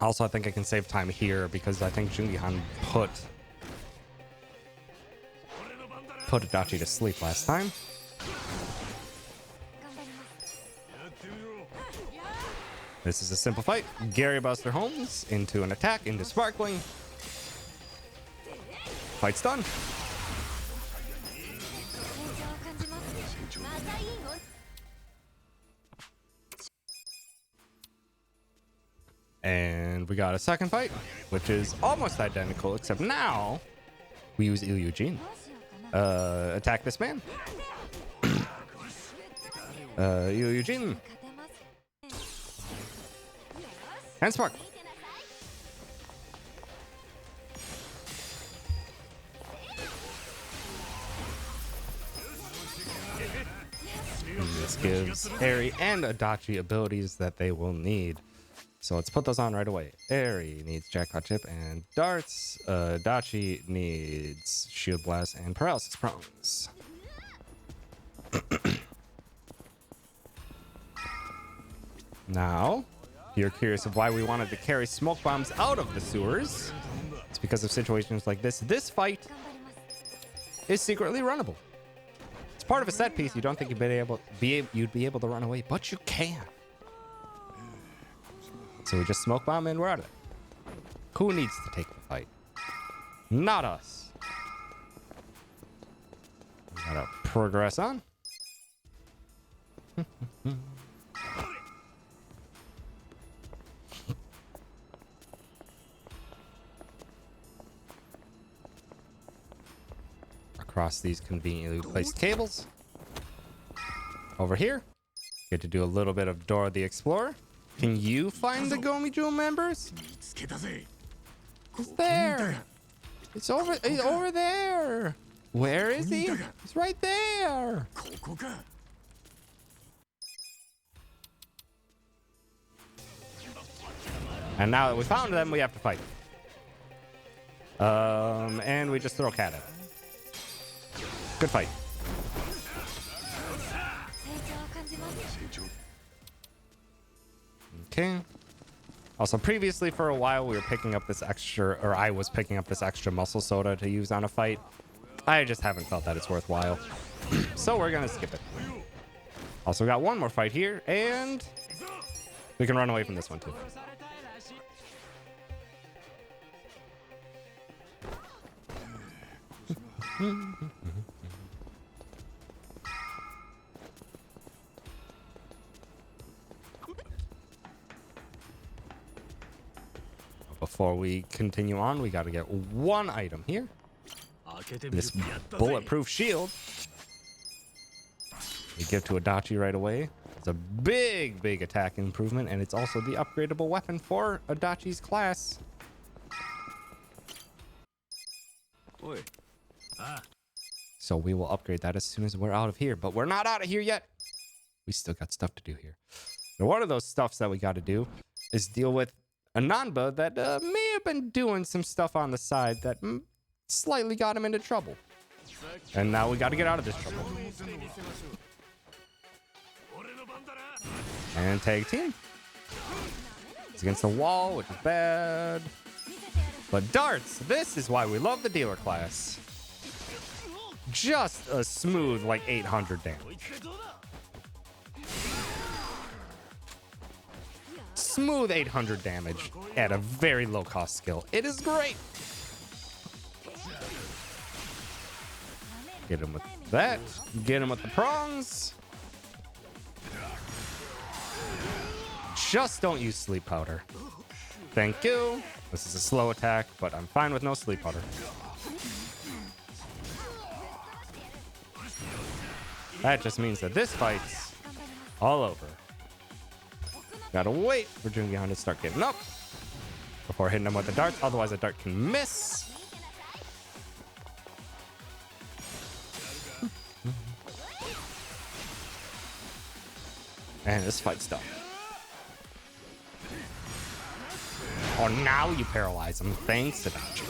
Also, I think I can save time here because I think Jungi-han put Adachi to sleep last time. This is a simple fight. Gary Buster Holmes into an attack, into sparkling. Fight's done. And we got a second fight, which is almost identical, except now we use Il Eugene. Attack this man. Il Eugene. And spark. And this gives Eri and Adachi abilities that they will need. So let's put those on right away. Eri needs Jackpot Chip and Darts. Adachi needs Shield Blast and Paralysis Prongs. Now, if you're curious of why we wanted to carry smoke bombs out of the sewers, it's because of situations like this. This fight is secretly runnable. It's part of a set piece. You don't think you'd be able to run away, but you can. So we just smoke bomb and we're out of there. Who needs to take the fight? Not us. We gotta progress on. Across these conveniently placed cables. Over here, get to do a little bit of Dora the Explorer. Can you find the Gomijul members? It's there. It's over there. Where is he? He's right there. And now that we found them, we have to fight. And we just throw cat at it. Good fight. Okay. Also, previously for a while, we were picking up this extra, or I was picking up this extra muscle soda to use on a fight. I just haven't felt that it's worthwhile. So we're gonna skip it. Also, we got one more fight here, and we can run away from this one too. Before we continue on, we got to get one item here. This bulletproof shield. We give to Adachi right away. It's a big, big attack improvement, and it's also the upgradable weapon for Adachi's class. So we will upgrade that as soon as we're out of here, but we're not out of here yet. We still got stuff to do here. Now, one of those stuffs that we got to do is deal with a Nanba that may have been doing some stuff on the side that slightly got him into trouble. And now we got to get out of this trouble. And tag team. It's against the wall, which is bad. But darts, this is why we love the dealer class. Just a smooth, like 800 damage. Smooth 800 damage at a very low cost skill. It is great. Get him with that. Get him with the prongs. Just don't use sleep powder. Thank you. This is a slow attack, but I'm fine with no sleep powder. That just means that this fight's all over. Gotta wait for Jungihan to start getting up before hitting him with the darts, otherwise a dart can miss. And this fight's done. Oh, now you paralyze him. Thanks, Adachi.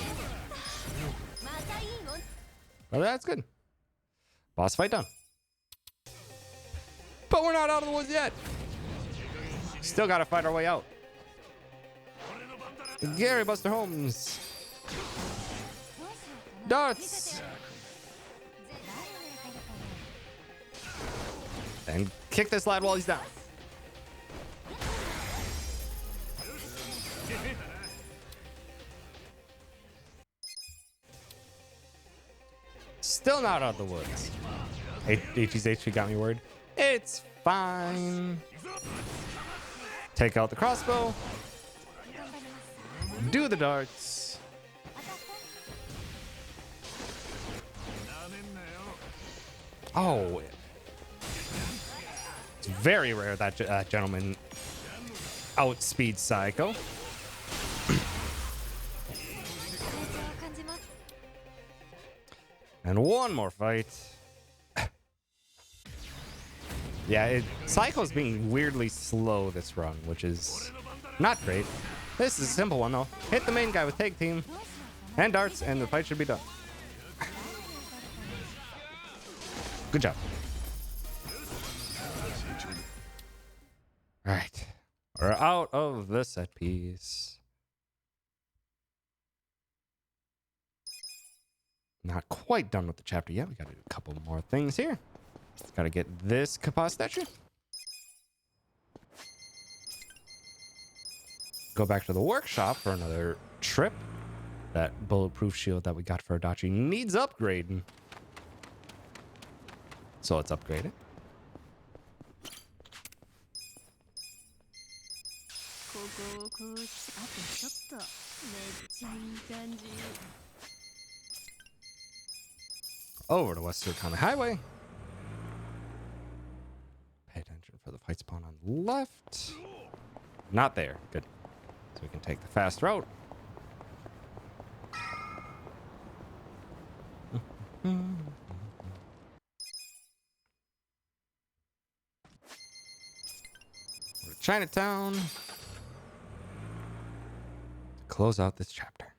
Well, that's good. Boss fight done. But we're not out of the woods yet. Still gotta fight our way out. Gary Buster Holmes. Darts. And kick this lad while he's down. Still not out of the woods. HG's HP got me worried. It's fine. Take out the crossbow. Do the darts. Oh. It's very rare that gentleman outspeeds Psycho. And one more fight. Yeah, Psycho's being weirdly slow this run, which is not great. This is a simple one, though. Hit the main guy with tag team and darts, and the fight should be done. Good job. All right. We're out of the set piece. Not quite done with the chapter yet. We got to do a couple more things here. Got to get this Kappa statue. Go back to the workshop for another trip. That bulletproof shield that we got for Adachi needs upgrading. So let's upgrade it. Over to West County Highway. Pay attention for the fight spawn on the left. Not there. Good. So we can take the fast route. Chinatown. Close out this chapter.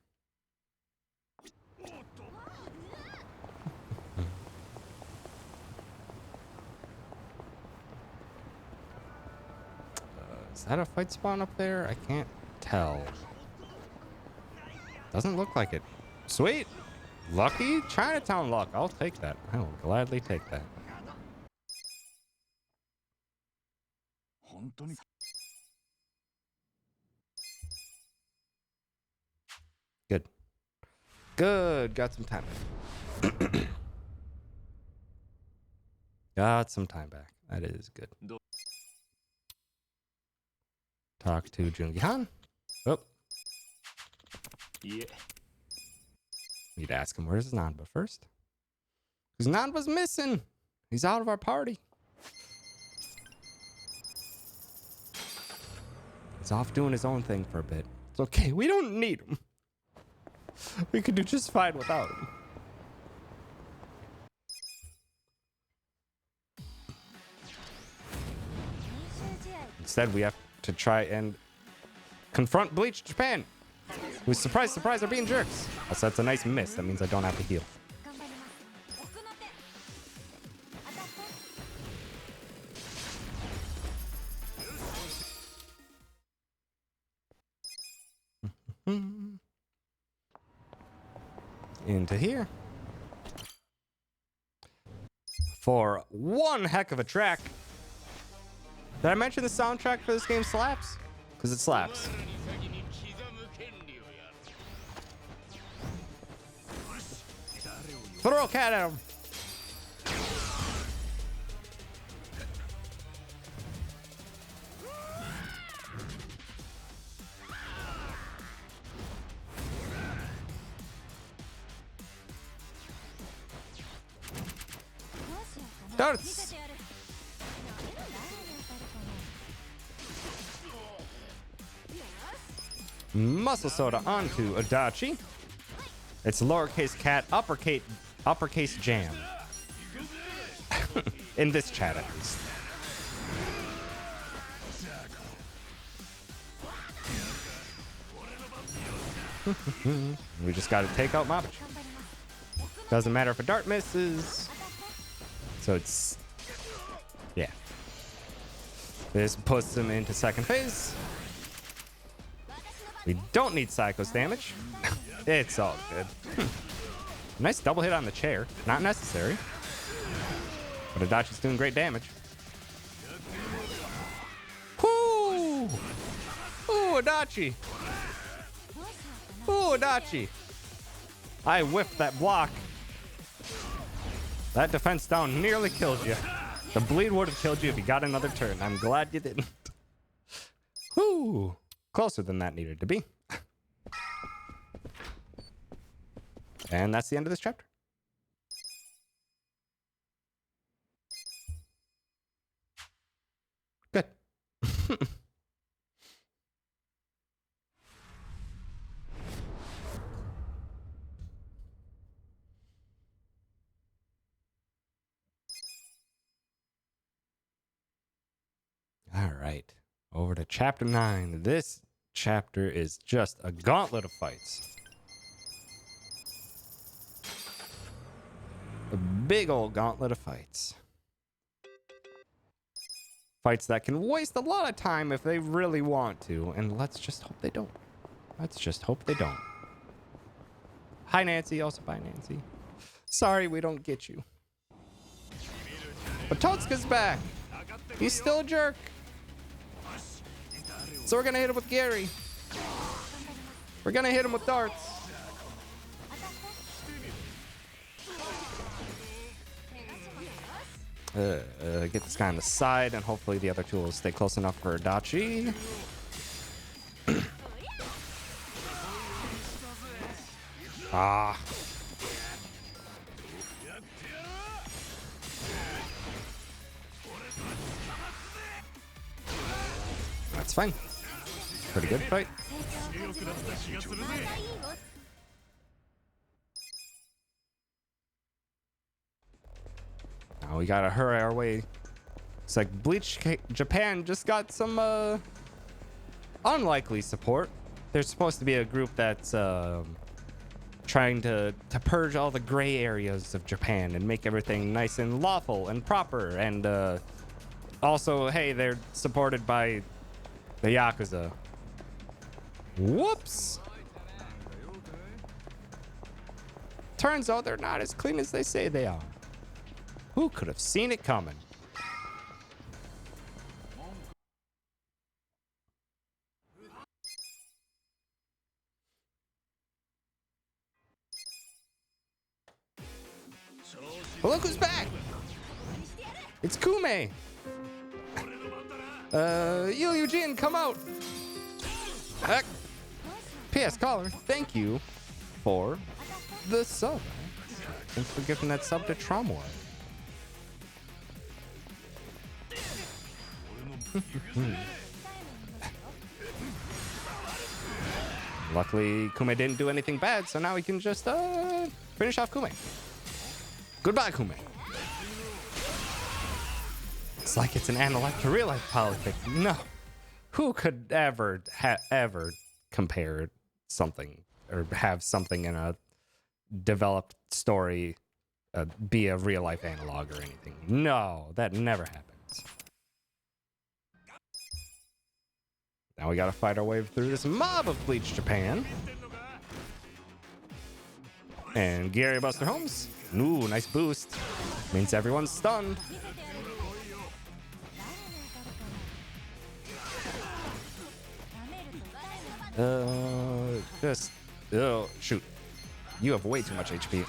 Is that a fight spawn up there? I can't tell. Doesn't look like it. Sweet. Lucky Chinatown luck. I'll take that. I will gladly take that. Good. Good. Got some time. Got some time back. That is good. Talk to Jungi-han. Oh. Yeah. Need to ask him where's Nanba first. Because Nanba's missing. He's out of our party. He's off doing his own thing for a bit. It's okay. We don't need him. We could do just fine without him. Instead, we have to try and confront Bleach Japan. Who's surprise, surprise, are being jerks. Also, that's a nice miss. That means I don't have to heal. Into here. For one heck of a track. Did I mention the soundtrack for this game slaps? Because it slaps. Throw a cat at him. Darts. Muscle soda onto Adachi. It's lowercase cat, uppercase jam. In this chat, at least. We just gotta take out Mabuchi. Doesn't matter if a dart misses. So it's... yeah. This puts him into second phase. We don't need Psycho's damage. It's all good. Nice double hit on the chair. Not necessary. But Adachi's doing great damage. Whoo! Ooh, Adachi! Ooh, Adachi! I whiffed that block. That defense down nearly killed you. The bleed would have killed you if you got another turn. I'm glad you didn't. Whoo! Closer than that needed to be. And that's the end of this chapter. Good. All right. Over to chapter 9. This chapter is just a gauntlet of fights. A big old gauntlet of fights. Fights that can waste a lot of time if they really want to, and let's just hope they don't. Let's just hope they don't. Hi, Nancy. Also, bye, Nancy. Sorry we don't get you. But Totsuka's back. He's still a jerk. So we're gonna hit him with Gary. We're gonna hit him with darts. Get this guy on the side, and hopefully the other two will stay close enough for Adachi. Ah. That's fine. Pretty good fight. Now we gotta hurry our way. It's like Bleach Japan just got some unlikely support. There's supposed to be a group that's trying to purge all the gray areas of Japan and make everything nice and lawful and proper. And also, hey, they're supported by the Yakuza. Whoops! Turns out they're not as clean as they say they are. Who could have seen it coming? Well, look who's back! It's Kume! Eugene, come out! Heck. P.S. Caller, thank you for the sub. Thanks for giving that sub to Tromway. Luckily, Kume didn't do anything bad, so now we can just finish off Kume. Goodbye, Kume. It's like it's an analog to real life politics. No. Who could ever compare something or have something in a developed story be a real life analog or anything? No, that never happens. Now we gotta fight our way through this mob of Bleach Japan. And Gary Buster Holmes. Ooh, nice boost. Means everyone's stunned. Oh, shoot. You have way too much HP.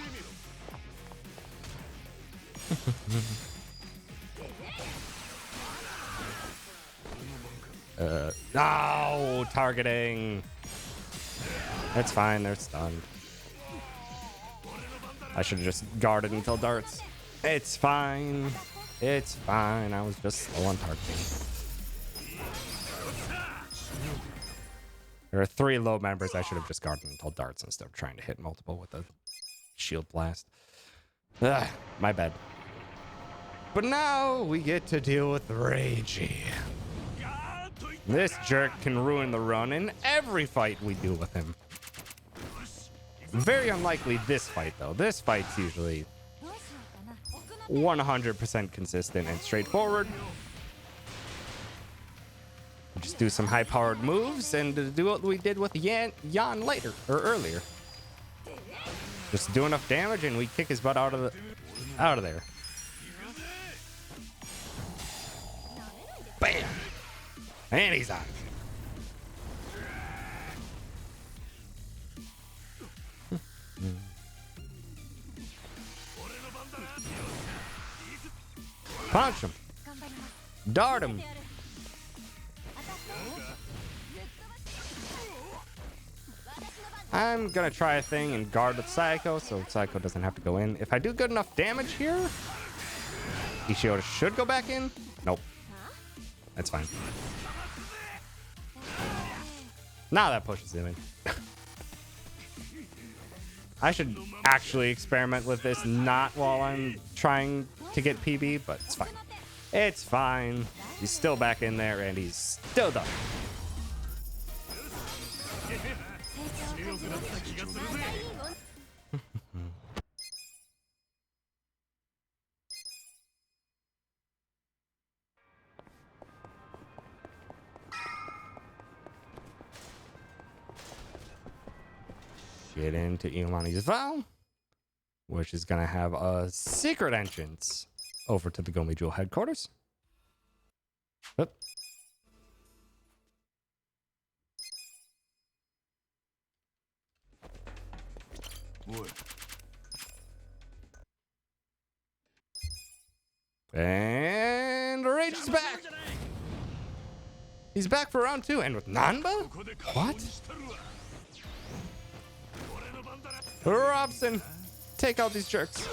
No, targeting. That's fine, they're stunned. I should have just guarded until darts. It's fine. It's fine. I was just slow on targeting. There are 3 low members. I should have just guarded until darts instead of trying to hit multiple with a shield blast. Ugh, my bad. But now we get to deal with Reiji. This jerk can ruin the run in every fight we do with him. Very unlikely this fight, though. This fight's usually 100% consistent and straightforward. Just do some high-powered moves and do what we did with Yan later or earlier. Just do enough damage and we kick his butt out of there. Bam! And he's out. Punch him. Dart him. I'm gonna try a thing and guard with Psycho so Psycho doesn't have to go in. If I do good enough damage here, Ishioda should go back in. Nope. That's fine. Now that pushes him in. I should actually experiment with this not while I'm trying to get PB, but it's fine. It's fine. He's still back in there and he's still done. Get into Iolani's Vow, which is going to have a secret entrance over to the Gomi Jewel headquarters. Oop. And Rage is back. He's back for round 2 and with Nanba? What? Robson, take out these jerks.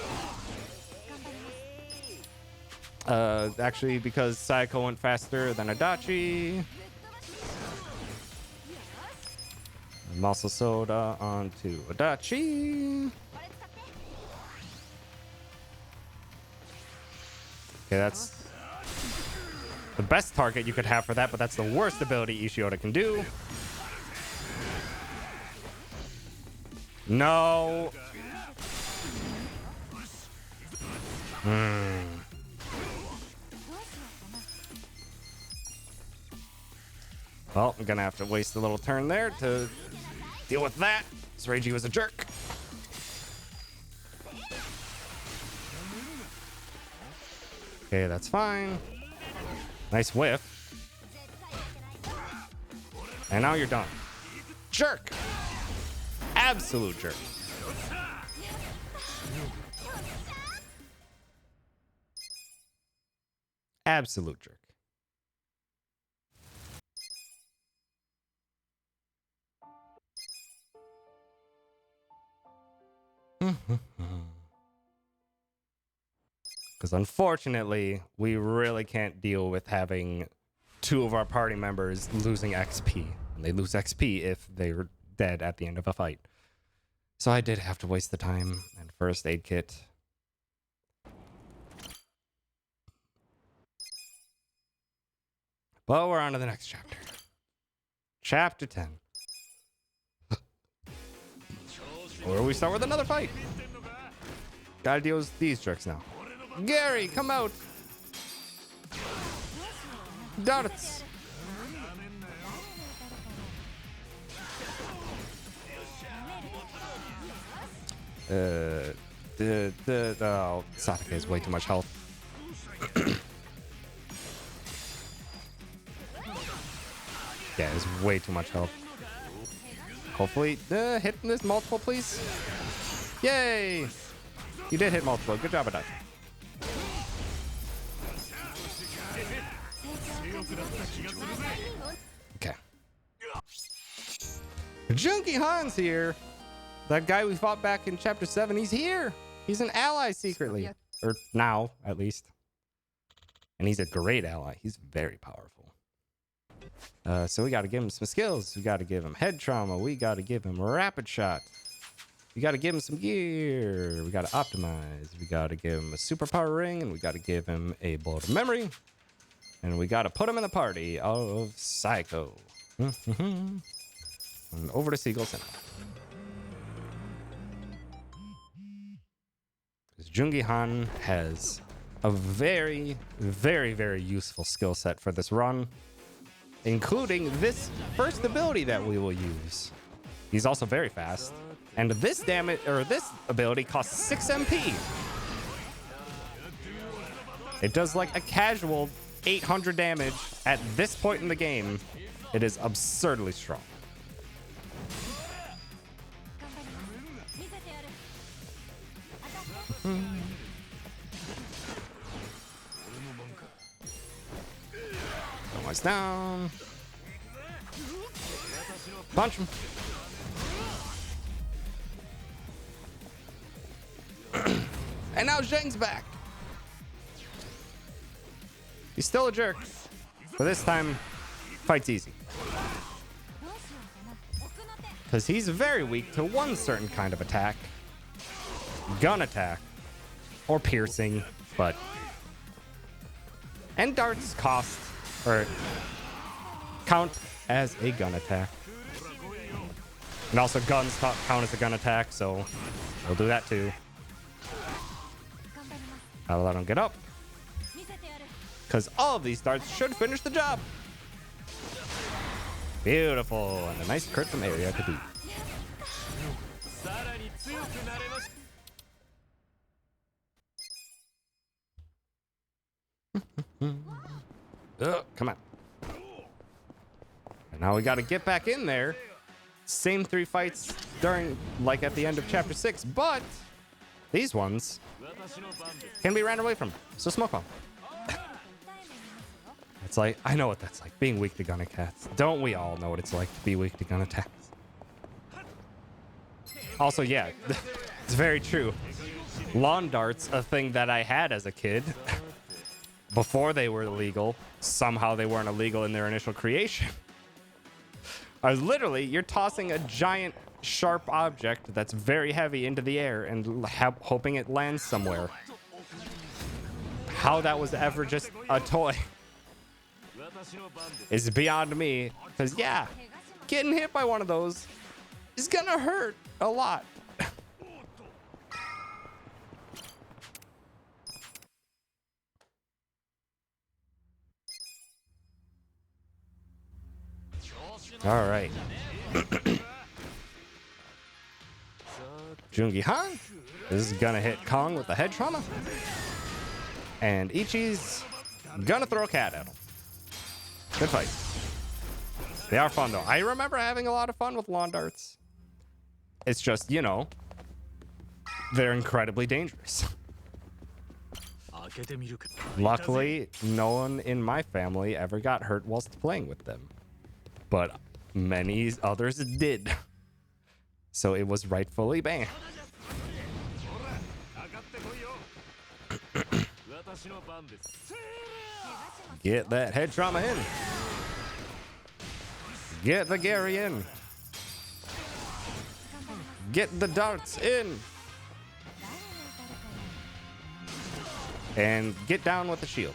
Actually, because Sayako went faster than Adachi. Muscle Soda onto Adachi. Okay, that's the best target you could have for that, but that's the worst ability Ishioda can do. No. Well, I'm gonna have to waste a little turn there to deal with that. This Reiji was a jerk. Okay, that's fine. Nice whiff. And now you're done. Jerk! Absolute jerk. Absolute jerk. Because unfortunately, we really can't deal with having two of our party members losing XP. And they lose XP if they're dead at the end of a fight. So I did have to waste the time and first aid kit. But we're on to the next chapter. Chapter 10. Where we start with another fight. Gotta deal with these jerks now. Gary, come out! Darts! Oh, Satake has way too much health. Yeah, it's way too much health. Hopefully, hit this multiple, please. Yay! You did hit multiple. Good job of that. Okay. Junkie Han's here. That guy we fought back in chapter 7, he's here. He's an ally secretly. Or now, at least. And he's a great ally. He's very powerful. So we got to give him some skills. We got to give him head trauma. We got to give him rapid shot. We got to give him some gear. We got to optimize. We got to give him a superpower ring. And we got to give him a bullet of memory. And we got to put him in the party of Psycho. And over to Seagull Center. Jungi Han has a very, very, very useful skill set for this run, including this first ability that we will use. He's also very fast, and this damage or this ability costs 6 MP. It does like a casual 800 damage at this point in the game. It is absurdly strong. Almost down. Punch him. And now Zheng's back. He's still a jerk, but this time, fight's easy. Because he's very weak to one certain kind of attack. Gun attack. Or piercing, but... And darts cost, or count as a gun attack. And also guns count as a gun attack, so we'll do that too. I'll let him get up. Because all of these darts should finish the job. Beautiful. And a nice crit from area to beat. Come on. And now we got to get back in there. Same 3 fights during, like at the end of chapter 6, but these ones can be ran away from. So smoke bomb. It's like, I know what that's like, being weak to gun attacks. Don't we all know what it's like to be weak to gun attacks? Also, yeah, it's very true. Lawn darts, a thing that I had as a kid. Before they were illegal, somehow they weren't illegal in their initial creation. Literally, you're tossing a giant sharp object that's very heavy into the air and hoping it lands somewhere. How that was ever just a toy is beyond me. Because yeah, getting hit by one of those is gonna hurt a lot. All right. Jungi Han is gonna hit Kong with the head trauma. And Ichi's gonna throw a cat at him. Good fight. They are fun though. I remember having a lot of fun with lawn darts. It's just, you know, they're incredibly dangerous. Luckily, no one in my family ever got hurt whilst playing with them, but many others did. So it was rightfully banned. Get that head trauma in. Get the Gary in. Get the darts in. And get down with the shield.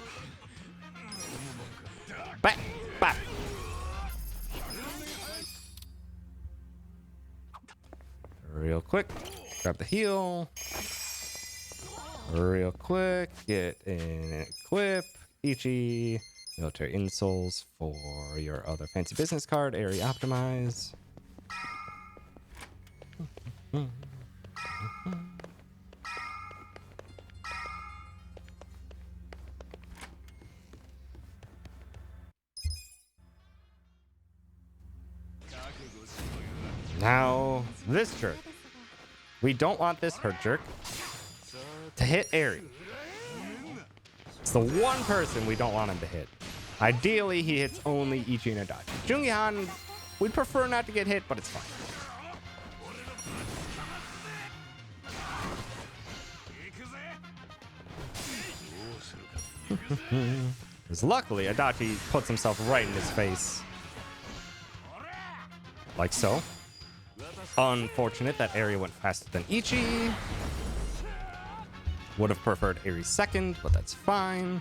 Back, back. Real quick, grab the heal. Real quick, get in equip. Ichi, military insoles for your other fancy business card. Area optimize. Now, this jerk. We don't want this hurt jerk to hit Eri. It's the one person we don't want him to hit. Ideally, he hits only Ichi and Adachi. Jungi-Han, we'd prefer not to get hit, but it's fine. Because luckily, Adachi puts himself right in his face. Like so. Unfortunate that Eri went faster than Ichi. Would have preferred Eri's second, but that's fine.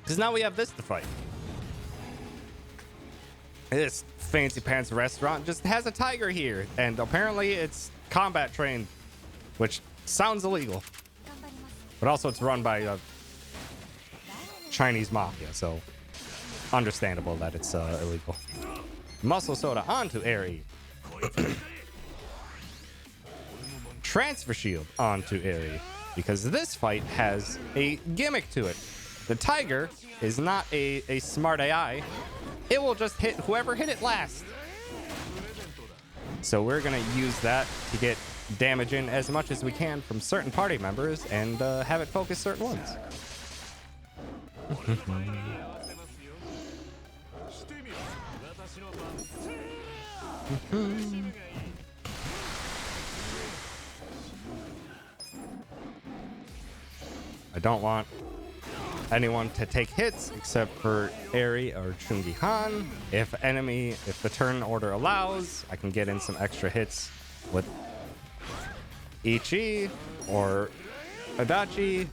Because now we have this to fight. This fancy pants restaurant just has a tiger here, and apparently it's combat trained, which sounds illegal. But also it's run by a Chinese mafia, so understandable that it's illegal. Muscle soda onto Eri. Transfer shield onto Eri, because this fight has a gimmick to it. The tiger is not a smart AI. It will just hit whoever hit it last. So we're gonna use that to get damage in as much as we can from certain party members and have it focus certain ones. I don't want anyone to take hits except for Eri or Jungi-Han. If the turn order allows, I can get in some extra hits with Ichi or Adachi.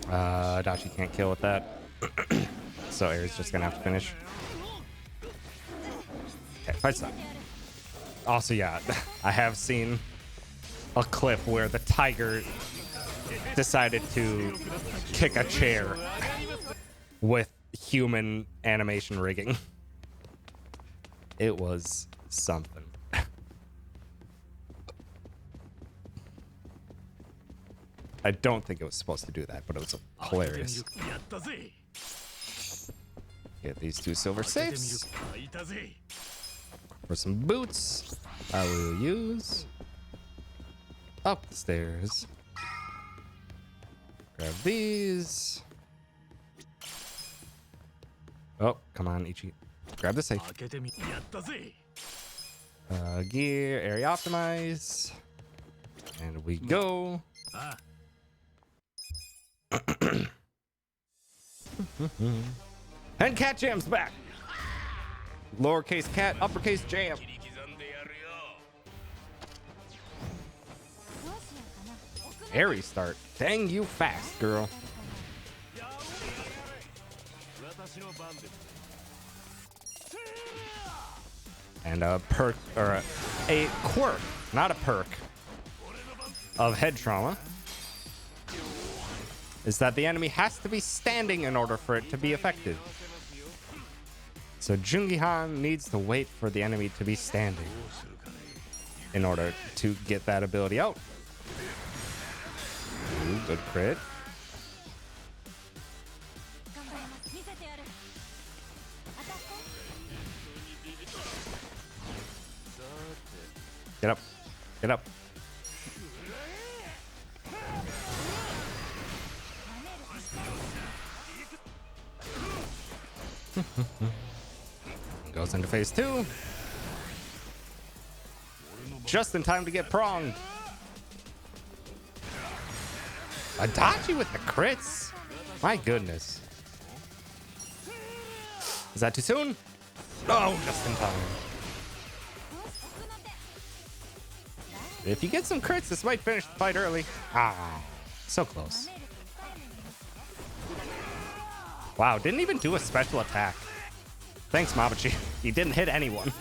Adachi can't kill with that. So Eri's just gonna have to finish. Okay, fight stop. Also, yeah, I have seen a clip where the tiger decided to kick a chair with human animation rigging. It was something. I don't think it was supposed to do that, but it was hilarious. Get these two silver safes. For some boots, I will use up the stairs. Grab these. Oh, come on, Ichi. Grab the safe. Gear, area optimize. And we go. And Cat Jam's back. Lowercase cat, uppercase jam. Airy start. Dang you fast, girl. And a perk, or a quirk, not a perk, of head trauma is that the enemy has to be standing in order for it to be effective. So Jungi-Han needs to wait for the enemy to be standing in order to get that ability out. Ooh, good crit. Get up. Get up. Goes into phase 2. Just in time to get pronged. Adachi with the crits. My goodness. Is that too soon? Oh, just in time. If you get some crits, this might finish the fight early. Ah, so close. Wow, didn't even do a special attack. Thanks, Mabuchi. He didn't hit anyone.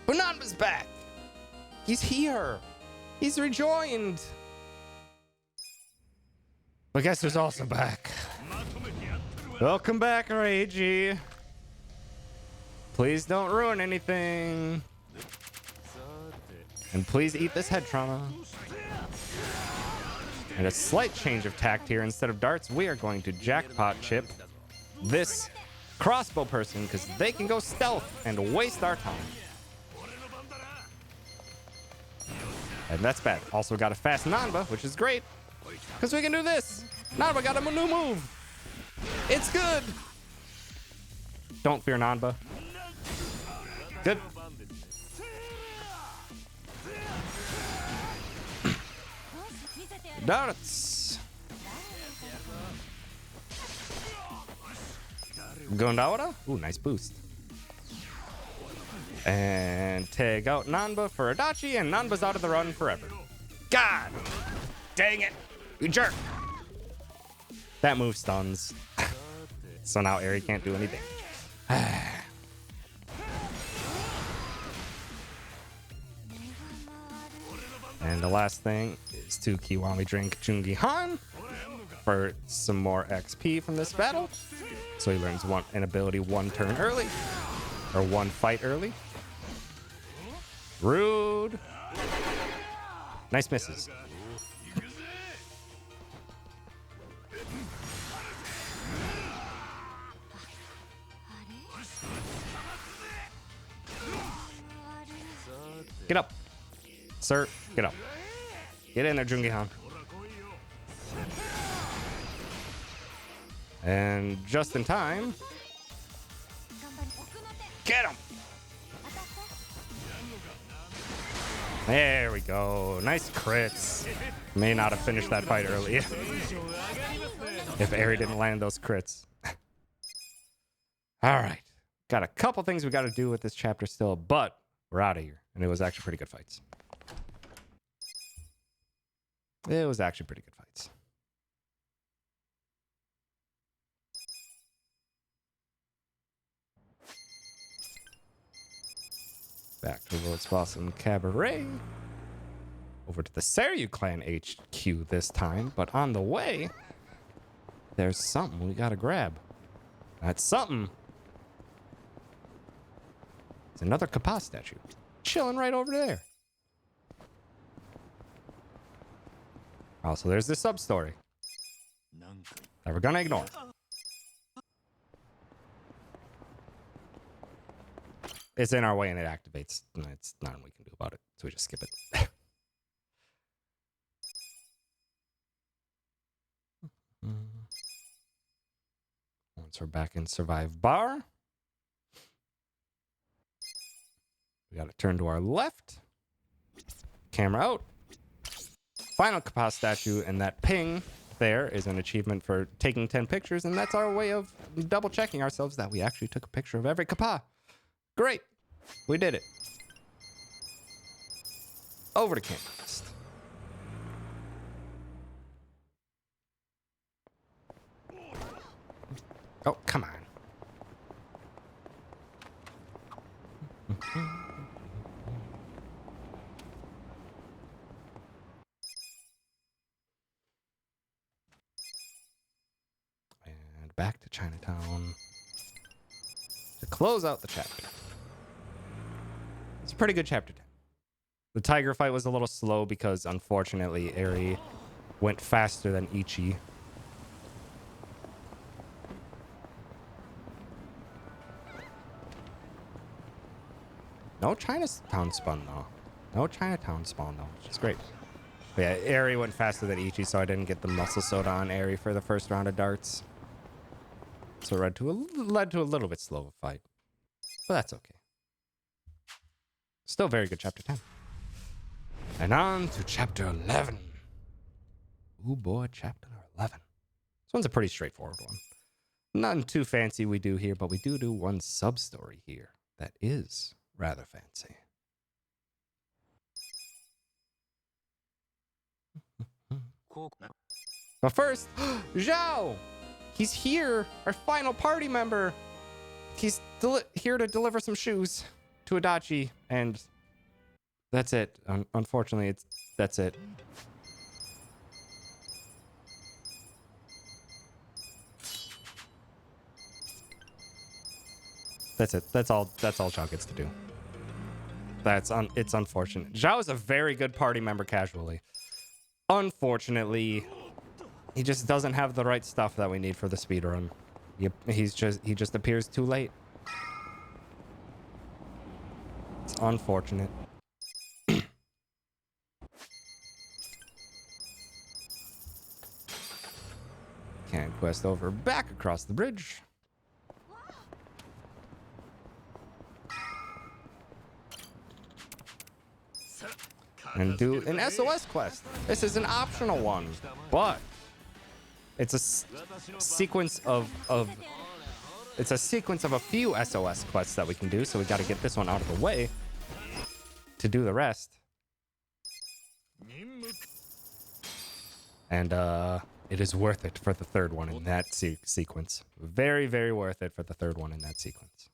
Unanba's back. He's here. He's rejoined. But guess who's also back? Welcome back, Reiji. Please don't ruin anything. And please eat this head trauma. And a slight change of tact here. Instead of darts, we are going to jackpot chip this crossbow person because they can go stealth and waste our time. And that's bad. Also got a fast Nanba, which is great because we can do this. Nanba got a new move. It's good. Don't fear Nanba. Good. Darts. Gondawara. Ooh, nice boost. And take out Nanba for Adachi, and Nanba's out of the run forever. God dang it, you jerk. That move stuns. So now Eri can't do anything. And the last thing is to Kiwami drink Jungi Han for some more XP from this battle. So he learns an ability one turn early, or one fight early. Rude. Nice misses. Get up. Sir, get up. Get in there, Jungi-han. And just in time. Get him. There we go. Nice crits. May not have finished that fight early if Eri didn't land those crits. All right. Got a couple things we got to do with this chapter still, but we're out of here. And it was actually pretty good fights. It was actually pretty good fights. Back to World's Blossom Cabaret. Over to the Seiryu Clan HQ this time, but on the way, there's something we gotta grab. That's something. It's another Kappa statue. Chilling right over there. Oh, so there's this sub-story that we're gonna ignore. It's in our way and it activates. It's nothing we can do about it, so we just skip it. Once we're back in Survive Bar, we gotta turn to our left. Camera out. Final Kappa statue, and that ping there is an achievement for taking 10 pictures, and that's our way of double checking ourselves that we actually took a picture of every Kappa. Great. We did it. Over to Mechanalyst. Oh, come on. And back to Chinatown to close out the chapter. It's a pretty good chapter 10. The tiger fight was a little slow because, unfortunately, Eri went faster than Ichi. No Chinatown spawn though. No Chinatown spawn though, which is great. But yeah, Aerie went faster than Ichi, so I didn't get the muscle soda on Aerie for the first round of darts. So it led to a little bit slow fight. But that's okay. Still very good chapter 10. And on to chapter 11. Ooh boy, chapter 11. This one's a pretty straightforward one. Nothing too fancy we do here, but we do one sub-story here that is rather fancy. But first, Zhao! He's here! Our final party member! He's here to deliver some shoes to Adachi, and that's it. Unfortunately, that's it. That's it. That's all Zhao gets to do. It's unfortunate. Zhao is a very good party member casually. Unfortunately, he just doesn't have the right stuff that we need for the speedrun. He just appears too late. It's unfortunate. Can't quest over back across the bridge. And do an SOS quest. This is an optional one, but it's a sequence of it's a sequence of a few SOS quests that we can do. So we got to get this one out of the way to do the rest. And it is worth it for the third one in that sequence. Very, very worth it for the third one in that sequence.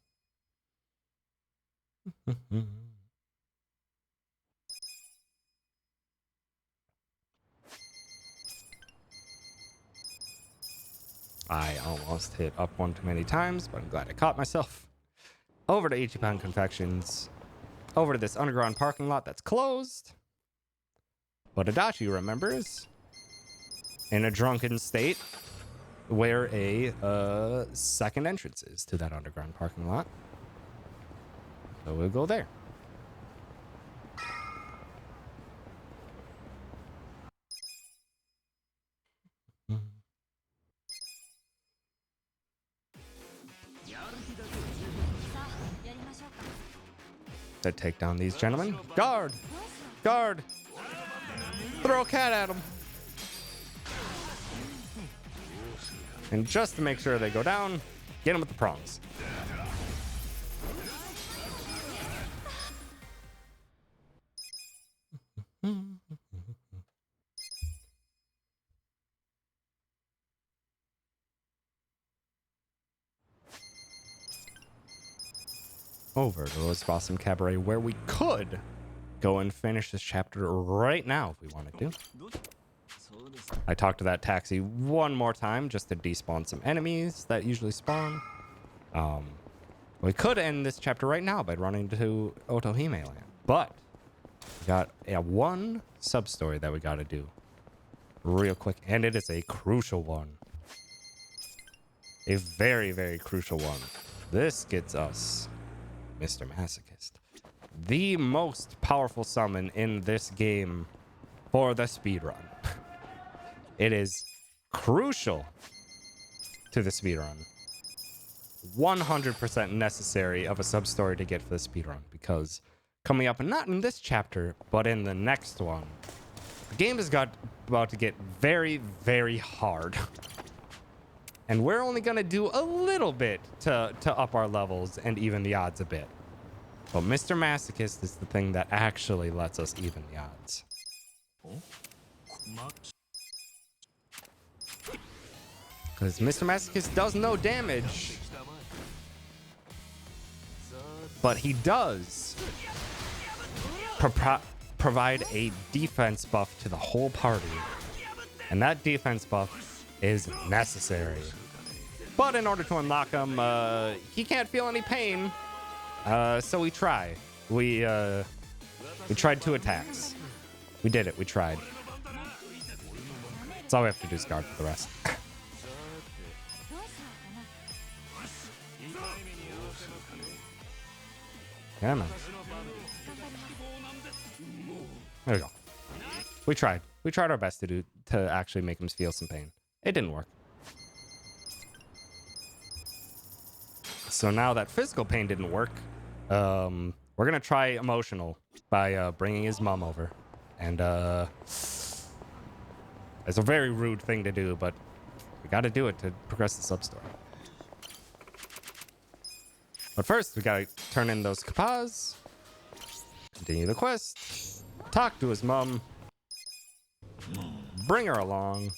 I almost hit up one too many times, but I'm glad I caught myself. Over to Ichiban Confections. Over to this underground parking lot that's closed. But Adachi remembers, in a drunken state, where a second entrance is to that underground parking lot. So we'll go there. To take down these gentlemen. Guard! Guard! Throw a cat at them. And just to make sure they go down, get them with the prongs. Over to Rose Blossom Cabaret, where we could go and finish this chapter right now if we wanted to. I talked to that taxi one more time just to despawn some enemies that usually spawn. We could end this chapter right now by running to Otohime Land, but we got one sub-story that we got to do real quick, and it is a crucial one. A very, very crucial one. This gets us Mr. Masochist, the most powerful summon in this game for the speedrun. It is crucial to the speedrun. 100% necessary of a sub-story to get for the speedrun, because coming up, not in this chapter, but in the next one, the game is about to get very, very hard. And we're only going to do a little bit to up our levels and even the odds a bit. But Mr. Masochist is the thing that actually lets us even the odds. Because Mr. Masochist does no damage. But he does provide a defense buff to the whole party. And that defense buff is necessary. But in order to unlock him, he can't feel any pain. So we try. We tried 2 attacks. We did it. We tried. That's all we have to do is guard for the rest. Come on. There we go. We tried. We tried our best to actually make him feel some pain. It didn't work. So now that physical pain didn't work, we're gonna try emotional by bringing his mom over, and it's a very rude thing to do, but we got to do it to progress the sub-story. But first, we gotta turn in those kapas, continue the quest, talk to his mom, bring her along,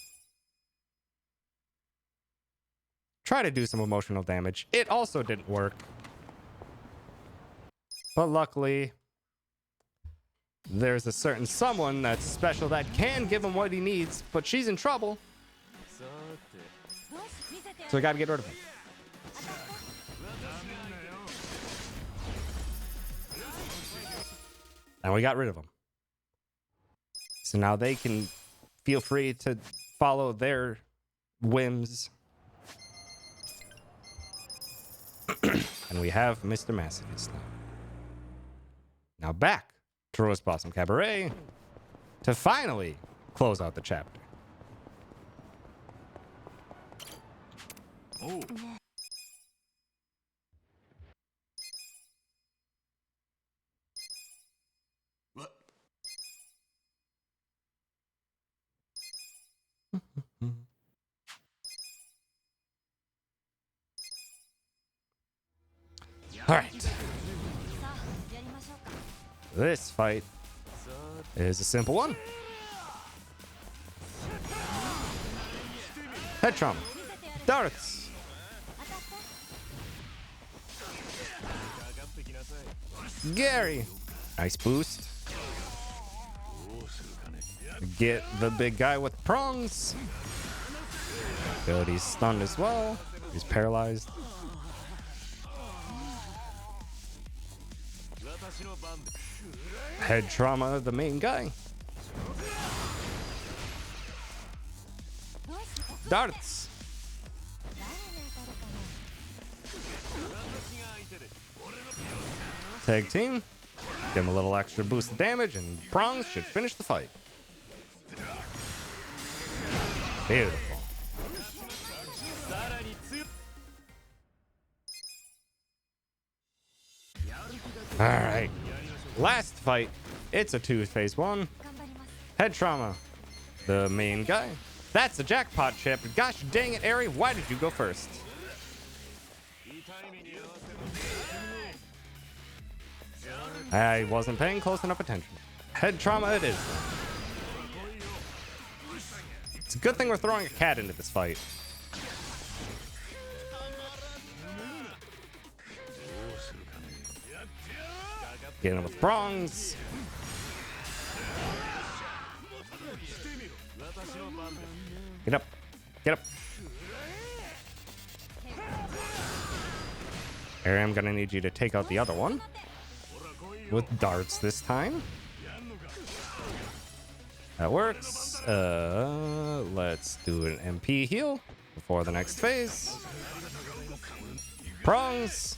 try to do some emotional damage. It also didn't work. But luckily, there's a certain someone that's special that can give him what he needs, but she's in trouble. So we gotta get rid of him. And we got rid of him. So now they can feel free to follow their whims. And we have Mr. Masochist now. Now back to Rose Blossom Cabaret to finally close out the chapter. Oh. What? All right. This fight is a simple one. Head trauma. Darts. Gary. Nice boost. Get the big guy with prongs. Good, he's stunned as well. He's paralyzed. Head trauma, the main guy. Darts. Tag team. Give him a little extra boost of damage, and prongs should finish the fight. Beautiful. All right. Last fight. It's a 2-phase 1. Head trauma. The main guy. That's a jackpot chip. Gosh dang it, Ari. Why did you go first? I wasn't paying close enough attention. Head trauma it is. It's a good thing we're throwing a cat into this fight. Get him with prongs. Get up. Get up. Harry, I'm gonna need you to take out the other one. With darts this time. That works. Let's do an MP heal before the next phase. Prongs.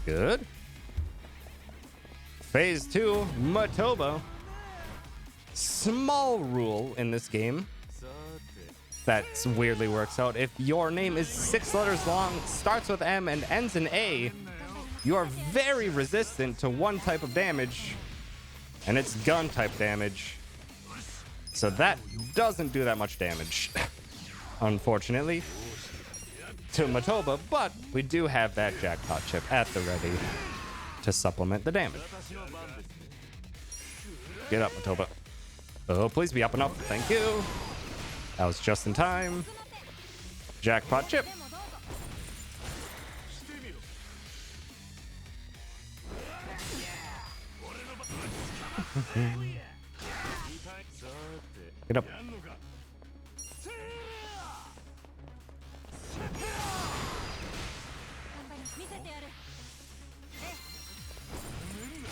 Good. Phase 2, Matoba. Small rule in this game that weirdly works out. If your name is 6 letters long, starts with M, and ends in A, you are very resistant to one type of damage, and it's gun type damage. So that doesn't do that much damage, unfortunately, to Matoba, but we do have that jackpot chip at the ready to supplement the damage. Get up, Matoba. Oh, please be up and up. Thank you. That was just in time. Jackpot chip. Get up.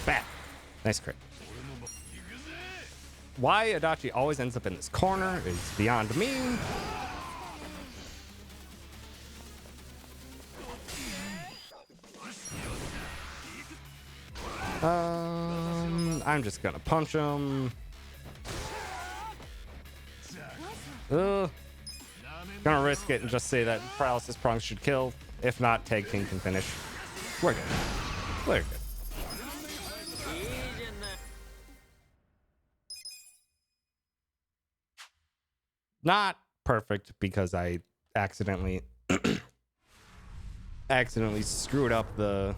Bat. Nice crit. Why Adachi always ends up in this corner is beyond me. I'm just gonna punch him. Gonna risk it and just say that paralysis prongs should kill. If not, Tag King can finish. We're good. We're good. Not perfect because I accidentally screwed up the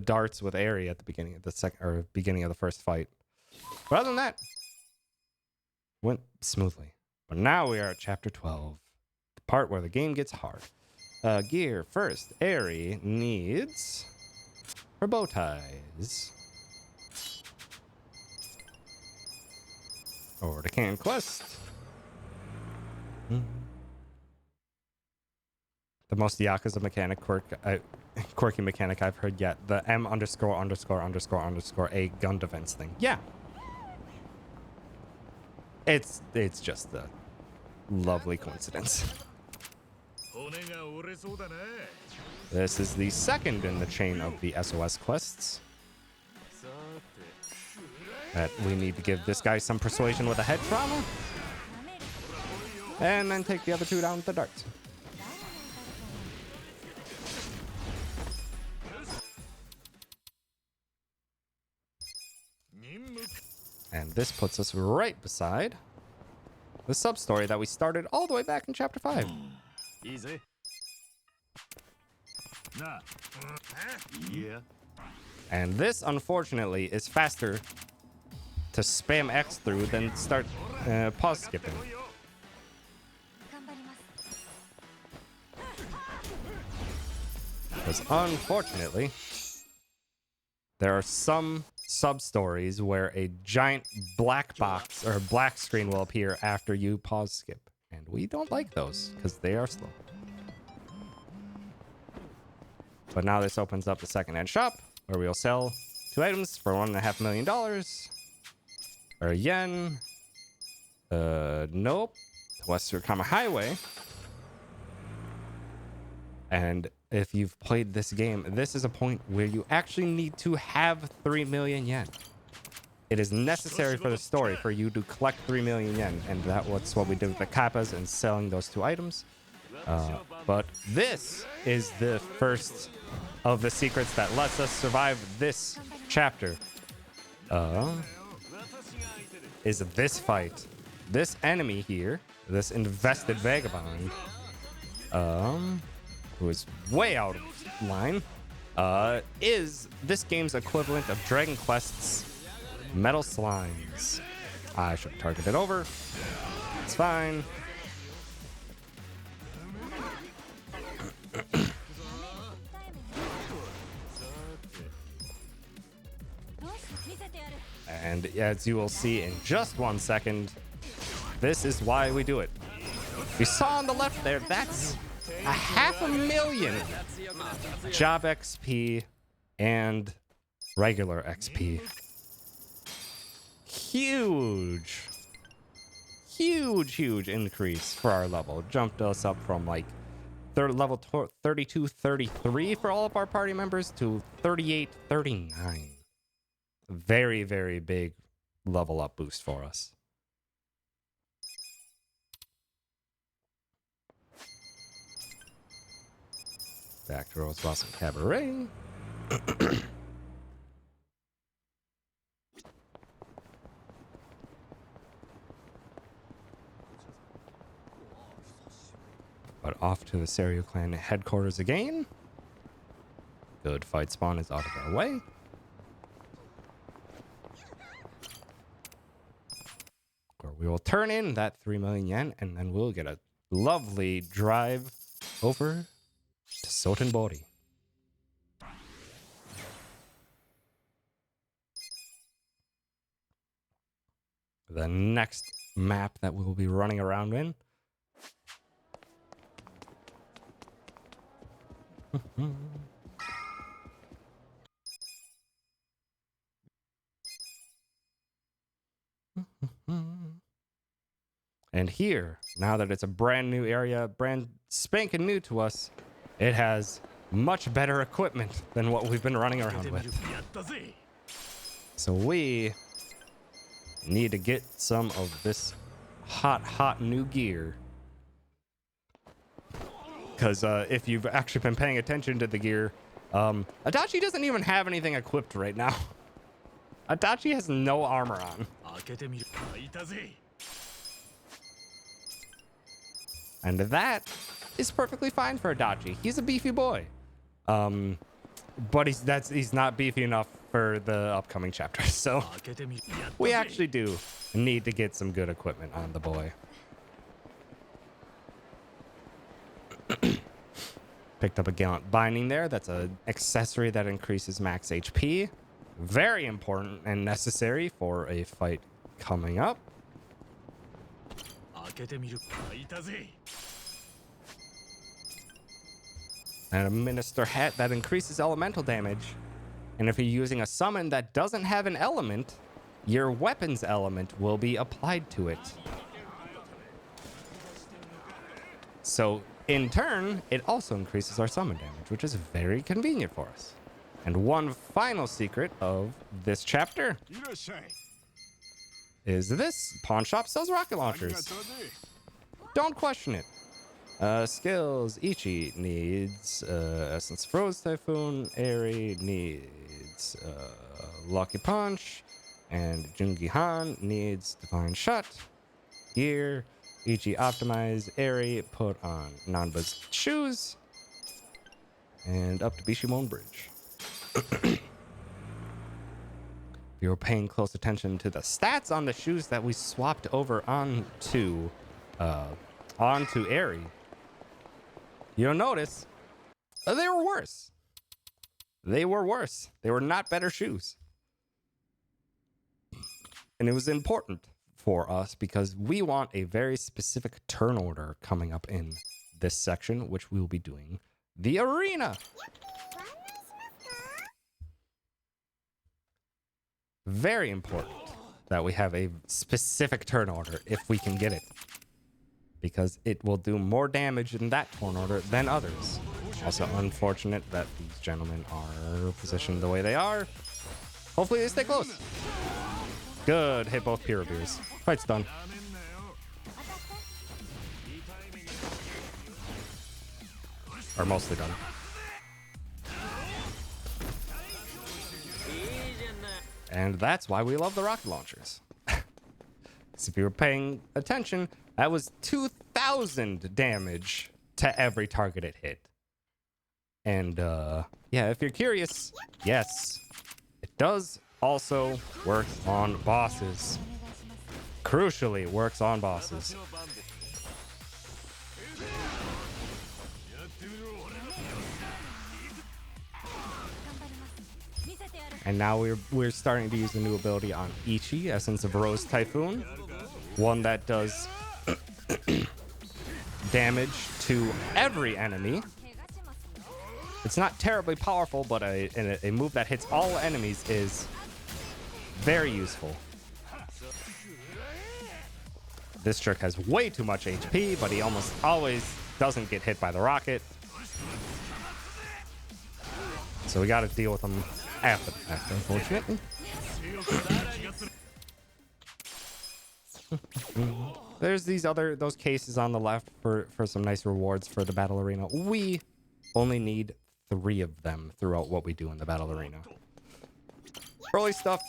darts with Aerie at the beginning of the beginning of the first fight. But other than that, went smoothly. But now we are at chapter 12, the part where the game gets hard. Gear first. Aerie needs her bow ties. Over to Can Quest. The most Yakuza mechanic quirky mechanic I've heard yet. The M______A gun defense thing. Yeah. It's just a lovely coincidence. This is the second in the chain of the SOS quests. That we need to give this guy some persuasion with a head trauma. And then take the other two down with the darts. And this puts us right beside the sub-story that we started all the way back in chapter 5. Easy. Yeah. And this, unfortunately, is faster to spam X through than start pause skipping. Because unfortunately, there are some sub-stories where a giant black box or black screen will appear after you pause skip. And we don't like those because they are slow. But now this opens up the second-hand shop where we'll sell 2 items for $1.5 million. Or yen. Nope. West Surikama Highway. And if you've played this game, this is a point where you actually need to have 3 million yen. It is necessary for the story for you to collect 3 million yen. And that's what we did with the kappas and selling those 2 items. But this is the first of the secrets that lets us survive this chapter. Is this fight. This enemy here, this invested vagabond, who is way out of line, is this game's equivalent of Dragon Quest's Metal Slimes. I should have targeted over. It's fine. And as you will see in just 1 second, this is why we do it. You saw on the left there, that's 500,000 job XP and regular XP. Huge increase for our level. Jumped us up from like level 32, 33 for all of our party members to 38, 39. Very, very big level up boost for us. Back to Rose Blossom Cabaret. But off to the Seiryu clan headquarters again. Good fight spawn is out of our way. Where we will turn in that 3 million yen and then we'll get a lovely drive over to Sotenbori. The next map that we will be running around in. And here, now that it's a brand new area, brand spanking new to us, it has much better equipment than what we've been running around with. So we need to get some of this hot new gear. Because if you've actually been paying attention to the gear, Adachi doesn't even have anything equipped right now. Adachi has no armor on. And that is perfectly fine for Adachi. He's a beefy boy. But he's not beefy enough for the upcoming chapter. So we actually do need to get some good equipment on the boy. Picked up a gallant binding there. That's an accessory that increases max HP. Very important and necessary for a fight coming up. And a Minister Hat that increases elemental damage. And if you're using a summon that doesn't have an element, your weapon's element will be applied to it. So in turn, it also increases our summon damage, which is very convenient for us. And one final secret of this chapter is this. Pawn shop sells rocket launchers. Don't question it. Skills. Ichi needs Essence Froze Typhoon. Eri needs Lucky Punch. And Jungi Han needs Divine Shot. Gear. Ichi optimize. Eri put on Nanba's shoes. And up to Bishimon Bridge. If you were paying close attention to the stats on the shoes that we swapped over onto Eri, you'll notice they were worse. They were worse. They were not better shoes. And it was important for us because we want a very specific turn order coming up in this section, which we will be doing the arena. Very important that we have a specific turn order if we can get it, because it will do more damage in that turn order than others. Also unfortunate that these gentlemen are positioned the way they are. Hopefully they stay close. Good, hit both Pure Beers. Fight's done. Or mostly done. And that's why we love the rocket launchers. Because if you were paying attention, that was 2,000 damage to every target it hit. And yeah, if you're curious, yes, it does also work on bosses. Crucially, it works on bosses. And now we're starting to use the new ability on Ichi, Essence of Rose Typhoon. One that does damage to every enemy. It's not terribly powerful, but a move that hits all enemies is very useful. This trick has way too much HP, but he almost always doesn't get hit by the rocket. So we got to deal with him after the fact, unfortunately. There's those cases on the left for some nice rewards for the battle arena. We only need 3 of them throughout what we do in the battle arena. Early stuff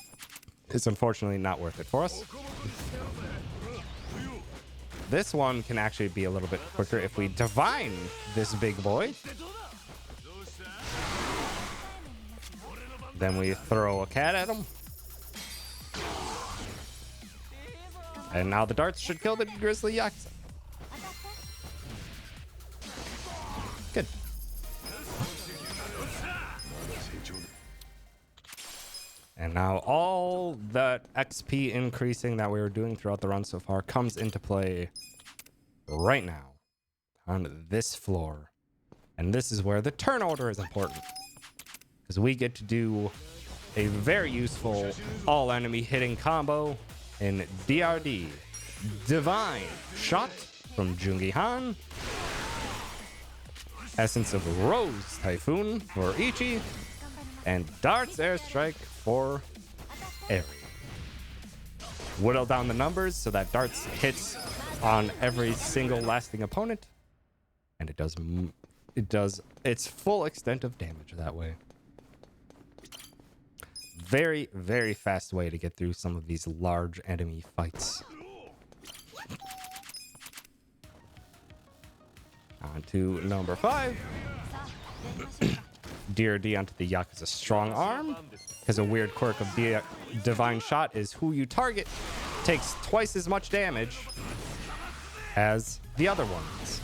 is unfortunately not worth it for us. This one can actually be a little bit quicker if we divine this big boy. Then we throw a cat at him. And now the darts should kill the grizzly Yakuza. Good. And now all that XP increasing that we were doing throughout the run so far comes into play right now on this floor. And this is where the turn order is important, because we get to do a very useful all enemy hitting combo in DRD. Divine Shot from Jungi Han. Essence of Rose Typhoon for Ichi. And Darts Airstrike for area. Whittle down the numbers so that darts hits on every single lasting opponent, and it does its full extent of damage that way. Very, very fast way to get through some of these large enemy fights. On to number 5. DRD onto the Yakuza Strong Arm, because a weird quirk of Divine Shot is who you target takes twice as much damage as the other ones.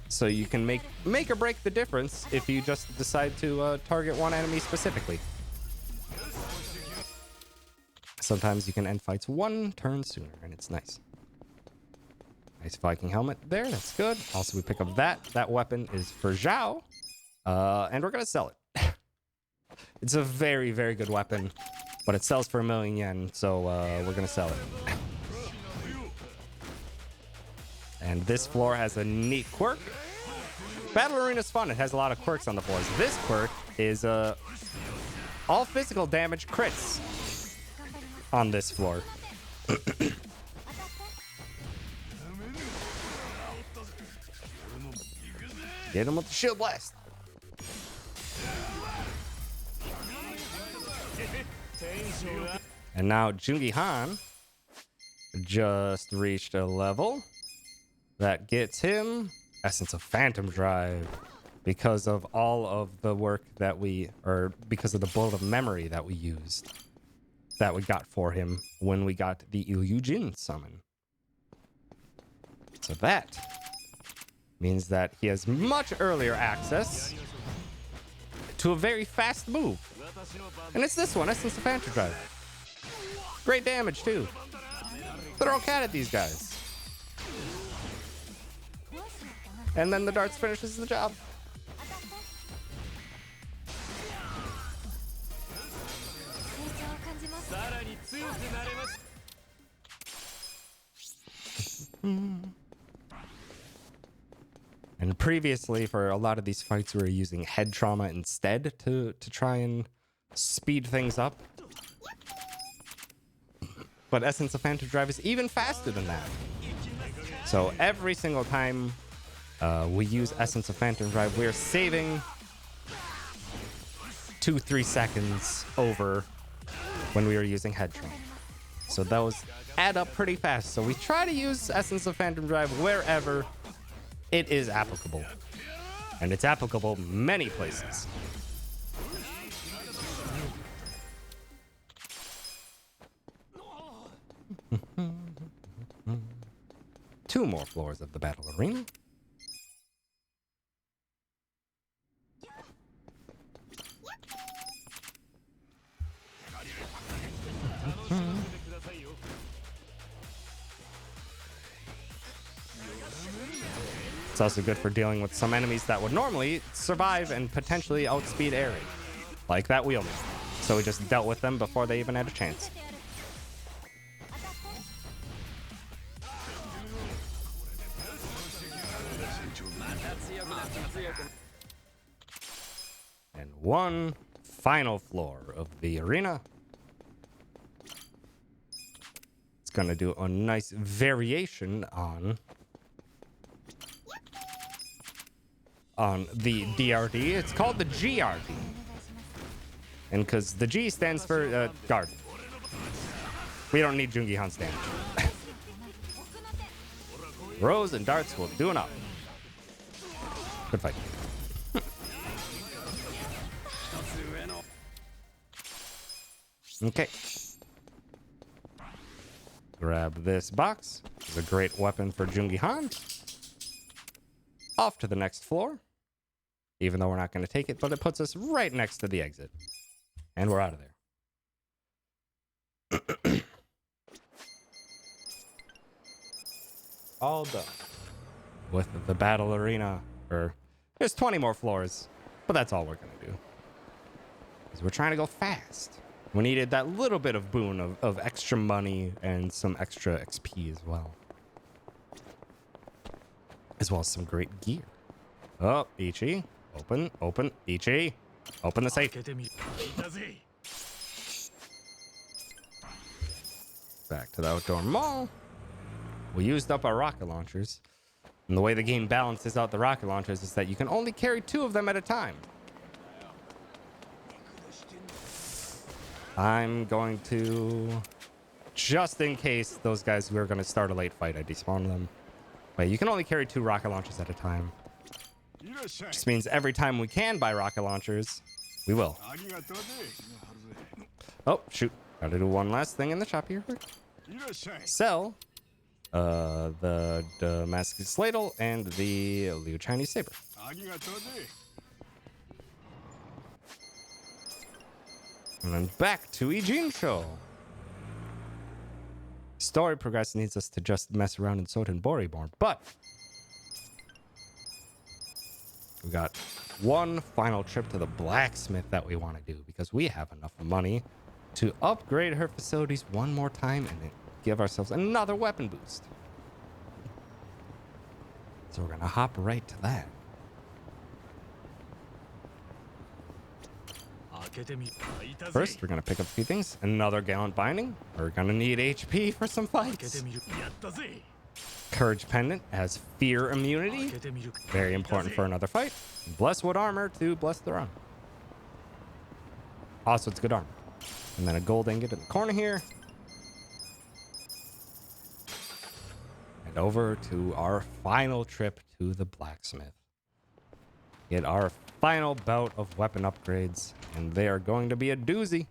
So you can make or break the difference if you just decide to target one enemy specifically. Sometimes you can end fights one turn sooner, and it's nice. Nice Viking helmet there, that's good. Also, we pick up that. That weapon is for Zhao, and we're gonna sell it. It's a very, very good weapon, but it sells for 1,000,000 yen, so we're gonna sell it. And this floor has a neat quirk. Battle Arena's fun. It has a lot of quirks on the floors. This quirk is all physical damage crits on this floor. Get him with the shield blast. And now Jungi Han just reached a level that gets him Essence of Phantom Drive because of all of the work that because of the bullet of memory that we used, that we got for him when we got the Ilyujin summon. So that means that he has much earlier access to a very fast move. And it's this one, Essence of Phantom Drive. Great damage too. Throw a cat at these guys. And then the darts finishes the job. And previously, for a lot of these fights, we were using head trauma instead to try and speed things up. But Essence of Phantom Drive is even faster than that. So every single time we use Essence of Phantom Drive, we're saving 2-3 seconds over when we were using head trauma. So those add up pretty fast. So we try to use Essence of Phantom Drive wherever it is applicable. And it's applicable many places. Two more floors of the battle arena. It's also good for dealing with some enemies that would normally survive and potentially outspeed Eri, like that wheelman. So we just dealt with them before they even had a chance. And one final floor of the arena. It's gonna do a nice variation on the DRD. It's called the GRD. And because the G stands for guard. We don't need Jungi Han's damage. Rose and darts will do enough. Good fight. Okay. Grab this box. It's a great weapon for Jungi Han. Off to the next floor. Even though we're not going to take it, but it puts us right next to the exit. And we're out of there. All done. With the battle arena. There's 20 more floors, but that's all we're going to do. Because we're trying to go fast. We needed that little bit of boon of extra money and some extra XP as well. As well as some great gear. Oh, Ichi. Open, Ichi. Open the safe. back to the outdoor mall. We used up our rocket launchers. And the way the game balances out the rocket launchers is that you can only carry 2 of them at a time. I'm going to, just in case those guys were going to start a late fight, I despawned them. But you can only carry 2 rocket launchers at a time. Just means every time we can buy rocket launchers, we will. Oh, shoot. Gotta do one last thing in the shop here. Sell the Damascus Ladle and the Liu Chinese Saber. And then back to Ijincho. Story progress needs us to just mess around in Sotenbori more, but we got one final trip to the blacksmith that we want to do because we have enough money to upgrade her facilities one more time and then give ourselves another weapon boost. So we're gonna hop right to that. First, we're gonna pick up a few things. Another gallant binding. We're gonna need HP for some fights. Courage pendant has fear immunity. Very important for another fight. Bless wood armor to bless the run. Also, it's good armor. And then a gold ingot in the corner here. And over to our final trip to the blacksmith. Get our final bout of weapon upgrades, and they are going to be a doozy.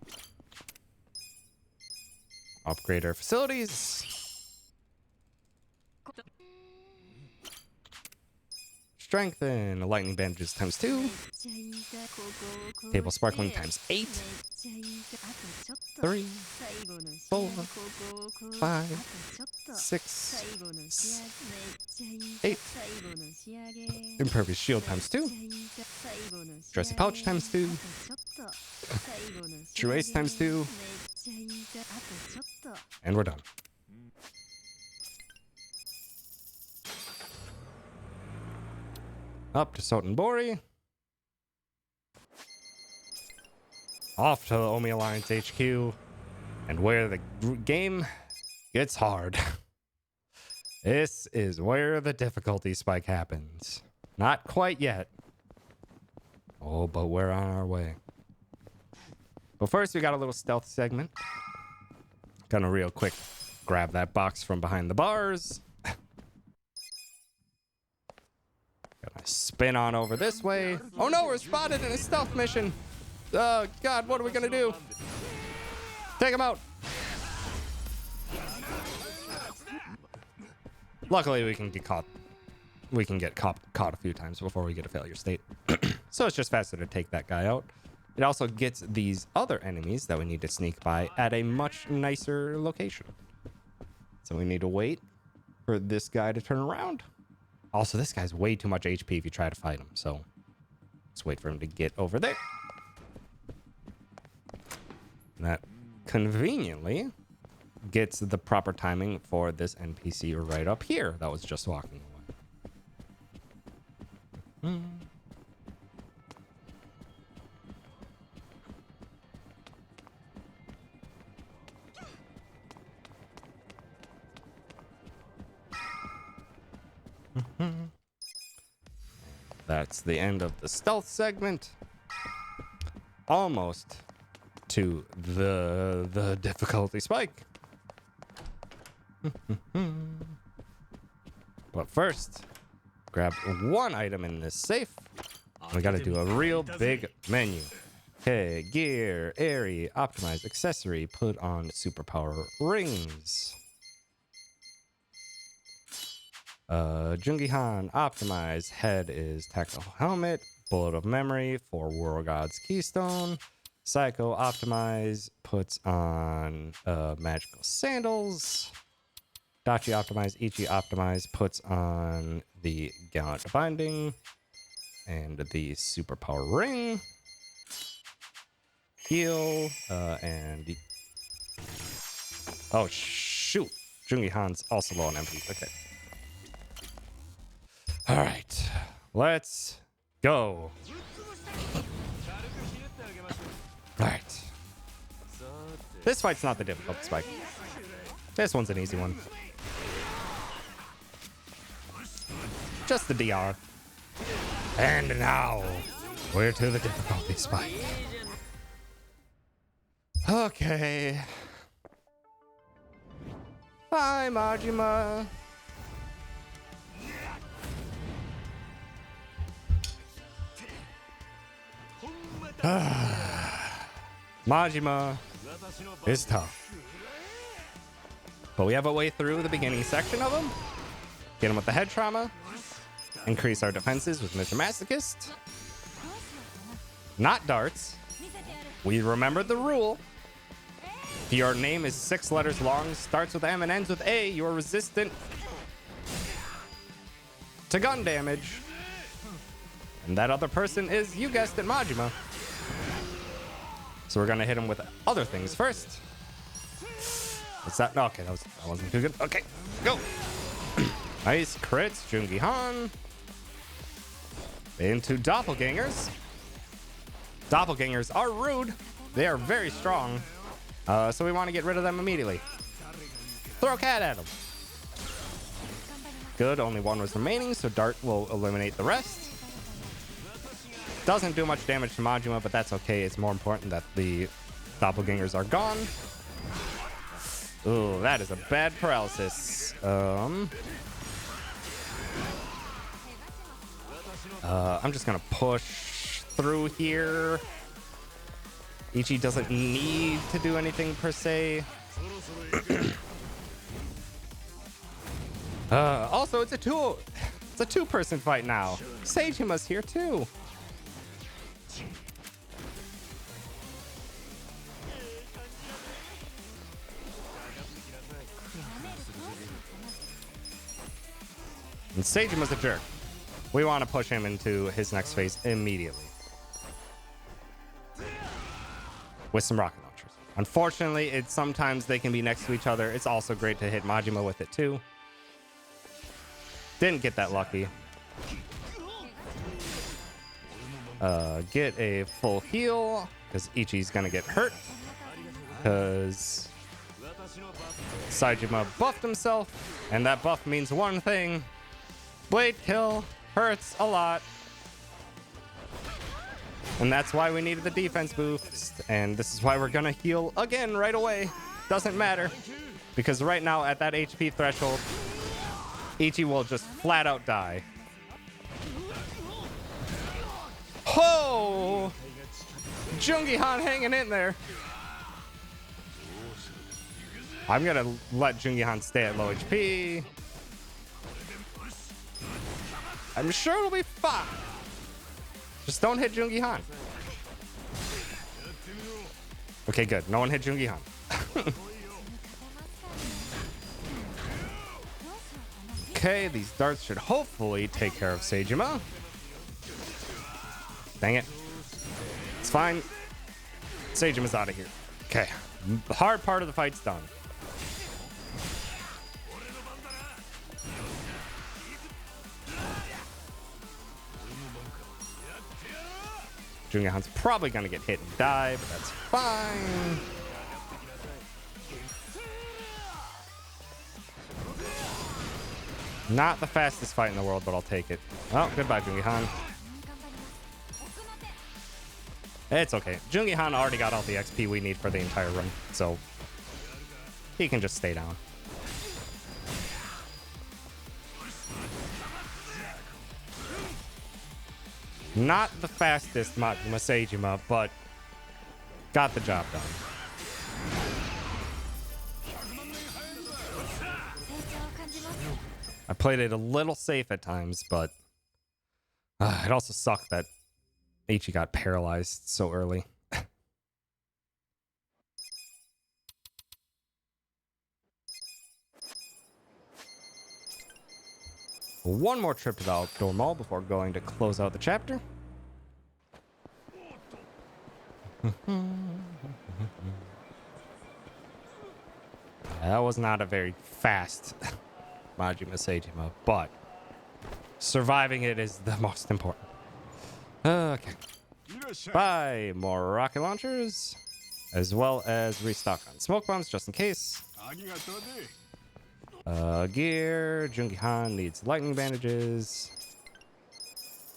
Upgrade our facilities. Strengthen lightning bandages times 2. Table sparkling times 8. 3, 4, 5, 6, 8. Impervious shield times 2. Dressy pouch times 2. True ace times 2. And we're done. Up to Sotenbori. Off to the Omi Alliance HQ. And where the game gets hard. This is where the difficulty spike happens. Not quite yet. Oh, but we're on our way. But first, we got a little stealth segment. Gonna real quick grab that box from behind the bars. Gonna spin on over this way. Oh no, we're spotted in a stealth mission. Oh God, what are we gonna do? Take him out. Luckily, we can get caught. We can get caught a few times before we get a failure state. So it's just faster to take that guy out. It also gets these other enemies that we need to sneak by at a much nicer location. So we need to wait for this guy to turn around. Also, this guy's way too much HP if you try to fight him, so let's wait for him to get over there. And that conveniently gets the proper timing for this NPC right up here that was just walking away. That's the end of the stealth segment. Almost to the difficulty spike. But first, grab one item in this safe. We gotta do a real big menu. Okay, gear, airy, optimize, accessory, put on superpower rings. Jungihan, optimize, head is tactical helmet, bullet of memory for War God's Keystone. Psycho, optimize, puts on magical sandals. Dachi, optimize, Ichi, optimize, puts on the gallant binding and the superpower ring. Heal, and... Oh, shoot. Jungihan's also low on MP. Okay. All right, let's go. All right. This fight's not the difficult spike. This one's an easy one. Just the DR. And now, we're to the difficulty spike. Okay. Bye, Majima. Majima is tough. But we have a way through the beginning section of him. Get him with the head trauma. Increase our defenses with Mr. Masochist. Not darts. We remembered the rule. If your name is 6 letters long, starts with M and ends with A, you are resistant to gun damage. And that other person is, you guessed it, Majima. So we're gonna hit him with other things first. What's that? Okay, that wasn't too good. Okay, go. Nice crits, Jungi Han. Into doppelgangers. Doppelgangers are rude. They are very strong. So we want to get rid of them immediately. Throw cat at them. Good, only one was remaining, so Dart will eliminate the rest. Doesn't do much damage to Majima, but that's okay. It's more important that the doppelgangers are gone. Ooh, that is a bad paralysis. I'm just gonna push through here. Ichi doesn't need to do anything per se. Also, it's a two-person fight now. Seijima's here too. And Seijima's a jerk. We want to push him into his next phase immediately. With some rocket launchers. Unfortunately, sometimes they can be next to each other. It's also great to hit Majima with it too. Didn't get that lucky. Get a full heal, because Ichi's gonna get hurt. Because Sejima buffed himself, and that buff means one thing. Blade kill hurts a lot. And that's why we needed the defense boost. And this is why we're gonna heal again right away. Doesn't matter. Because right now at that HP threshold, Ichi will just flat out die. Oh! Jungi Han hanging in there. I'm gonna let Jungi Han stay at low HP. I'm sure it'll be fine. Just don't hit Jungi Han. Okay, good. No one hit Jungi Han. Okay, these darts should hopefully take care of Sejima. Dang it. It's fine. Seijima's out of here. Okay. The hard part of the fight's done. Jungi Han's probably gonna get hit and die, but that's fine. Not the fastest fight in the world, but I'll take it. Oh, goodbye, Jungi Han. It's okay. Jungi Han already got all the XP we need for the entire run, so he can just stay down. Not the fastest Majima Sejima, but got the job done. I played it a little safe at times, but it also sucked that Ichi got paralyzed so early. One more trip to the outdoor mall before going to close out the chapter. That was not a very fast Majima Sejima, but surviving it is the most important. Okay. Buy more rocket launchers, as well as restock on smoke bombs just in case. Gear. Jungi Han needs lightning bandages.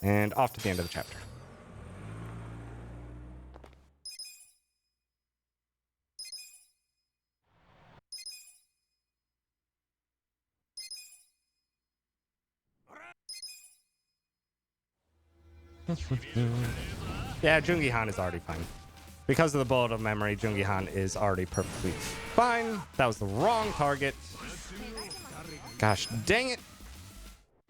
And off to the end of the chapter. Yeah, Jungi Han is already fine. Because of the bullet of memory, Jungi Han is already perfectly fine. That was the wrong target. Gosh dang it.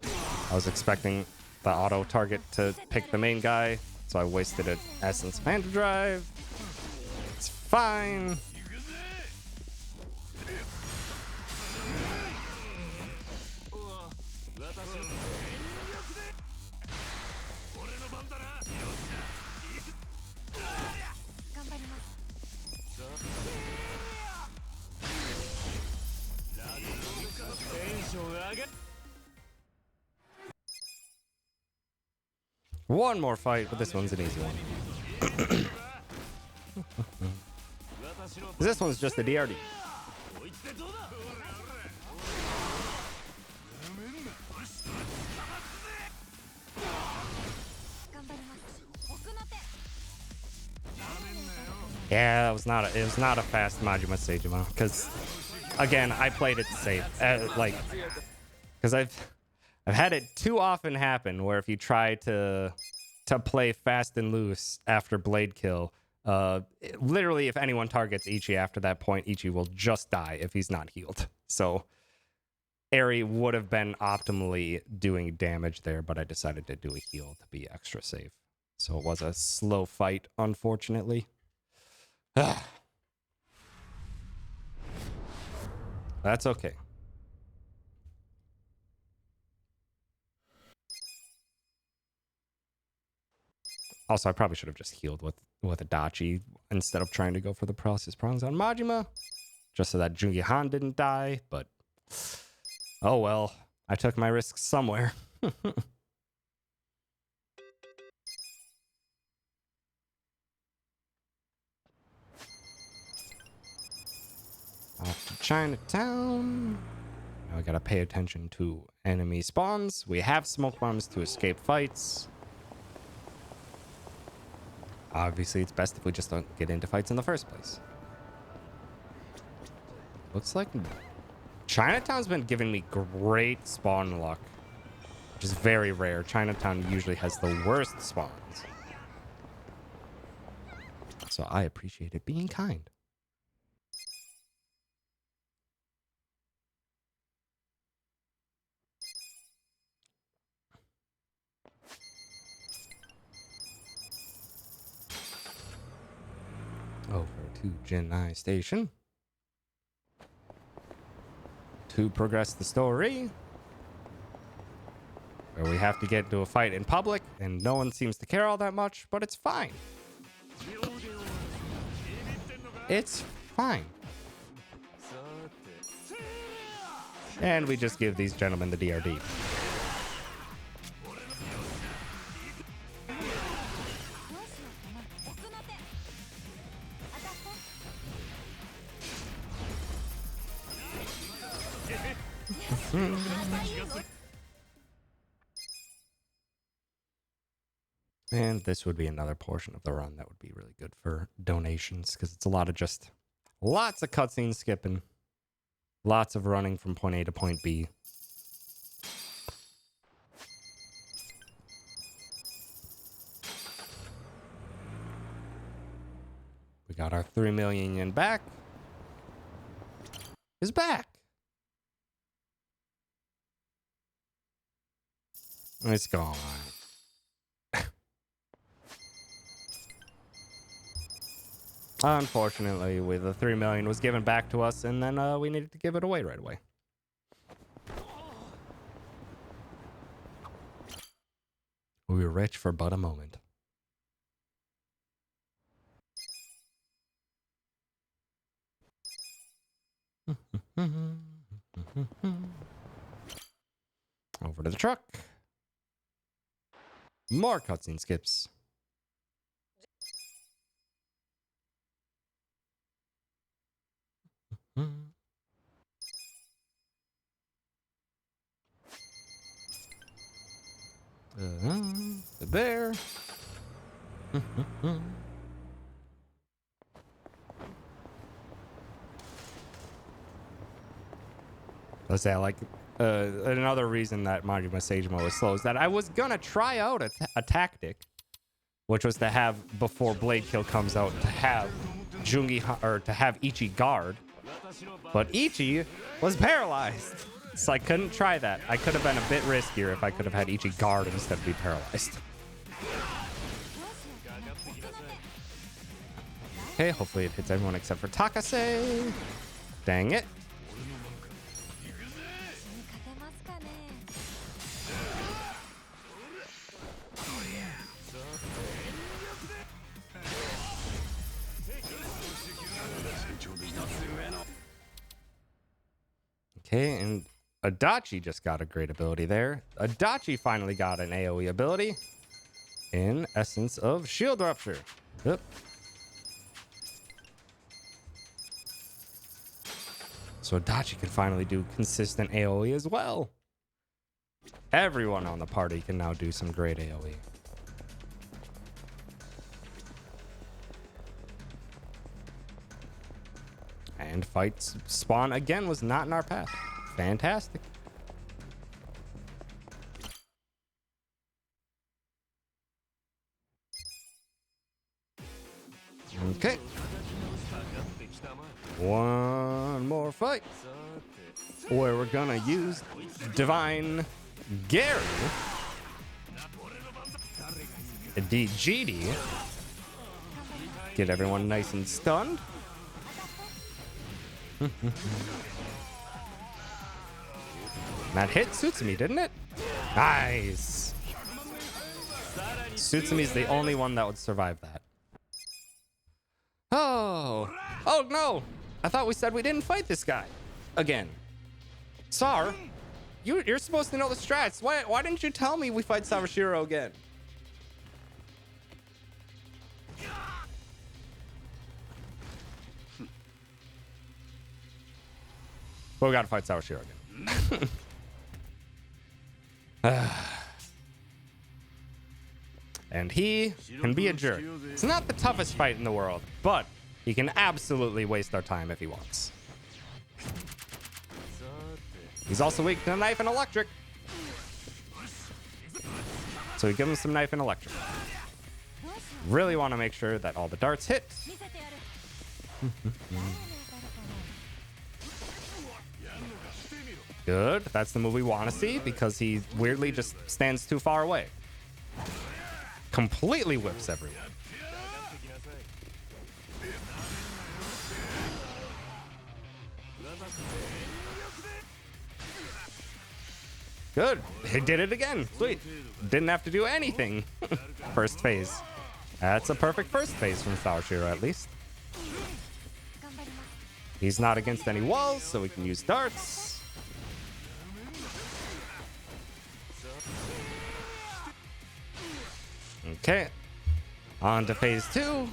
I was expecting the auto target to pick the main guy, so I wasted an Essence Panda Drive. It's fine. One more fight, but this one's an easy one. This one's just a DRD. Yeah, it was not a fast Majima Seijima, because again, I played it safe. Because I've had it too often happen where if you try to play fast and loose after blade kill, literally if anyone targets Ichi after that point, Ichi will just die if he's not healed. So Eri would have been optimally doing damage there, but I decided to do a heal to be extra safe. So it was a slow fight, unfortunately. That's okay. Also, I probably should have just healed with a Dachi instead of trying to go for the paralysis prongs on Majima, just so that Jungi Han didn't die, but oh well. I took my risks somewhere. Off to Chinatown. Now we gotta pay attention to enemy spawns. We have smoke bombs to escape fights. Obviously, it's best if we just don't get into fights in the first place. Looks like Chinatown's been giving me great spawn luck, which is very rare. Chinatown usually has the worst spawns. So I appreciate it being kind. Over to Jinai Station to progress the story, where we have to get into a fight in public, and no one seems to care all that much, but it's fine. It's fine. And we just give these gentlemen the DRD. And this would be another portion of the run that would be really good for donations, because it's a lot of just lots of cutscene skipping, lots of running from point A to point B. We got our 3 million yen back. Is back. It's gone. Unfortunately, with the 3 million was given back to us, and then we needed to give it away right away. We were rich for but a moment. Over to the truck. More cutscene skips. There. Let's say, like, another reason that Majima Seijima was slow is that I was gonna try out a tactic, which was to have, before Blade Kill comes out, to have or to have Ichi guard, but Ichi was paralyzed, so I couldn't try that. I could have been a bit riskier if I could have had Ichi guard instead of be paralyzed. Okay, hopefully it hits everyone except for Takase. Dang it. Okay, and Adachi just got a great ability there. Adachi finally got an AoE ability in Essence of Shield Rupture. Yep. So Adachi can finally do consistent AoE as well. Everyone on the party can now do some great AoE. And fights spawn again was not in our path. Fantastic. Okay. One more fight where we're gonna use Divine Gary, DGD, get everyone nice and stunned. That hit Tsutsumi, didn't it? Nice. Tsutsumi is the only one that would survive that. Oh no! I thought we said we didn't fight this guy again. Sar, you're supposed to know the strats. Why didn't you tell me we fight Sawashiro again? But we gotta fight Sawashiro again. And he can be a jerk. It's not the toughest fight in the world, but he can absolutely waste our time if he wants. He's also weak to knife and electric. So we give him some knife and electric. Really want to make sure that all the darts hit. Good. That's the move we want to see because he weirdly just stands too far away. Completely whips everyone. Good. He did it again. Sweet. Didn't have to do anything. First phase. That's a perfect first phase from Sawashiro, at least. He's not against any walls, so we can use darts. Okay. On to phase 2.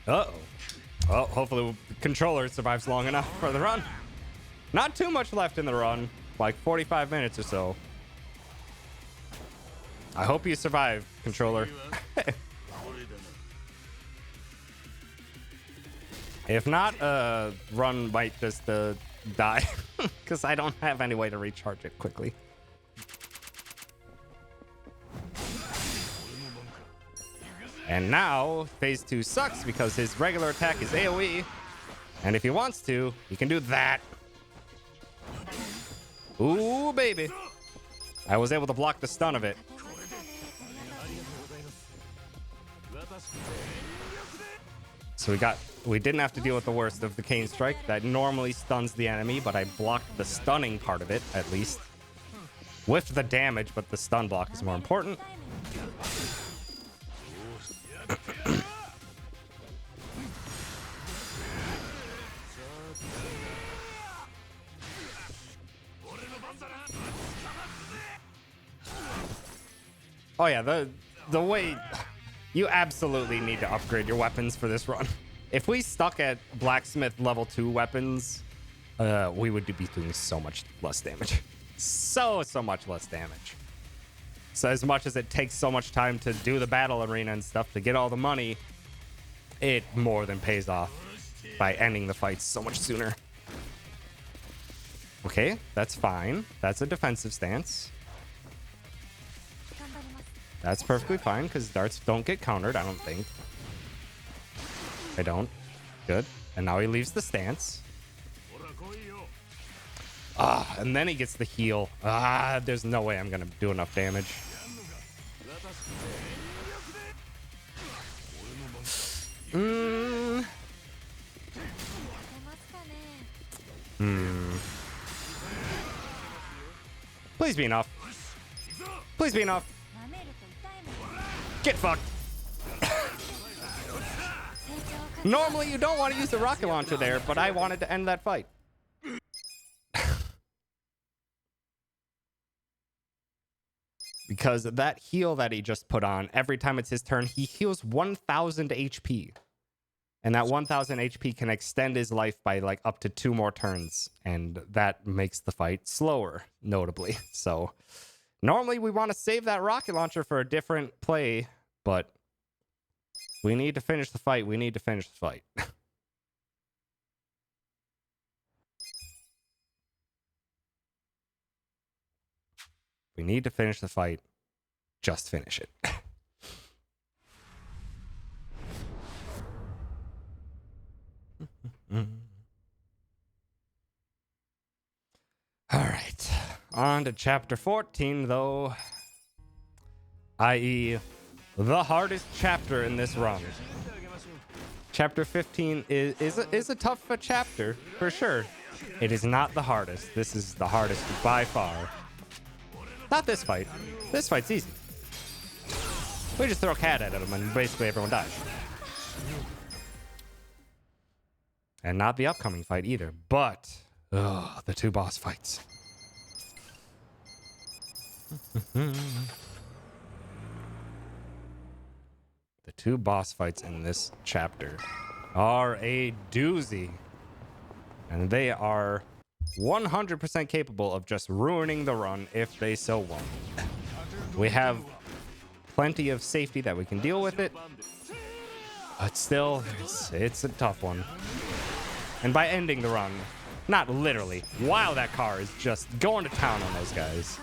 Uh-oh. Well, hopefully the controller survives long enough for the run. Not too much left in the run. Like 45 minutes or so. I hope you survive, controller. If not, run might just die. Because I don't have any way to recharge it quickly. And now, phase 2 sucks because his regular attack is AoE. And if he wants to, he can do that. Ooh, baby. I was able to block the stun of it. So we didn't have to deal with the worst of the Cane Strike. That normally stuns the enemy, but I blocked the stunning part of it, at least. Whiffed the damage, but the stun block is more important. Oh yeah, the way you absolutely need to upgrade your weapons for this run. If we stuck at blacksmith level 2 weapons we would be doing so much less damage. So much less damage. So as much as it takes so much time to do the battle arena and stuff to get all the money, it more than pays off by ending the fight so much sooner. Okay, that's fine. That's a defensive stance. That's perfectly fine because darts don't get countered, I don't think. I don't. Good. And now he leaves the stance. Ah, and then he gets the heal. Ah, there's no way I'm gonna do enough damage. Please be enough. Please be enough. Get fucked. Normally you don't want to use the rocket launcher there, but I wanted to end that fight. Because that heal that he just put on, every time it's his turn, he heals 1000 HP. And that 1000 HP can extend his life by like up to 2 more turns. And that makes the fight slower, notably. So normally we want to save that rocket launcher for a different play, but we need to finish the fight. We need to finish the fight. We need to finish the fight. Just finish it. All right. On to chapter 14, though. I.e., the hardest chapter in this run. Chapter 15 is a tough chapter, for sure. It is not the hardest. This is the hardest by far. Not this fight. This fight's easy. We just throw a cat at him and basically everyone dies. And not the upcoming fight either, but the 2 boss fights. The 2 boss fights in this chapter are a doozy. And they are 100% capable of just ruining the run if they so want. We have plenty of safety that we can deal with it, but still, it's a tough one. And by ending the run, not literally, while that car is just going to town on those guys,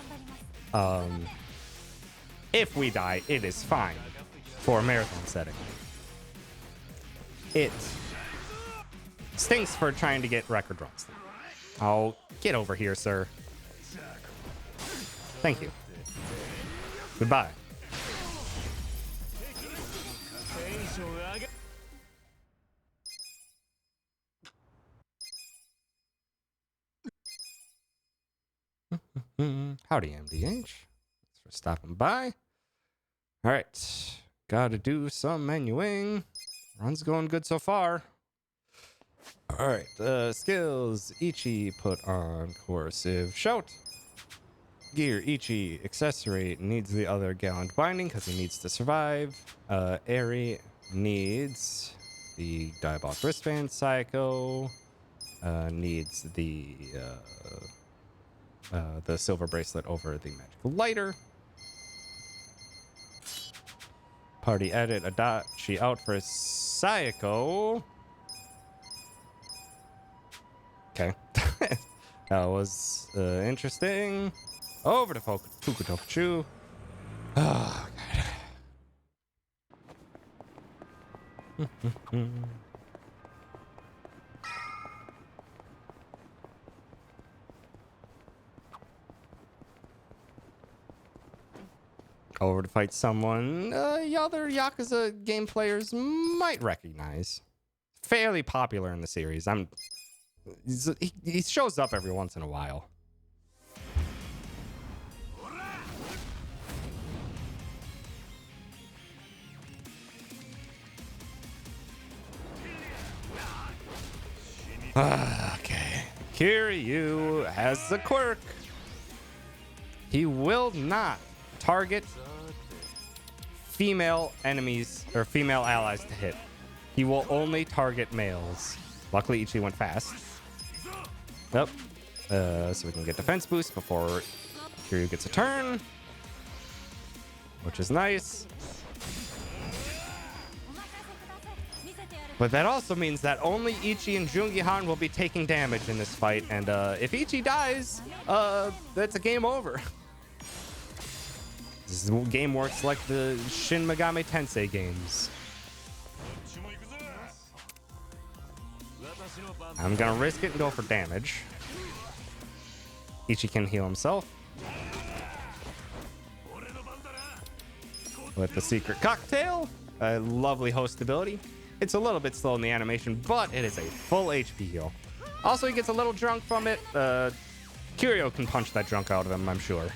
if we die, it is fine for a marathon setting. It stinks for trying to get record runs. Oh, get over here, sir. Thank you. Goodbye. Howdy, MDH. Thanks for stopping by. All right. Gotta do some menuing. Run's going good so far. All right. Skills. Ichi put on coercive shout. Gear. Ichi accessory needs the other gallant binding because he needs to survive. Eri needs the diabolic wristband. Psycho needs the silver bracelet over the magical lighter. Party edit Adachi out for Sayako. Okay. That was interesting. Over to Fukutokuchu. Oh, God. Over to fight someone other Yakuza game players might recognize. Fairly popular in the series. He shows up every once in a while. Okay. Kiryu has the quirk. He will not target female enemies or female allies to hit. He will only target males. Luckily, Ichi went fast. Yep. So we can get defense boost before Kiryu gets a turn, which is nice. But that also means that only Ichi and Jungi-Han will be taking damage in this fight, and if Ichi dies, that's a game over. This game works like the Shin Megami Tensei games. I'm gonna risk it and go for damage. Ichi can heal himself with the secret cocktail. A lovely host ability. It's a little bit slow in the animation, but it is a full HP heal. Also, he gets a little drunk from it. Kiryu can punch that drunk out of him, I'm sure.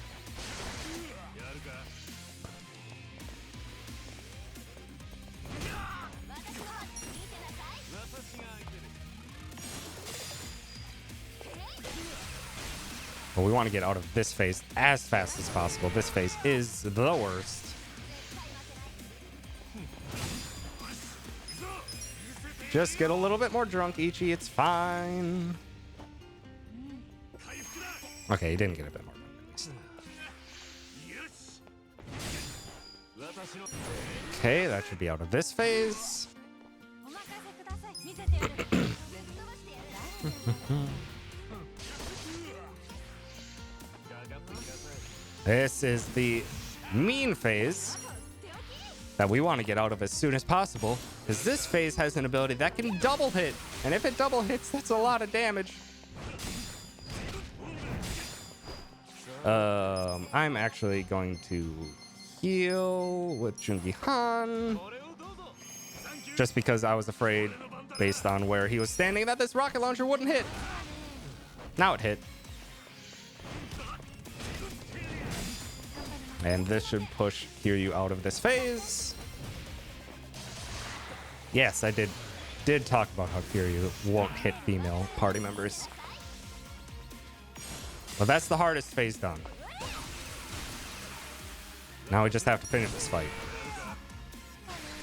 But we want to get out of this phase as fast as possible. This phase is the worst. Just get a little bit more drunk, Ichi. It's fine. Okay, he didn't get a bit more drunk, at least. Okay, that should be out of this phase. This is the mean phase that we want to get out of as soon as possible, because this phase has an ability that can double hit, and if it double hits, that's a lot of damage. I'm actually going to heal with Jungi-Han, just because I was afraid, based on where he was standing, that this rocket launcher wouldn't hit. Now it hit. And this should push Kiryu out of this phase. Yes, I did talk about how Kiryu won't hit female party members. Well, that's the hardest phase done. Now we just have to finish this fight.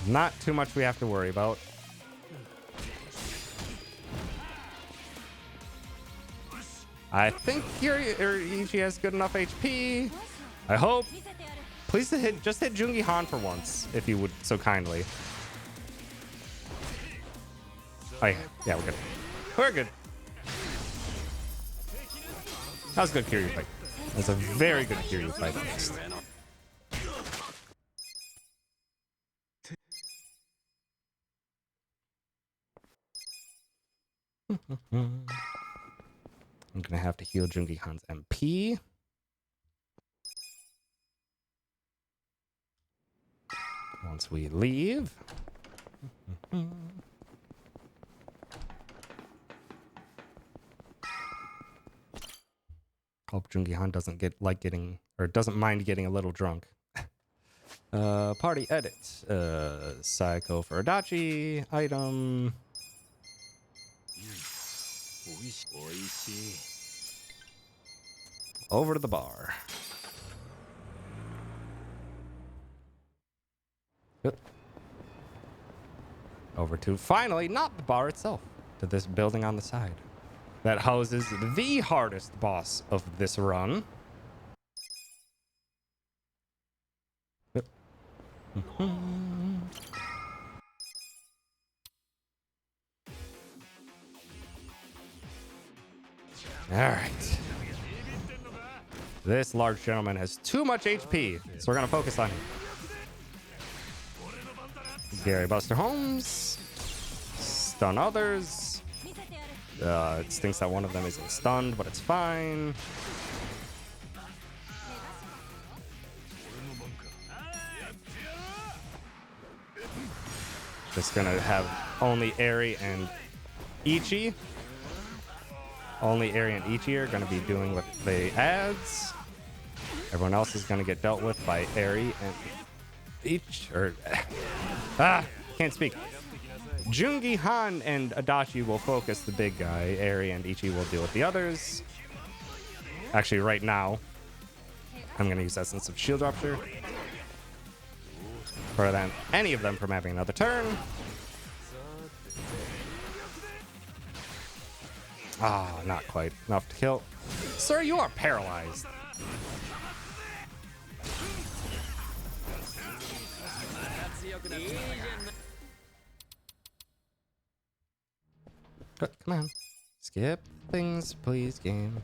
Not too much we have to worry about. I think Ichi has good enough HP. I hope. Please just hit Jungi-Han for once, if you would so kindly. Oh yeah, we're good. We're good. That was a good Kiryu fight. That was a very good Kiryu fight, at least. I'm gonna have to heal Jungi-Han's MP. Once we leave. Hope Jungi-Han doesn't mind getting a little drunk. Party edit. Psycho for Adachi. Item. Over to the bar. Yep. Over to, finally, not the bar itself, to this building on the side that houses the hardest boss of this run. Yep. All right. This large gentleman has too much HP, so we're going to focus on him. Gary Buster Holmes. Stun others. It stinks that one of them isn't stunned, but it's fine. Just gonna have only Eri and Ichi. Only Eri and Ichi are gonna be doing what they adds. Everyone else is gonna get dealt with by Eri and can't speak. Jungi-Han and Adachi will focus the big guy. Eri and Ichi will deal with the others. Actually, right now, I'm going to use Essence of Shield Rupture. Prevent any of them from having another turn. Ah, not quite enough to kill. Sir, you are paralyzed. Come on. Skip things, please, game.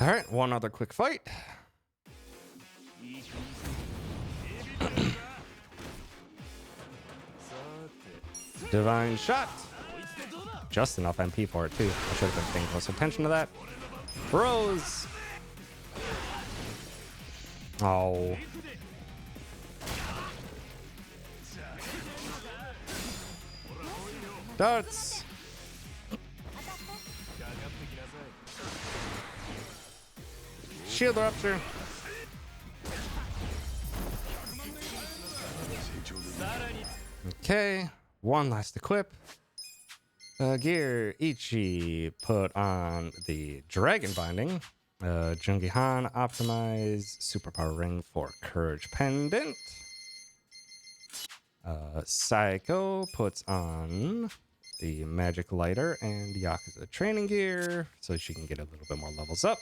All right, one other quick fight. Divine shot. Just enough MP for it, too. I should have been paying close attention to that. Rose. Oh. Darts. Shield rupture. Okay, one last equip. Gear Ichi put on the Dragon Binding. Jungi Han optimize Superpower Ring for Courage Pendant. Psycho puts on the Magic Lighter and Yakuza Training Gear so she can get a little bit more levels up.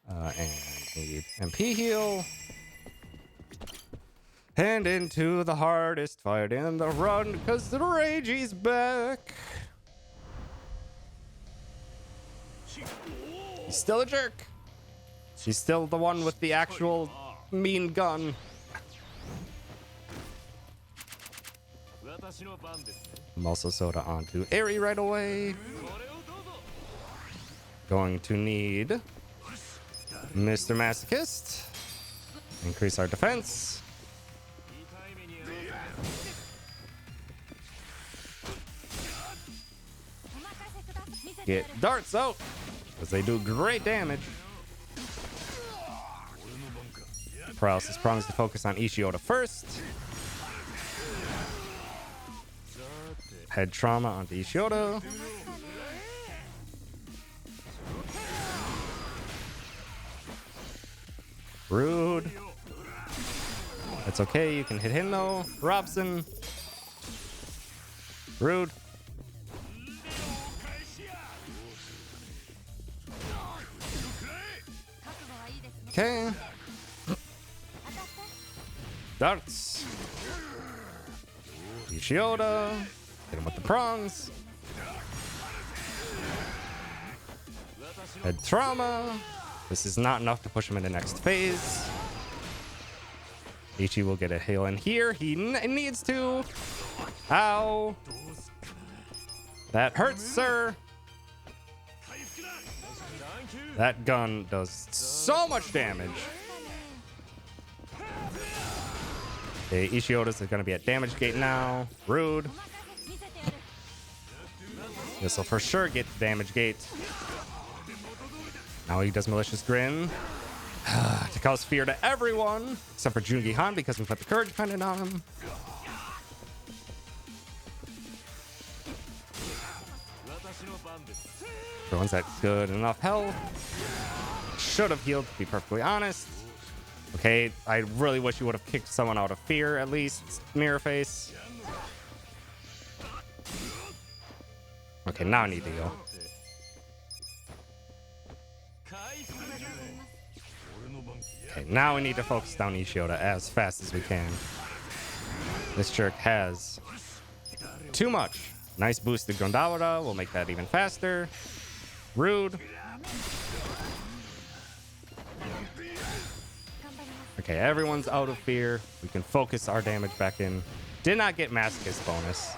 And need MP heal. And into the hardest fight in the run, because the Regi's back. He's still a jerk. She's still the one with the actual mean gun. Muscle Soda onto Eri right away. Going to need Mr. Masochist. Increase our defense. Get darts out, because they do great damage. Paralysis promised to focus on Ishioda first. Head trauma onto Ishioda. Rude. That's okay, you can hit him though. Robson. Rude. Okay. Darts. Ishioda. Hit him with the prongs. Head trauma. This is not enough to push him in the next phase. Ichi will get a heal in here. He needs to. Ow. That hurts, sir. That gun does so much damage. Okay, Ishioda's is going to be at damage gate now. Rude. This will for sure get to damage gate. Now he does Malicious Grin. To cause fear to everyone, except for Jungi Han because we put the Courage Pendant on him. Everyone's at good enough health. Should have healed, to be perfectly honest. Okay, I really wish you would have kicked someone out of fear, at least. Mirror face. Okay, now I need to heal. Okay, now we need to focus down Ishioda as fast as we can. This jerk has too much. Nice boosted Gondawara. We'll make that even faster. Rude. Okay, everyone's out of fear. We can focus our damage back in. Did not get Masochist bonus.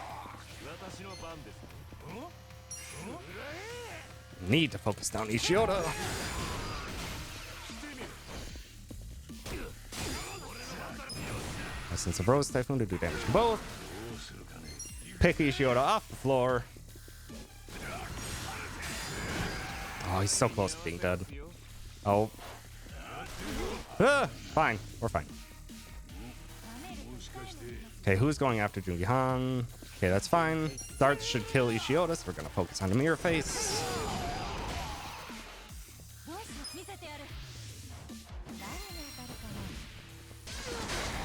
Need to focus down Ishioda. Essence of Rose Typhoon to do damage to both. Pick Ishioda off the floor. Oh, he's so close to being dead. Oh. Fine. We're fine. Okay, who's going after Jungi Han? Okay, that's fine. Darts should kill Ishioda, so we're going to focus on the mirror face.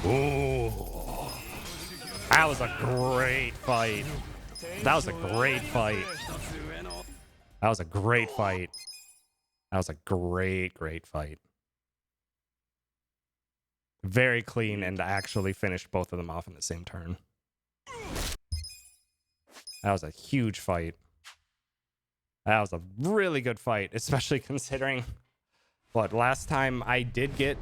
Ooh. That was a great fight. That was a great fight. That was a great fight. That was a great, great fight. Very clean and actually finished both of them off in the same turn. That was a huge fight. That was a really good fight, especially considering what last time I did get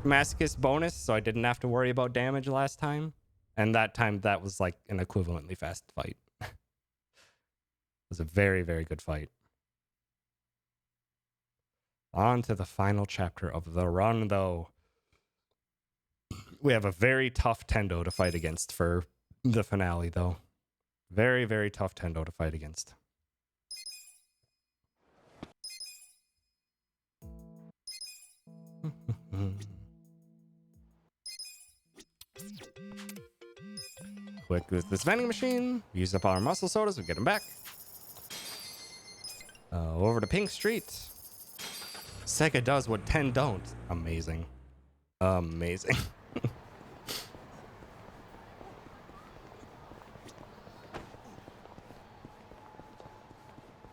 Masochist bonus, so I didn't have to worry about damage last time. And that time that was like an equivalently fast fight. It was a very, very good fight. On to the final chapter of the run, though. We have a very tough Tendo to fight against for the finale, though. Very, very tough Tendo to fight against. Quick with this vending machine. Use up our muscle sodas. We get them back. Over to Pink Street. Sega does what 10 don't. Amazing. Amazing.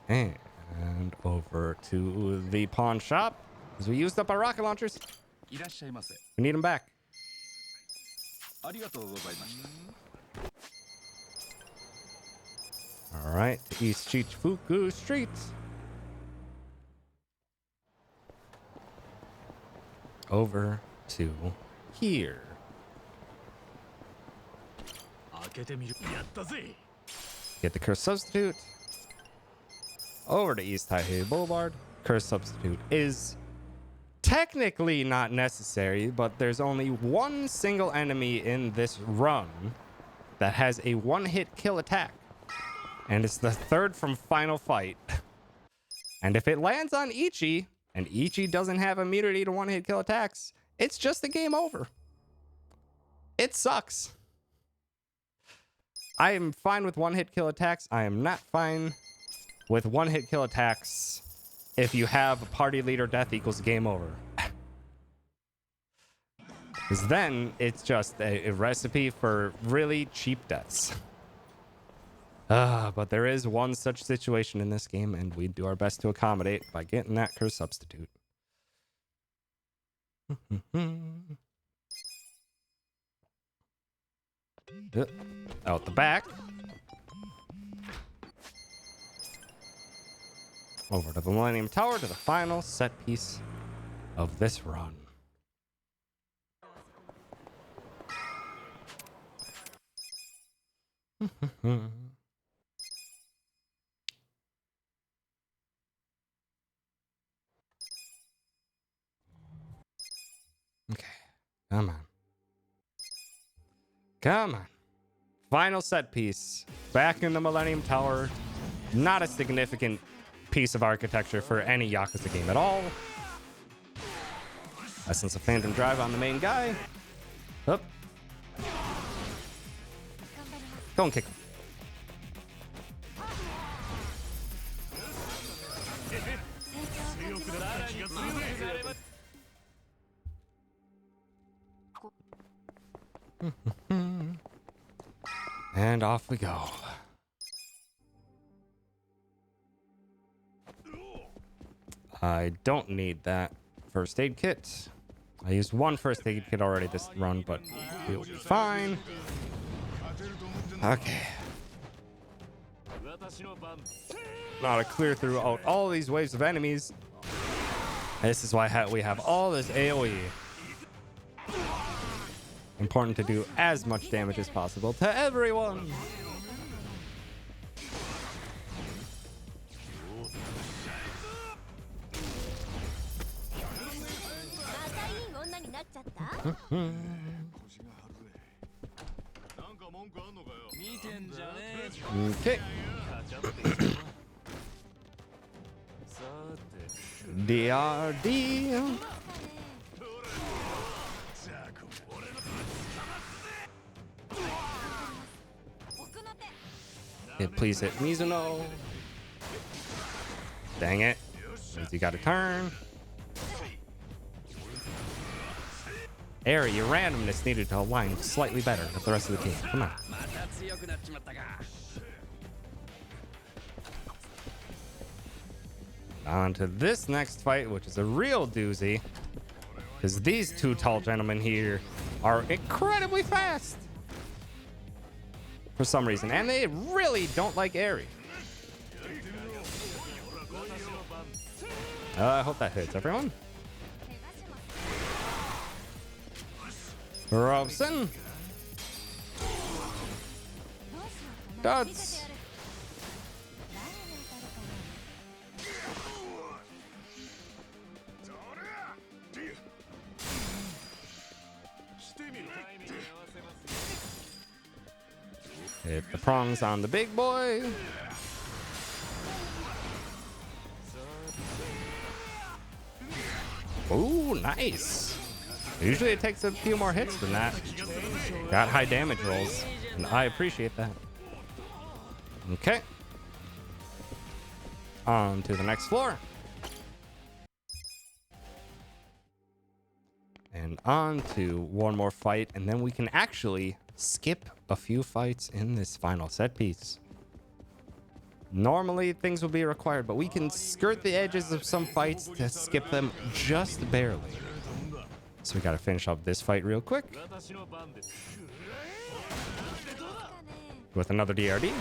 And over to the pawn shop. Because we used up our rocket launchers. We need them back. Alright, to East Chichifuku Street. Over to here. Get the curse substitute. Over to East Taihei Boulevard. Curse substitute is technically not necessary, but there's only one single enemy in this run that has a one-hit kill attack. And it's the third from Final Fight. And if it lands on Ichi, and Ichi doesn't have immunity to one-hit kill attacks, it's just a game over. It sucks. I am fine with one-hit kill attacks. I am not fine with one-hit kill attacks if you have a party leader death equals game over. Because then it's just a recipe for really cheap deaths. But there is one such situation in this game, and we do our best to accommodate by getting that curse substitute. Out the back. Over to the Millennium Tower to the final set piece of this run. Okay, come on. Come on. Final set piece. Back in the Millennium Tower. Not a significant piece of architecture for any Yakuza game at all. Essence of Phantom Drive on the main guy. Up. Go and kick him. And off we go. I don't need that first aid kit. I used one first aid kit already this run, but we'll be fine. Okay. Now to clear throughout all these waves of enemies. This is why we have all this AoE. Important to do as much damage as possible to everyone. Okay. DRD. Please hit Mizuno. Dang it. Means you gotta turn. Area randomness needed to align slightly better with the rest of the team. Come on. On to this next fight, which is a real doozy. Because these two tall gentlemen here are incredibly fast. For some reason. And they really don't like Airy. I hope that hits everyone. Robson. Dots. Hit the prongs on the big boy. Ooh, nice. Usually it takes a few more hits than that. Got high damage rolls, and I appreciate that. Okay. On to the next floor. And on to one more fight, and then we can actually skip a few fights in this final set piece. Normally things will be required, but we can skirt the edges of some fights to skip them just barely. So we gotta finish up this fight real quick with another DRD.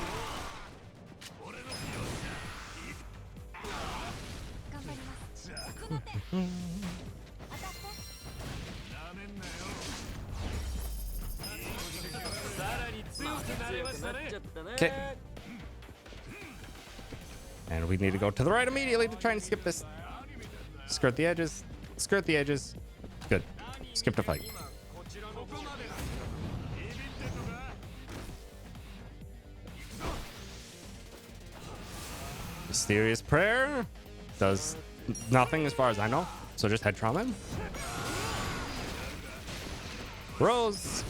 Okay. And we need to go to the right immediately to try and skip this. Skirt the edges. Skirt the edges. Good. Skip the fight. Mysterious Prayer does nothing as far as I know. So just head trauma him. Rose.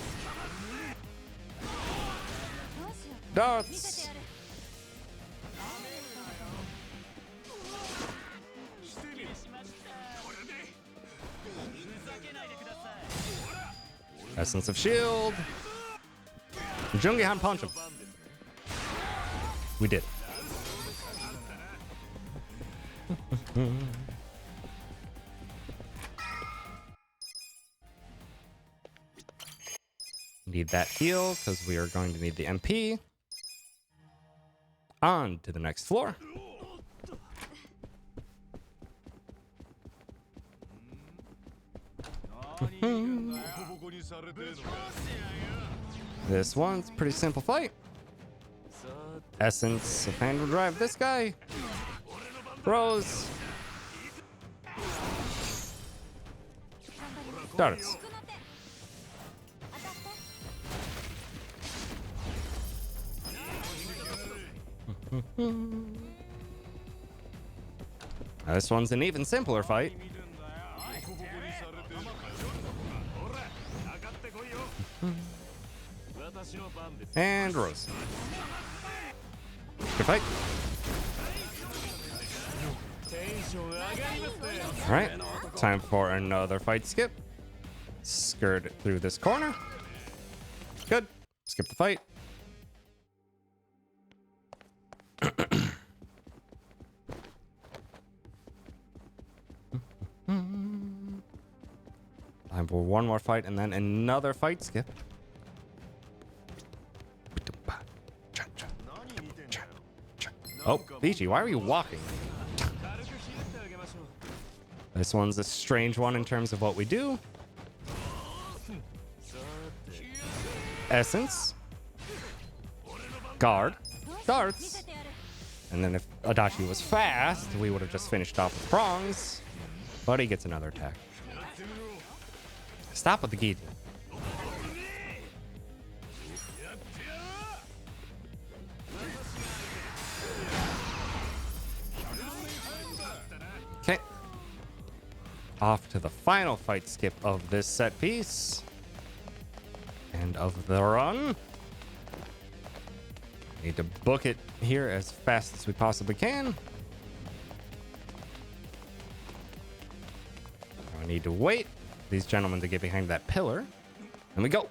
Darts. Essence of Shield. Jungihan punch him. We did. Need that heal because we are going to need the MP. On to the next floor. This one's a pretty simple fight. Essence of Hand will drive this guy. Rose. Darts. This one's an even simpler fight. And Rose. Good fight. All right, time for another fight skip. Skirt through this corner. Good. Skip the fight. Time for one more fight and then another fight skip. Oh, Peachy, why are you walking? This one's a strange one in terms of what we do. Essence. Guard. Darts. And then if Adachi was fast, we would have just finished off with prongs. But he gets another attack. Stop with the guillotine. Okay. Off to the final fight skip of this set piece. And of the run. Need to book it here as fast as we possibly can. I need to wait these gentlemen to get behind that pillar. And we go.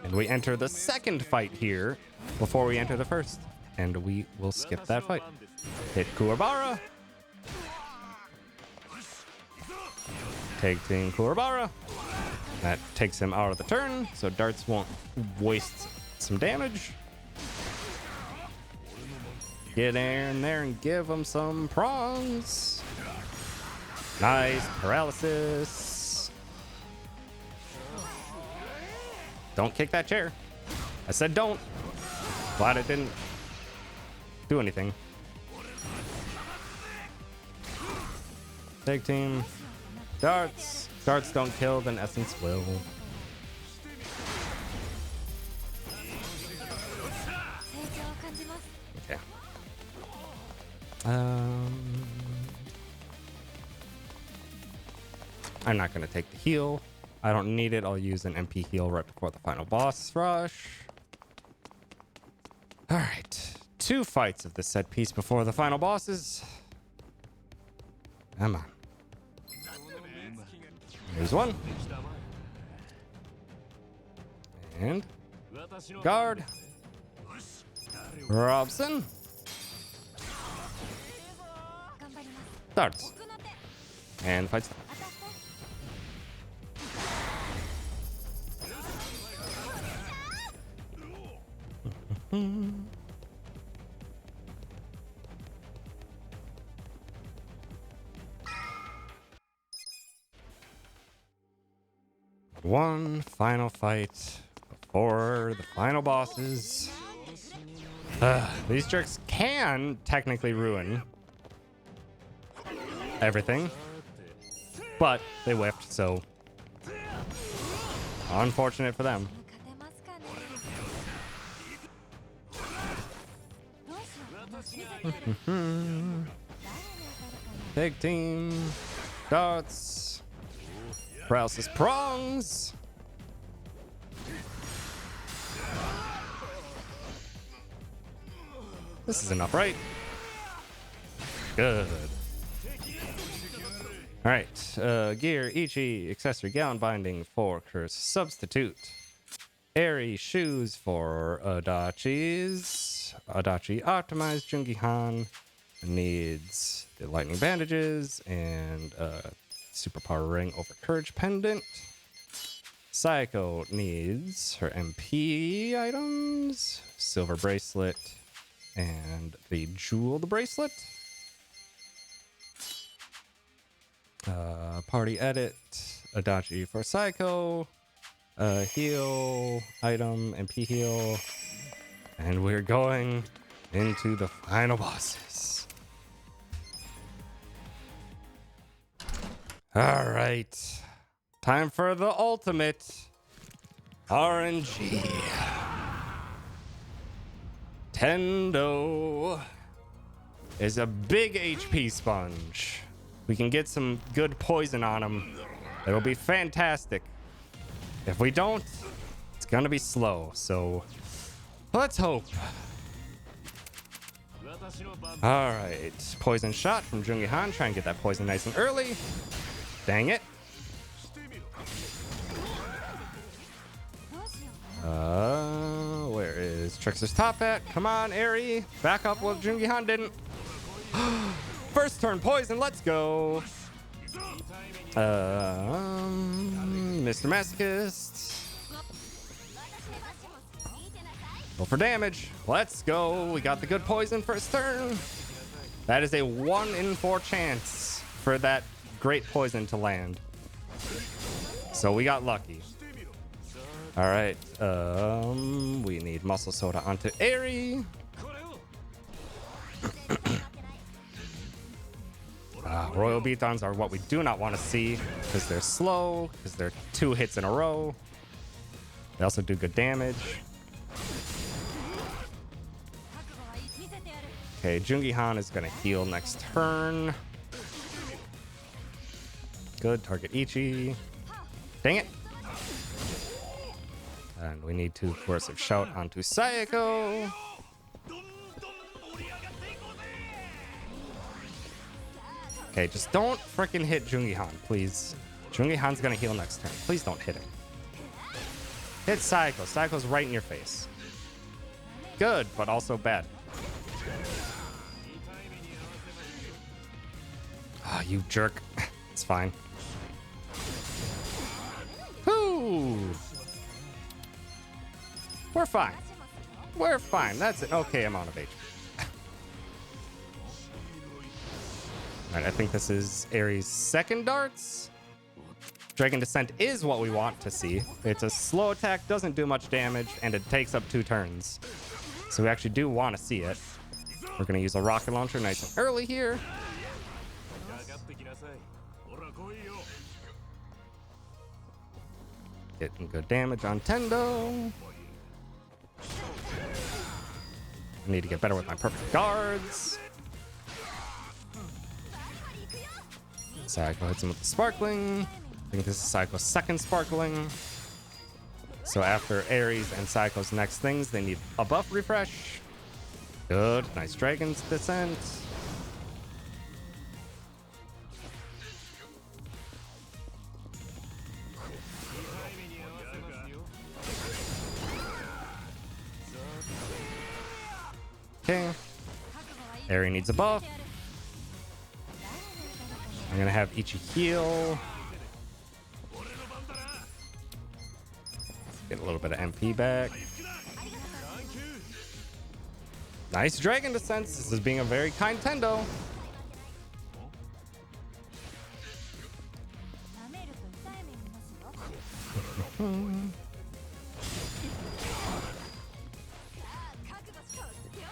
And we enter the second fight here before we enter the first. And we will skip that fight. Hit Kuwabara. Tag team Kuwabara. That takes him out of the turn, so darts won't waste some damage. Get in there and give him some prongs. Nice paralysis. Don't kick that chair. I said don't. Glad it didn't do anything. Tag team. Darts. Darts don't kill, then Essence will. Okay. I'm not going to take the heal. I don't need it. I'll use an MP heal right before the final boss rush. All right. 2 fights of the set piece before the final bosses. Come on. Here's one. And guard. Robson. Darts. And fights. One final fight before the final bosses. These jerks can technically ruin everything, but they whiffed, so unfortunate for them. Big team, darts, paralysis prongs. This is enough, right? Good. All right, gear, Ichi, accessory, gown binding for curse substitute. Airy shoes for Adachi's. Adachi optimized. Jungi-Han needs the lightning bandages and superpower ring over courage pendant. Sayako needs her MP items, silver bracelet, and the jeweled bracelet. Party edit, Adachi for Sayako, heal item, MP heal, and we're going into the final bosses. All right, time for the ultimate RNG. Tendo is a big HP sponge. We can get some good poison on him. It'll be fantastic. If we don't, it's gonna be slow. So let's hope. All right, poison shot from Jungi-Han. Try and get that poison nice and early. Dang it. Where is Trixer's top at? Come on, Airy. Back up what Jungi-Han didn't. First turn poison, let's go. Mr. Masochist. Go for damage. Let's go. We got the good poison first turn. That is a 1 in 4 chance for that great poison to land. So we got lucky. All right. We need muscle soda onto Airy. Royal beatdowns are what we do not want to see because they're slow, because they're 2 hits in a row. They also do good damage. Okay, Jungi-Han is going to heal next turn. Good, target Ichi. Dang it. And we need to coercive shout onto Sayako. Okay, just don't freaking hit Jungi-Han, please. Jungi-Han's gonna heal next turn. Please don't hit him. Hit Sayako. Sayako's right in your face. Good, but also bad. Ah, you jerk. It's fine. Whoo! We're fine. We're fine. That's an okay amount of HP. Alright, I think this is Ares' second darts. Dragon Descent is what we want to see. It's a slow attack, doesn't do much damage, and it takes up 2 turns. So we actually do want to see it. We're going to use a rocket launcher nice and early here. Getting good damage on Tendo. I need to get better with my perfect guards. Psycho hits him with the sparkling. I think this is Psycho's second sparkling. So after Ares and Psycho's next things, they need a buff refresh. Good. Nice Dragon's Descent. Okay. Ares needs a buff. I'm gonna have Ichi heal. Get a little bit of MP back. Nice Dragon Descent. This is being a very kind Tendo.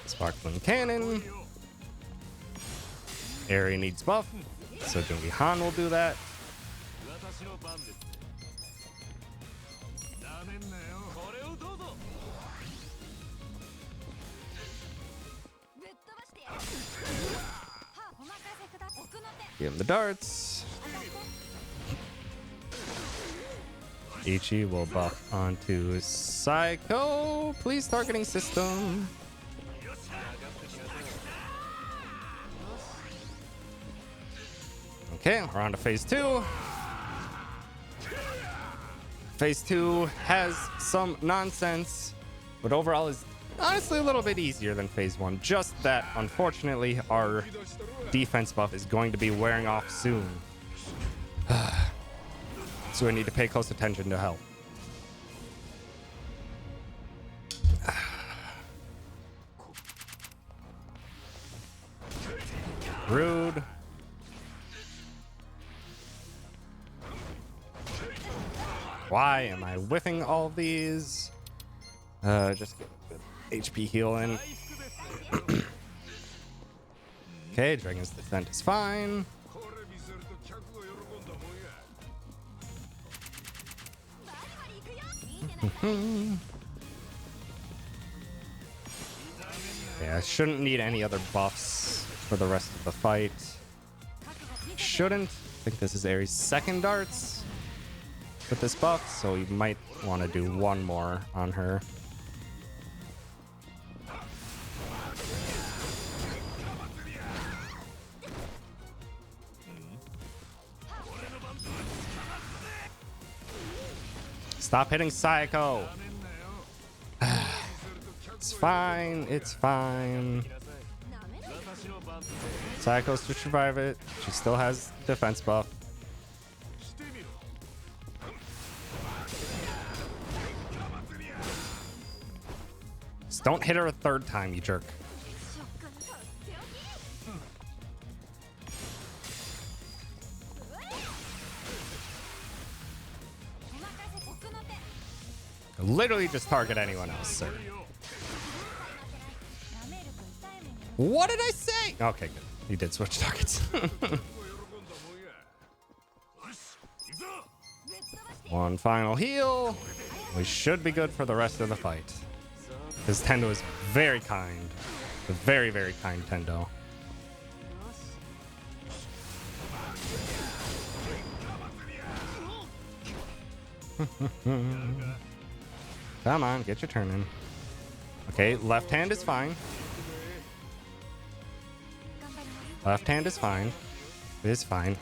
Sparkling Cannon. Aerie needs buff, so Jungi Han will do that. Give him the darts. Ichi will buff onto Psycho. Please targeting system. Okay, we're on to phase 2. Phase 2 has some nonsense, but overall is honestly a little bit easier than phase 1. Just that, unfortunately, our defense buff is going to be wearing off soon. So I need to pay close attention to health. Rude. Why am I whiffing all these? Just get a good HP heal in. Okay, Dragon's Descent is fine. Yeah, I shouldn't need any other buffs for the rest of the fight. Shouldn't. I think this is Ares' second darts with this buff, so you might want to do one more on her. Stop hitting Psycho. It's fine. It's fine. Psycho's to survive it. She still has defense buff. Just don't hit her a third time, you jerk. Literally just target anyone else, sir. What did I say? Okay, good. You did switch targets. One final heal. We should be good for the rest of the fight. This Tendo is very kind. A very, very kind Tendo. Come on, get your turn in. Okay, left hand is fine. Left hand is fine. It is fine.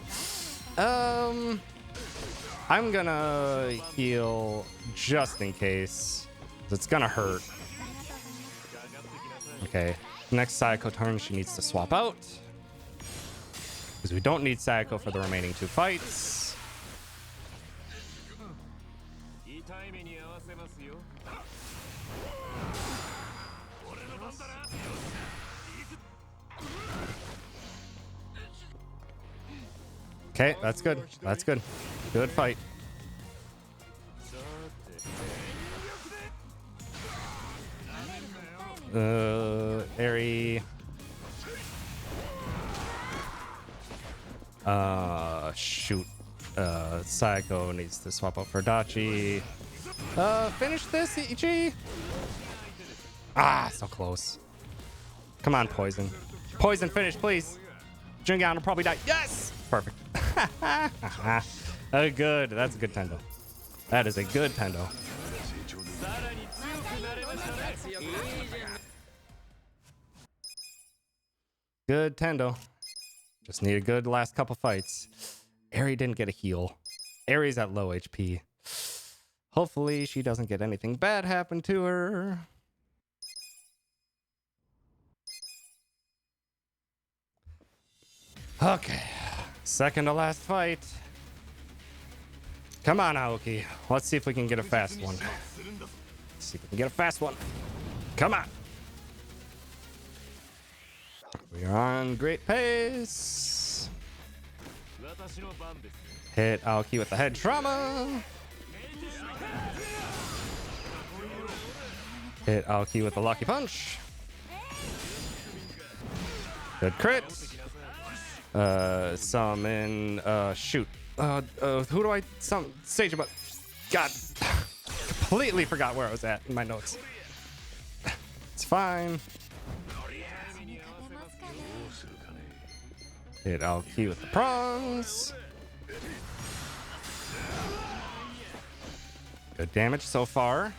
I'm gonna heal just in case. It's gonna hurt. Okay, next Psycho turn, she needs to swap out. Because we don't need Sayako for the remaining 2 fights. Okay, that's good. That's good. Good fight. Eri. Shoot. Sayako needs to swap out for Dachi. Finish this, Ichi. Ah, so close. Come on, Poison. Poison, finish, please. Jungan will probably die. Yes! Perfect. Good. That's a good Tendo. That is a good Tendo. Good Tendo. Just need a good last couple fights. Eri didn't get a heal. Eri's at low HP. Hopefully she doesn't get anything bad happen to her. Okay. Second to last fight. Come on, Aoki. Let's see if we can get a fast one. Let's see if we can get a fast one. Come on. We are on great pace. Hit Aoki with the head trauma. Hit Aoki with the lucky punch. Good crit. Summon, shoot. Who do I stage about? God, completely forgot where I was at in my notes. It's fine. Hit Aoki with the prongs. Good damage so far.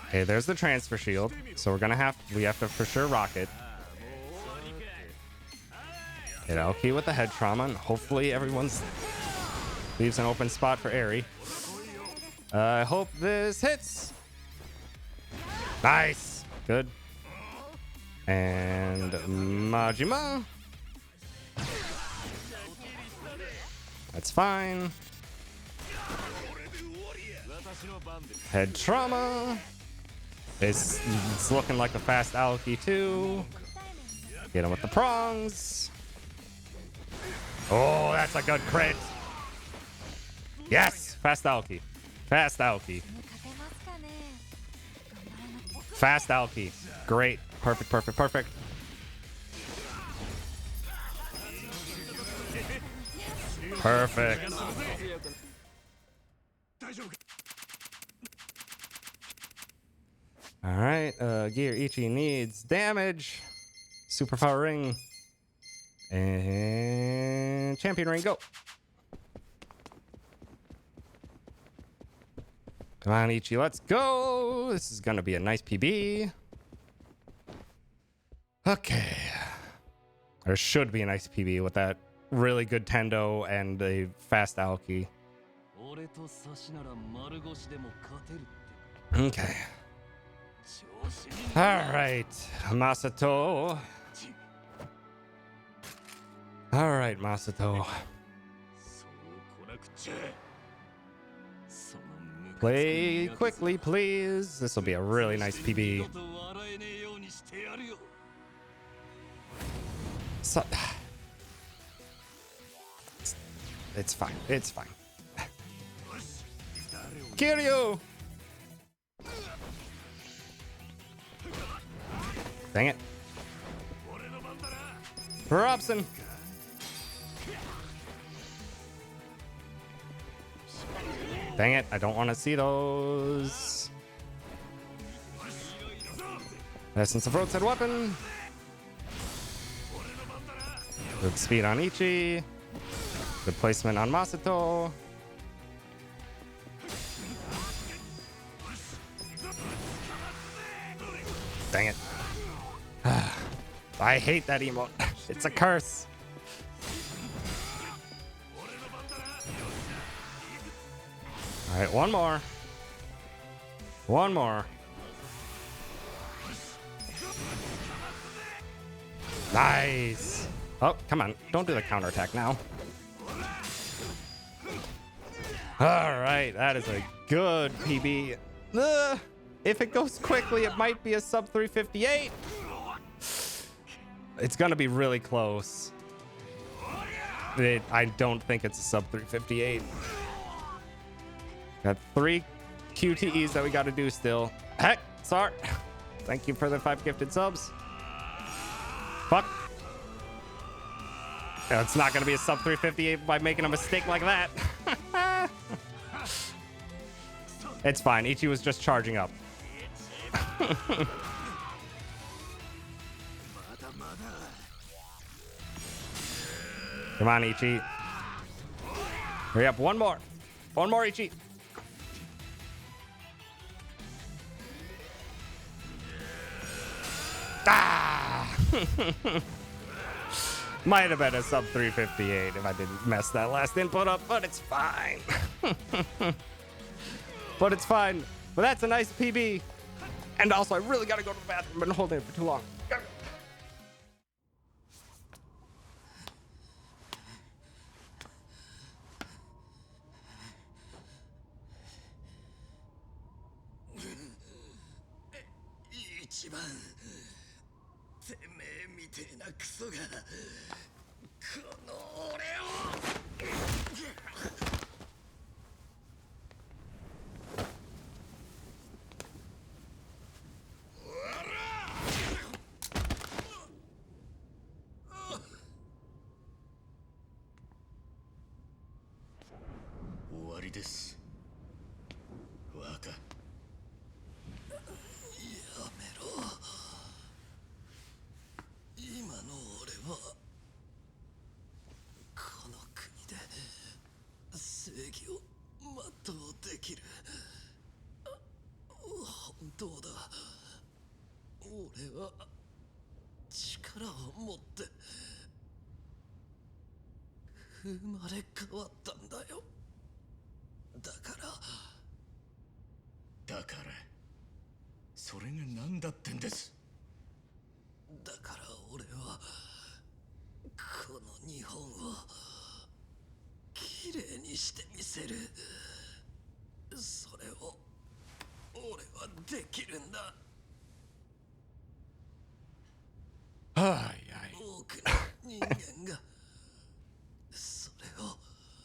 Okay, there's the transfer shield. So we have to for sure rock it. Hit Aoki with the head trauma, and hopefully everyone's leaves an open spot for Eri. I hope this hits. Nice. Good. And Majima. That's fine. Head trauma. It's looking like a fast Aoki too. Get him with the prongs. Oh, that's a good crit. Yes, fast Aoki. Fast Aoki. Fast Aoki. Great. Perfect, perfect, perfect. Perfect. All right, Gear Ichi needs damage. Superpower ring. And champion ring, go. Come on, Ichi, let's go. This is going to be a nice PB. Okay. There should be a nice PB with that really good Tendo and a fast Aoki. Okay. All right, Masato. All right, Masato. Play quickly, please. This will be a really nice PB. So, it's fine. It's fine. Kiryu! Dang it. Robson. Dang it, I don't want to see those. Essence of Roadside Weapon. Good speed on Ichi. Good placement on Masato. Dang it. I hate that emote. It's a curse. All right, one more. One more. Nice. Oh, come on. Don't do the counterattack now. All right. That is a good PB. If it goes quickly, it might be a sub 358. It's going to be really close. I don't think it's a sub 358. Got 3 QTEs that we got to do still. Heck, sorry. Thank you for the 5 gifted subs. Fuck. No, it's not going to be a sub 358 by making a mistake like that. It's fine. Ichi was just charging up. Come on, Ichi. Hurry up. One more. One more, Ichi. Ah! Might have been a sub 358 if I didn't mess that last input up, but it's fine. But it's fine. But that's a nice PB. And also, I really got to go to the bathroom. I've been holding it for too long.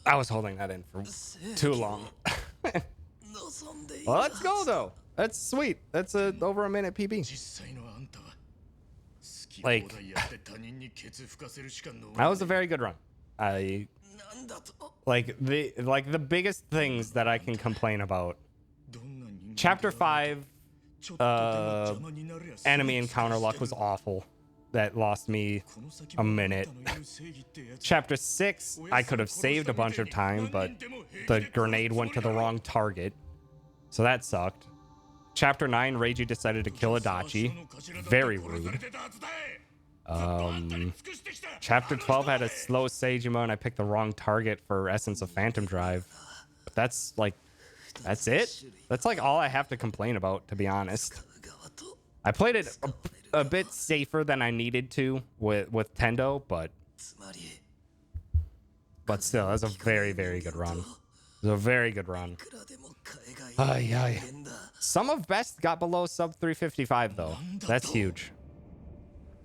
I was holding that in for too long. Well, let's go though. That's sweet. That's over a minute PB. Like, that was a very good run. The biggest things that I can complain about. Chapter 5, enemy encounter luck was awful. That lost me a minute. Chapter 6, I could have saved a bunch of time, but the grenade went to the wrong target. So that sucked. Chapter 9, Reiji decided to kill Adachi. Very rude. Chapter 12 had a slow Seijima and I picked the wrong target for Essence of Phantom Drive. But that's it. That's like all I have to complain about, to be honest. I played it a bit safer than I needed to with Tendo, but still, that was a very, very good run. It was a very good run. Some of best got below sub 355 though. That's huge.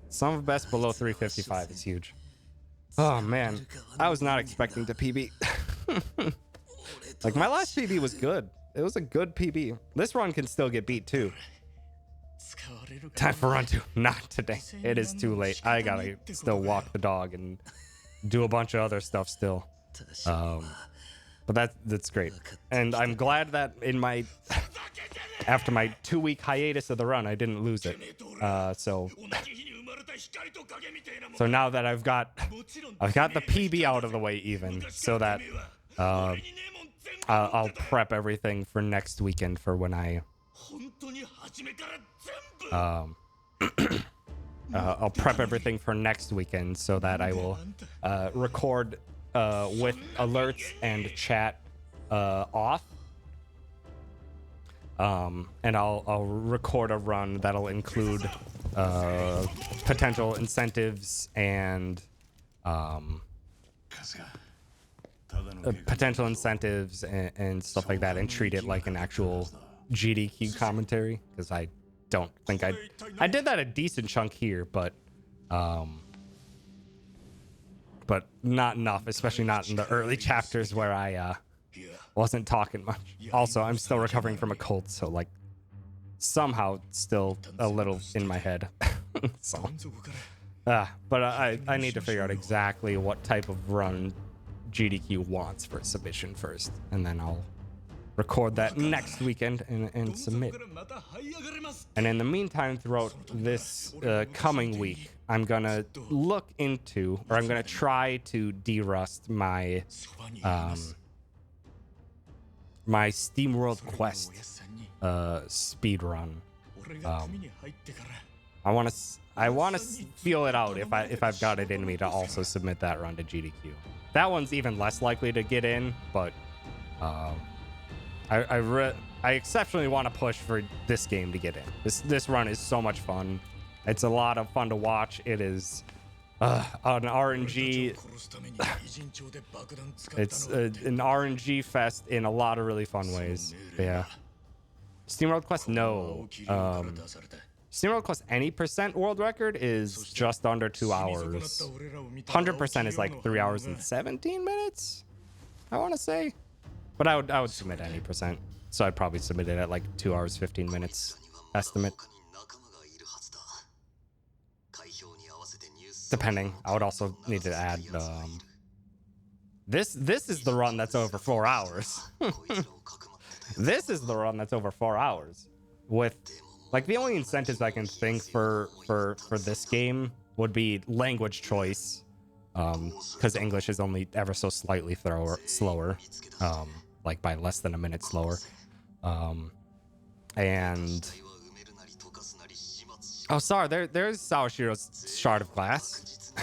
Some of best below 355 is huge. Oh man, I was not expecting to PB. Like my last PB was good. It was a good PB. This run can still get beat too. Time for run 2. Not today. It is too late. I gotta still walk the dog and do a bunch of other stuff still. But that's great. And I'm glad that after my 2-week hiatus of the run, I didn't lose it. So now that I've got the PB out of the way even, so that I'll prep everything for next weekend for when I'll prep everything for next weekend so that I will record with alerts and chat off. And I'll record a run that'll include potential incentives and and stuff like that, and treat it like an actual GDQ commentary, because I don't think I did that a decent chunk here, but not enough, especially not in the early chapters where I wasn't talking much. Also, I'm still recovering from a cold, so like somehow still a little in my head. So but I need to figure out exactly what type of run GDQ wants for submission first, and then I'll record that next weekend and submit. And in the meantime, throughout this coming week, I'm gonna look into, or I'm gonna try to derust my my SteamWorld Quest speed run. I want to feel it out if I've got it in me to also submit that run to GDQ. That one's even less likely to get in, but I exceptionally want to push for this game to get in. This run is so much fun. It's a lot of fun to watch. It is an RNG. It's an RNG fest in a lot of really fun ways. Yeah. SteamWorld Quest, no. SteamWorld Quest, any percent world record is just under 2 hours. 100% is like 3 hours and 17 minutes, I want to say. But I would submit any percent. So I'd probably submit it at like 2 hours, 15 minutes estimate. Depending. I would also need to add this is the run that's over 4 hours. This is the run that's over 4 hours. With like the only incentives I can think for this game would be language choice, because English is only ever so slightly slower, like by less than a minute slower, and oh, sorry, there's Sawashiro's Shard of Glass.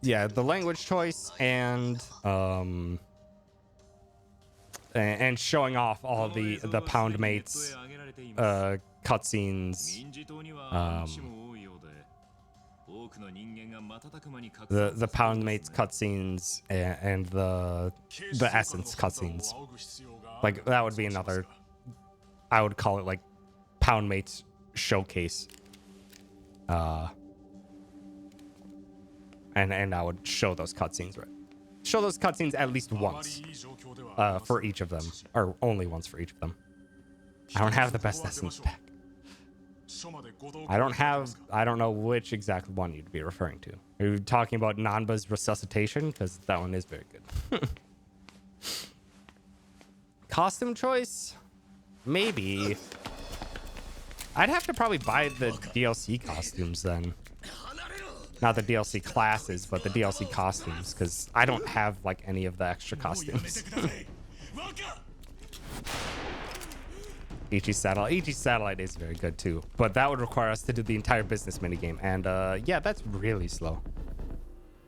Yeah, the language choice and showing off all the pound mates cutscenes, the pound mates cutscenes and the essence cutscenes. Like that would be another, I would call it like pound mates showcase. And I would show those cutscenes, right? Show those cutscenes at least once for each of them, or only once for each of them. I don't have the best essence pack. I don't know which exact one you'd be referring to. Are you talking about Nanba's resuscitation? Because that one is very good. Costume choice? Maybe. I'd have to probably buy the DLC costumes then. Not the DLC classes, but the DLC costumes, because I don't have like any of the extra costumes. Ichi's Satellite is very good too, but that would require us to do the entire business minigame, and yeah, that's really slow.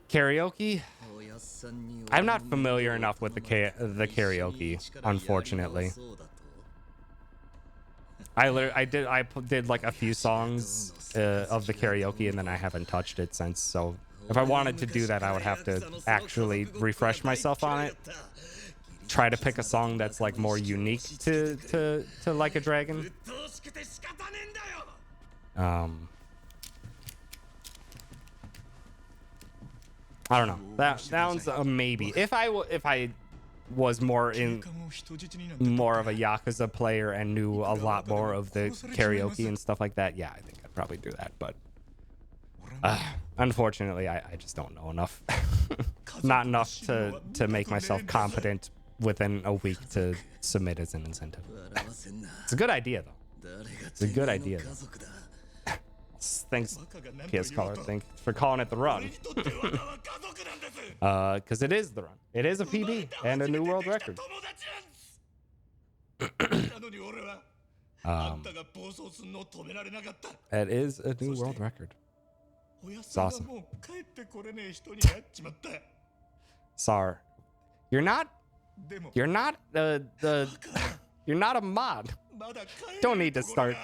Karaoke? I'm not familiar enough with the karaoke, unfortunately. I did like a few songs of the karaoke, and then I haven't touched it since. So if I wanted to do that, I would have to actually refresh myself on it. Try to pick a song that's like more unique to Like a Dragon. I don't know. That sounds a maybe. If I was more of a Yakuza player and knew a lot more of the karaoke and stuff like that, yeah, I think I'd probably do that. But unfortunately, I just don't know enough. Not enough to make myself competent within a week to submit as an incentive. It's a good idea, though. It's a good idea, though. Thanks, PS Caller, for calling it the run. Because it is the run. It is a PB and a new world record. It is a new world record. It's awesome. Sar, you're not the You're not a mod. Don't need to start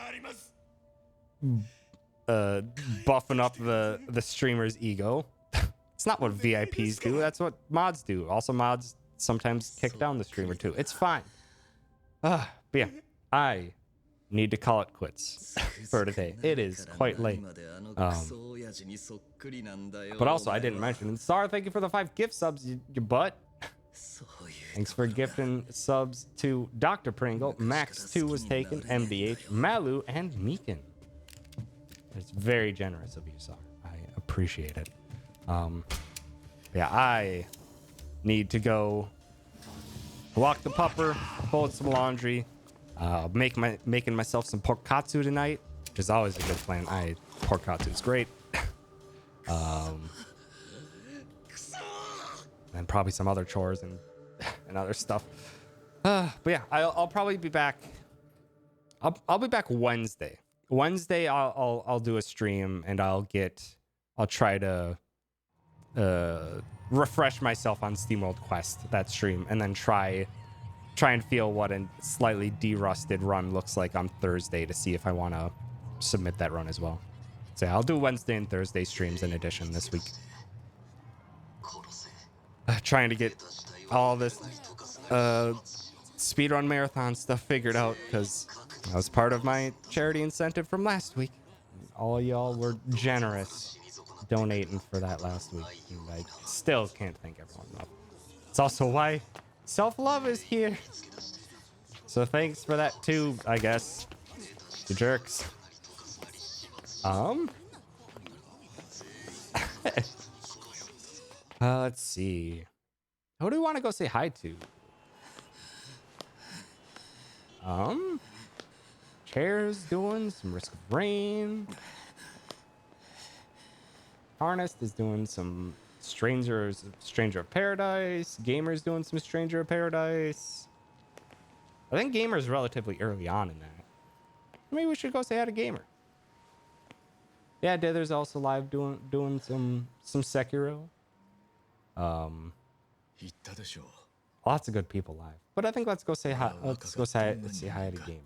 buffing up the streamer's ego. It's not what VIPs do. That's what mods do. Also, mods sometimes kick down the streamer too. It's fine. But yeah, I need to call it quits for today. It is quite late. But also, I didn't mention. Sar, thank you for the 5 gift subs, your butt. Thanks for gifting subs to Dr. Pringle. Max2 was taken, MDH, Malu, and Meekin. It's very generous of you, Sar. I appreciate it. Yeah, I need to go walk the pupper, fold some laundry, making myself some pork katsu tonight, which is always a good plan. Pork katsu is great. And probably some other chores and other stuff. But yeah, I'll probably be back. I'll be back Wednesday. Wednesday I'll do a stream and I'll try to refresh myself on SteamWorld Quest, that stream, and then try and feel what a slightly derusted run looks like on Thursday to see if I want to submit that run as well. So yeah, I'll do Wednesday and Thursday streams in addition this week. Trying to get all this speedrun marathon stuff figured out, because that was part of my charity incentive from last week. All y'all were generous donating for that last week, and I still can't thank everyone enough. It's also why self-love is here, so thanks for that too, I guess, you jerks. Let's see, who do we want to go say hi to? Chair's doing some Risk of Rain. Harnessed is doing some Stranger of Paradise. Gamer's doing some Stranger of Paradise. I think Gamer's relatively early on in that. Maybe we should go say hi to Gamer. Yeah, Dither's also live doing some Sekiro. Lots of good people live. But I think let's go say hi. Let's say hi to Gamer.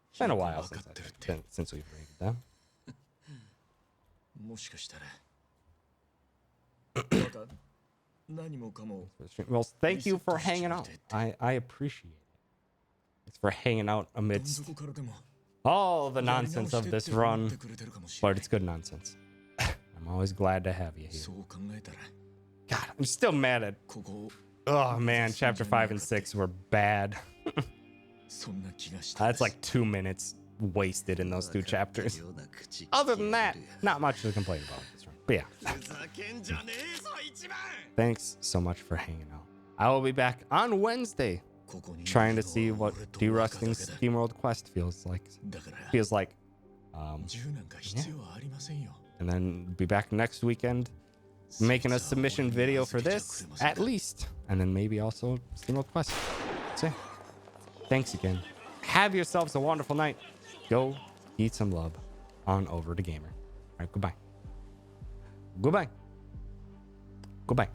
It's been a while since we've rated them. Well, thank you for hanging out. I appreciate it. Thanks for hanging out amidst all the nonsense of this run, but it's good nonsense. I'm always glad to have you here. God, I'm still mad at... Oh man, chapter 5 and 6 were bad. That's like 2 minutes wasted in those 2 chapters. Other than that, not much to complain about this run. But yeah. Thanks so much for hanging out. I will be back on Wednesday trying to see what derusting SteamWorld Quest feels like. Yeah. And then be back next weekend making a submission video for this, at least. And then maybe also SteamWorld Quest. So, thanks again. Have yourselves a wonderful night. Go eat some love on over to Gamer. All right, goodbye. Goodbye. Goodbye.